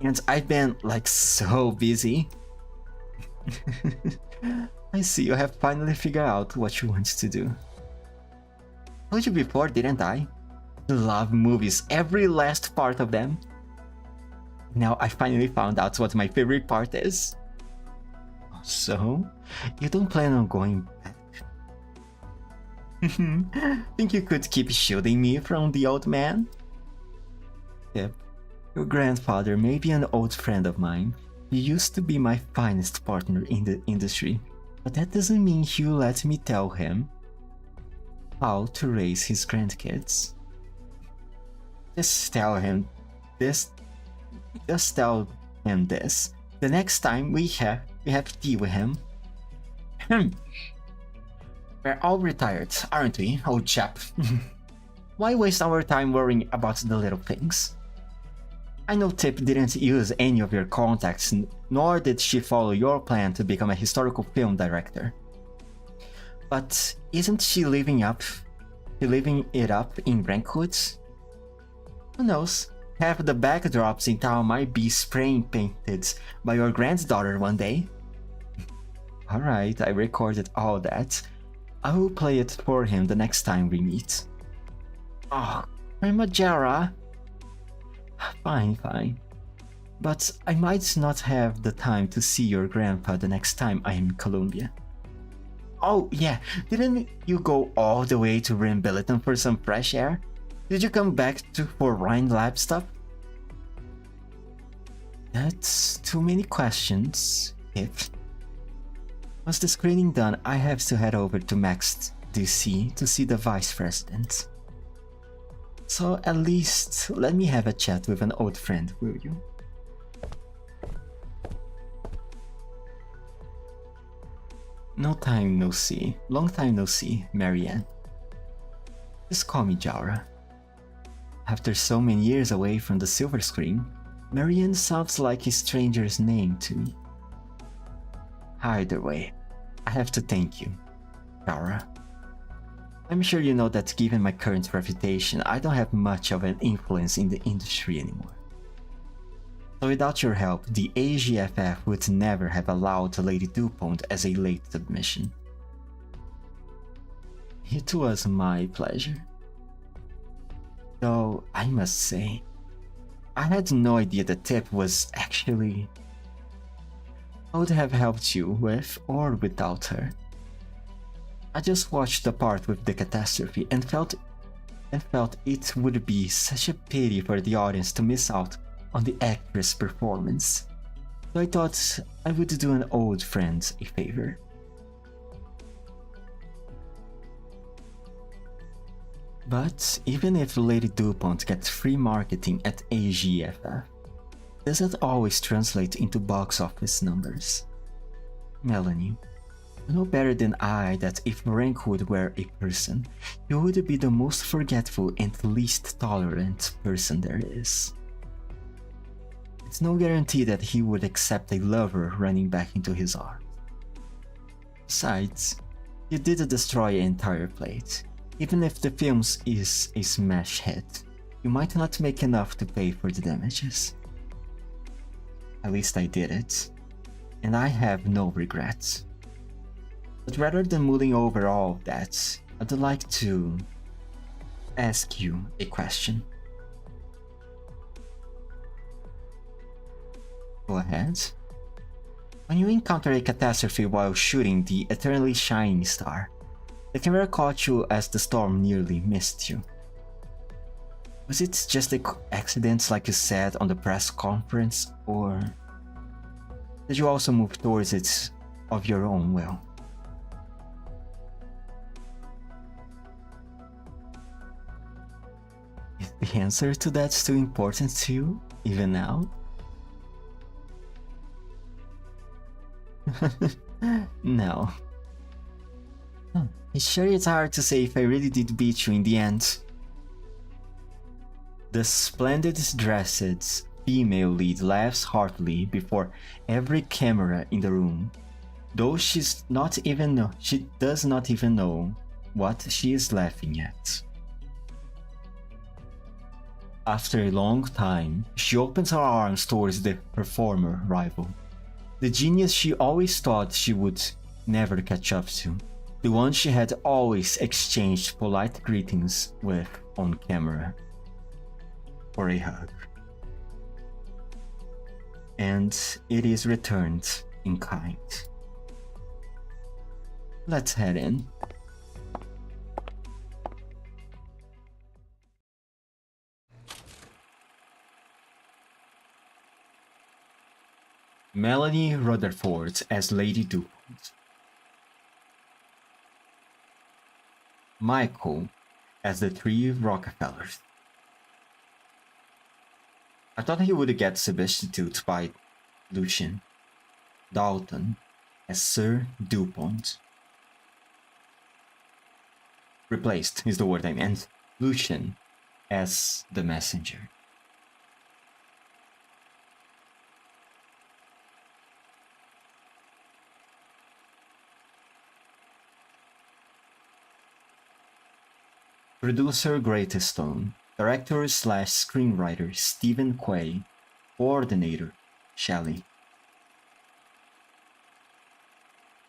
And I've been, like, so busy. I see you have finally figured out what you want to do. Told you before, didn't I? Love movies, every last part of them. Now I finally found out what my favorite part is. So, you don't plan on going back? Think you could keep shielding me from the old man? Yep. Your grandfather may be an old friend of mine. He used to be my finest partner in the industry, but that doesn't mean he'll let me tell him how to raise his grandkids. Just tell him this. The next time we have tea with him. We're all retired, aren't we, old chap? Why waste our time worrying about the little things? I know Tip didn't use any of your contacts, nor did she follow your plan to become a historical film director. But isn't she living it up in Brankwood? Who knows? Half the backdrops in town might be spray painted by your granddaughter one day. Alright, I recorded all that. I will play it for him the next time we meet. Oh, Grandma Jara. Fine. But I might not have the time to see your grandpa the next time I'm in Columbia. Oh yeah, didn't you go all the way to Rimbilliton for some fresh air? Did you come back for Rhine Lab stuff? That's too many questions, If. Once the screening done, I have to head over to Max DC to see the Vice President. So at least let me have a chat with an old friend, will you? Long time no see, Marianne. Just call me Jara. After so many years away from the silver screen, Marianne sounds like a stranger's name to me. Either way, I have to thank you, Jara. I'm sure you know that given my current reputation, I don't have much of an influence in the industry anymore. So without your help, the AGFF would never have allowed Lady Dupont as a late submission. It was my pleasure. Though I must say, I had no idea the tip was actually... I would have helped you with or without her. I just watched the part with the catastrophe and felt it would be such a pity for the audience to miss out on the actress' performance. So I thought I would do an old friend a favor. But even if Lady Dupont gets free marketing at AGFF, does that always translate into box office numbers? Melanie, you know better than I that if Rankwood were a person, he would be the most forgetful and least tolerant person there is. It's no guarantee that he would accept a lover running back into his arms. Besides, you did destroy an entire plate. Even if the film is a smash hit, you might not make enough to pay for the damages. At least I did it, and I have no regrets. But rather than mulling over all of that, I'd like to ask you a question. Go ahead. When you encounter a catastrophe while shooting the eternally shining star, the camera caught you as the storm nearly missed you. Was it just an accident like you said on the press conference, or did you also move towards it of your own will? Is the answer to that still important to you, even now? No. It's sure it's hard to say if I really did beat you in the end. The splendid dressed female lead laughs heartily before every camera in the room, though she does not even know what she is laughing at. After a long time, she opens her arms towards the performer rival, the genius she always thought she would never catch up to, the one she had always exchanged polite greetings with on camera, for a hug. And it is returned in kind. Let's head in. Melanie Rutherford as Lady DuPont. Michael as the three Rockefellers. I thought he would get substituted by Lucian. Dalton as Sir DuPont. Replaced is the word I meant. Lucian as the messenger. Producer Greatest Stone. Director/screenwriter Stephen Quay. Coordinator Shelley.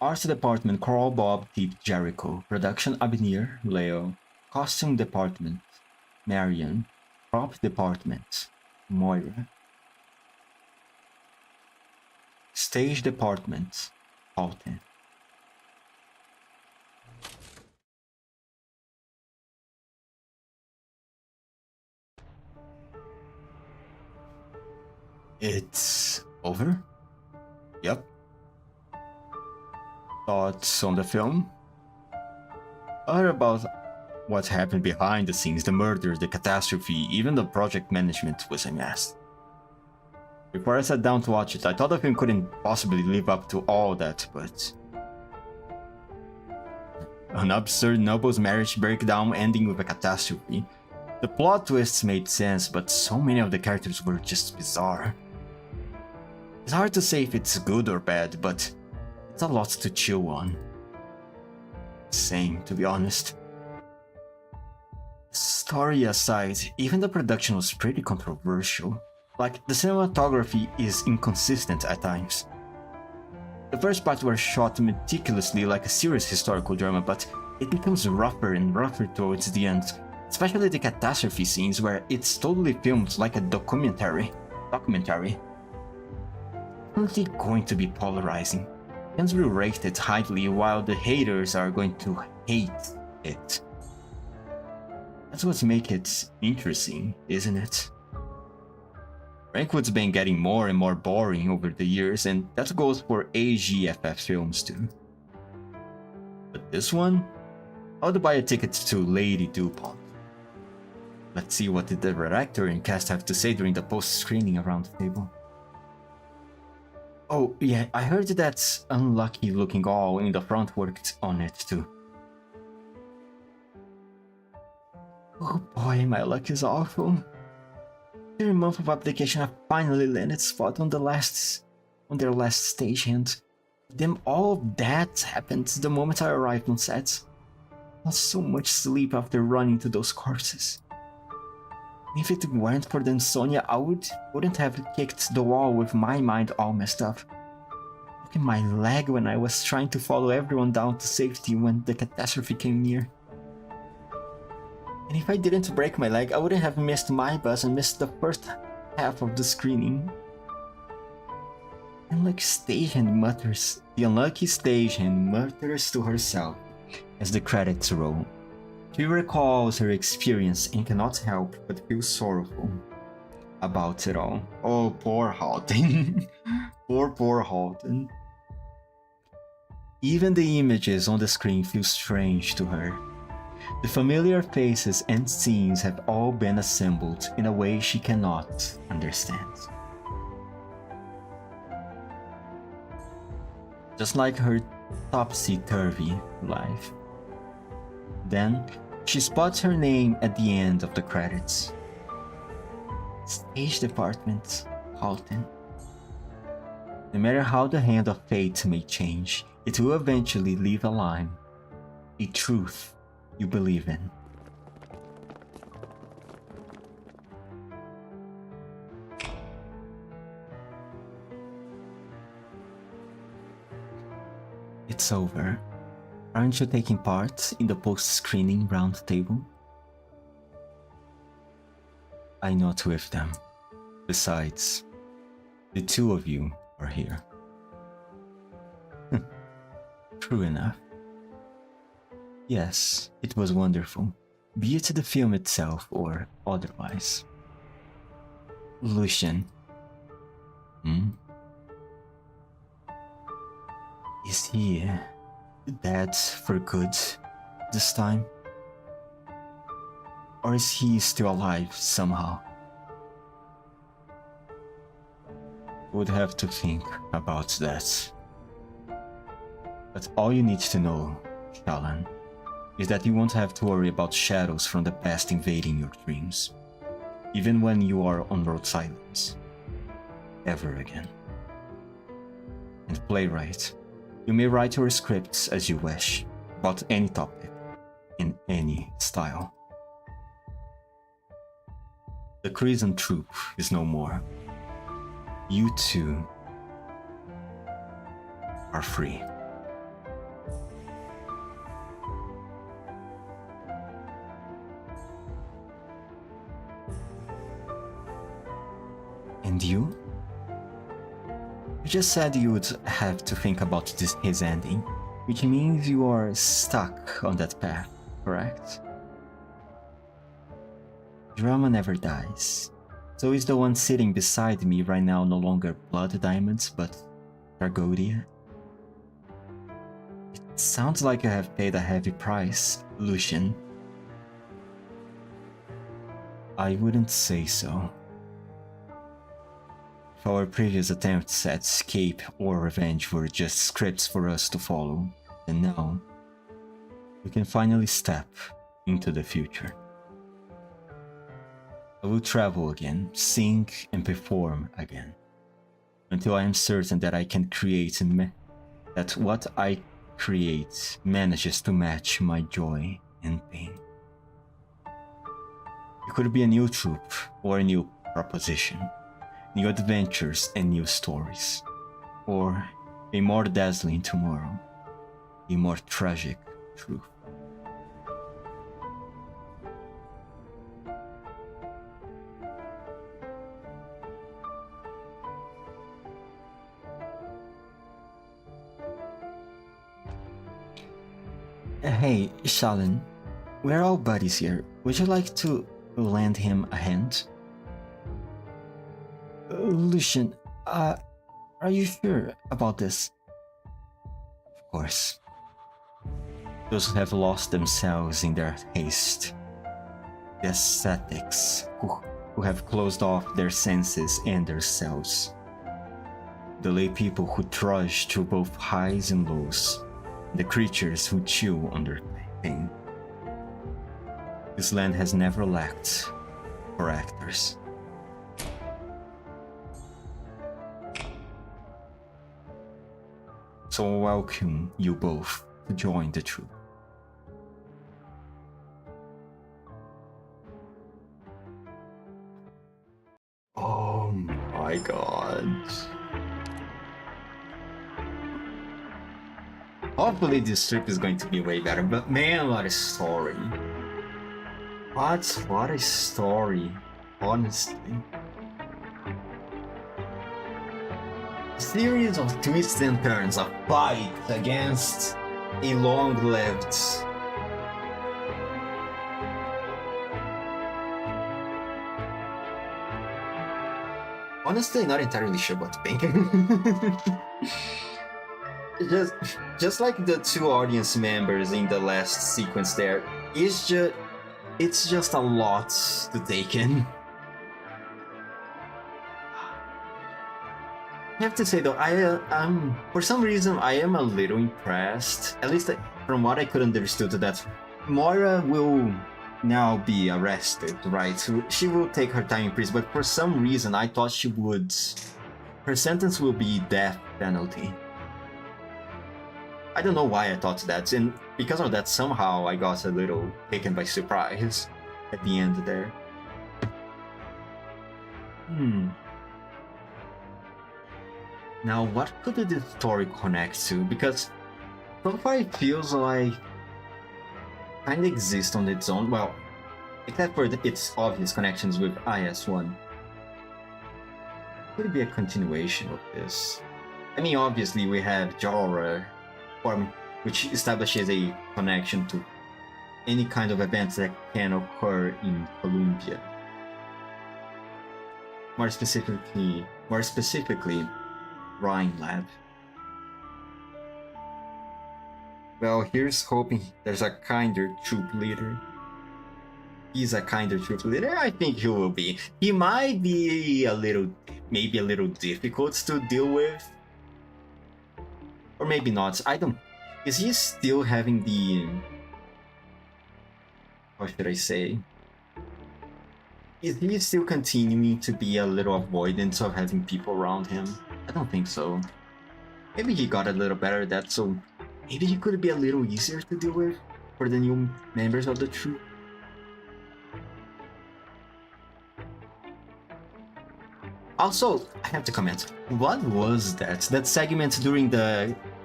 Art Department Carl Bob Deep Jericho. Production Abinir Leo. Costume Department Marion. Prop Department Moira. Stage Department Alton. It's over? Yep. Thoughts on the film? I heard about what happened behind the scenes, the murder, the catastrophe, even the project management was a mess. Before I sat down to watch it, I thought the film couldn't possibly live up to all that, but an absurd Noble's marriage breakdown ending with a catastrophe. The plot twists made sense, but so many of the characters were just bizarre. It's hard to say if it's good or bad, but it's a lot to chew on. Same, to be honest. Story aside, even the production was pretty controversial. Like, the cinematography is inconsistent at times. The first parts were shot meticulously like a serious historical drama, but it becomes rougher and rougher towards the end, especially the catastrophe scenes where it's totally filmed like a documentary. It's going to be polarizing. Fans will rate it highly while the haters are going to hate it. That's what makes it interesting, isn't it? Rankwood's been getting more and more boring over the years, and that goes for AGFF films too. But this one, I would buy a ticket to Lady DuPont. Let's see what the director and cast have to say during the post-screening around the table. Oh, yeah, I heard that unlucky looking all in the front worked on it too. Oh boy, my luck is awful. 3 months of application have finally landed spot on their last stage, and then all of that happened the moment I arrived on set. Not so much sleep after running to those courses. If it weren't for the insomnia, I wouldn't have kicked the wall with my mind all messed up. Look at my leg when I was trying to follow everyone down to safety when the catastrophe came near. And if I didn't break my leg, I wouldn't have missed my bus and missed the first half of the screening. The unlucky stagehand mutters to herself as the credits roll. She recalls her experience and cannot help but feel sorrowful about it all. Oh, poor Halton. poor Halton. Even the images on the screen feel strange to her. The familiar faces and scenes have all been assembled in a way she cannot understand. Just like her topsy-turvy life. Then, she spots her name at the end of the credits. Stage Department, Halton. No matter how the hand of fate may change, it will eventually leave a line, a truth you believe in. It's over. Aren't you taking part in the post-screening roundtable? I'm not with them. Besides, the two of you are here. True enough. Yes, it was wonderful, be it the film itself or otherwise. Lucian. Is he dead for good this time? Or is he still alive somehow? Would have to think about that. But all you need to know, Shalan, is that you won't have to worry about shadows from the past invading your dreams, even when you are on road silence, ever again. And playwright, you may write your scripts as you wish, about any topic, in any style. The Crimson Troop is no more. You two are free. And you? You just said you would have to think about his ending, which means you are stuck on that path, correct? Drama never dies. So is the one sitting beside me right now no longer Blood Diamonds, but Targodia? It sounds like I have paid a heavy price, Lucian. I wouldn't say so. If our previous attempts at escape or revenge were just scripts for us to follow, then now we can finally step into the future. I will travel again, sing and perform again, until I am certain that I can create that what I create manages to match my joy and pain. It could be a new troop or a new proposition, new adventures and new stories, or a more dazzling tomorrow, a more tragic truth. Hey, Shalin, we're all buddies here. Would you like to lend him a hand? Lucian, are you sure about this? Of course. Those who have lost themselves in their haste. The ascetics who have closed off their senses and their selves. the lay people who trudge through both highs and lows, the creatures who chew under pain. This land has never lacked for actors. So I welcome you both to join the troupe. Oh my god. Hopefully this trip is going to be way better, but man, what a story. What a story, honestly. A series of twists and turns, a fight against a long-lived honestly, not entirely sure what to think. just like the two audience members in the last sequence there, it's just a lot to take in. I have to say though, I'm for some reason I am a little impressed, at least from what I could understood, that Moira will now be arrested, right? She will take her time in prison, but for some reason I thought her sentence will be death penalty. I don't know why I thought that, and because of that somehow I got a little taken by surprise at the end there. Now what could the story connect to? Because so far it feels like kind of exists on its own, well, except for its obvious connections with IS-1. Could it be a continuation of this? I mean, obviously we have Jorah, which establishes a connection to any kind of events that can occur in Columbia. More specifically, Rhineland. Well, here's hoping there's a kinder troop leader. He's a kinder troop leader. I think he will be. He might be maybe a little difficult to deal with. Or maybe not. I don't... Is he still having the... How should I say? Is he still continuing to be a little avoidant of having people around him? I don't think so. Maybe he got a little better at that, so maybe he could be a little easier to deal with for the new members of the troop. Also, I have to comment. What was that? That segment during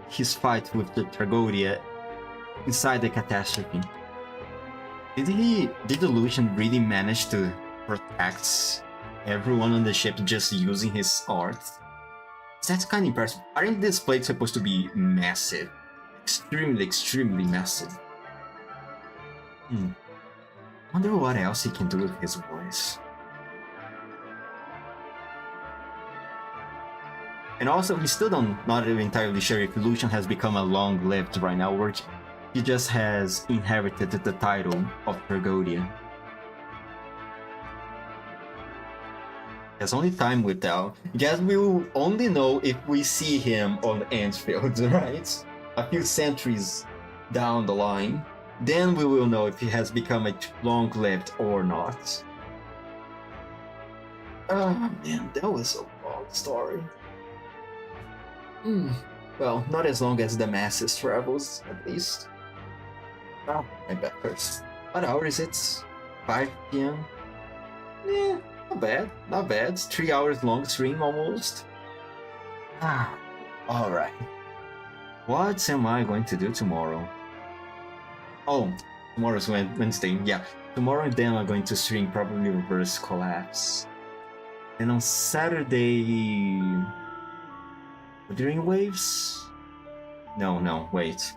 his fight with the Tragoria inside the catastrophe. Did Lucian really manage to protect everyone on the ship just using his art? That's kind of impressive. Aren't these plates supposed to be massive? Extremely massive. Wonder what else he can do with his voice. And also, he's still not entirely sure if Lucian has become a long-lived right now, or he just has inherited the title of Tragoria. Guess only time will tell. Guess we will only know if we see him on Anfield, right? A few centuries down the line. Then we will know if he has become a long-lived or not. Oh man, that was a long story. Well, not as long as the masses travels, at least. Oh, my back hurts. What hour is it? 5 p.m? Yeah, not bad. It's 3 hours long stream almost. Alright. What am I going to do tomorrow? Oh, tomorrow's Wednesday, yeah. Tomorrow then I'm going to stream probably Reverse Collapse. And on Saturday... During Waves? No, wait.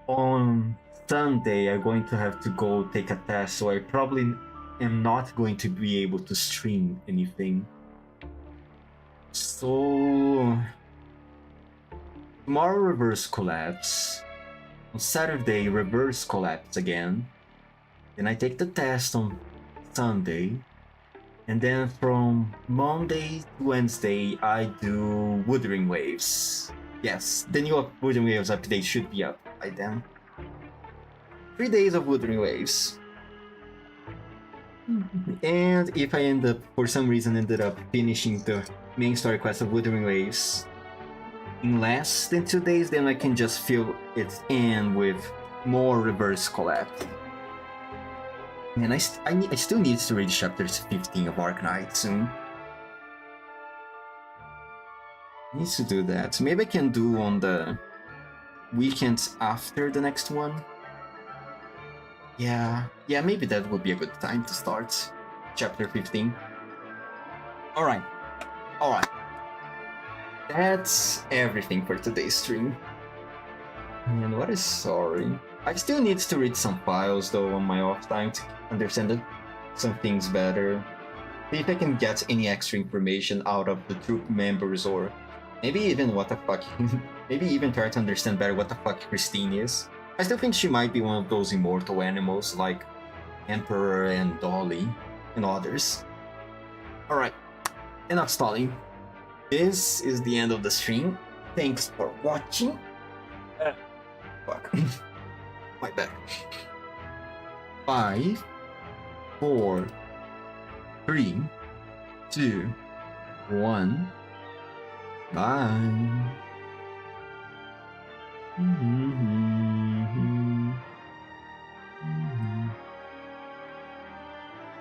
On Sunday I'm going to have to go take a test, so I probably am not going to be able to stream anything. So... Tomorrow Reverse Collapse. On Saturday Reverse Collapse again. Then I take the test on Sunday. And then from Monday to Wednesday, I do Wuthering Waves. Yes, the new Wuthering Waves update should be up by then. 3 days of Wuthering Waves. And if I end up, for some reason, ended up finishing the main story quest of Wuthering Waves in less than 2 days, then I can just fill it in with more reverse collapse. And I still need to read chapters 15 of Arknights soon. Needs to do that. Maybe I can do on the weekends after the next one. Yeah, maybe that would be a good time to start chapter 15. Alright. That's everything for today's stream. And what is sorry? I still need to read some files though on my off time to understand some things better. See if I can get any extra information out of the troop members, or maybe even what the fuck, maybe even try to understand better what the fuck Christine is. I still think she might be one of those immortal animals like Emperor and Dolly and others. Alright, enough stalling. This is the end of the stream. Thanks for watching. Fuck. My bad. 5, 4, 3, 2, 1. Bye.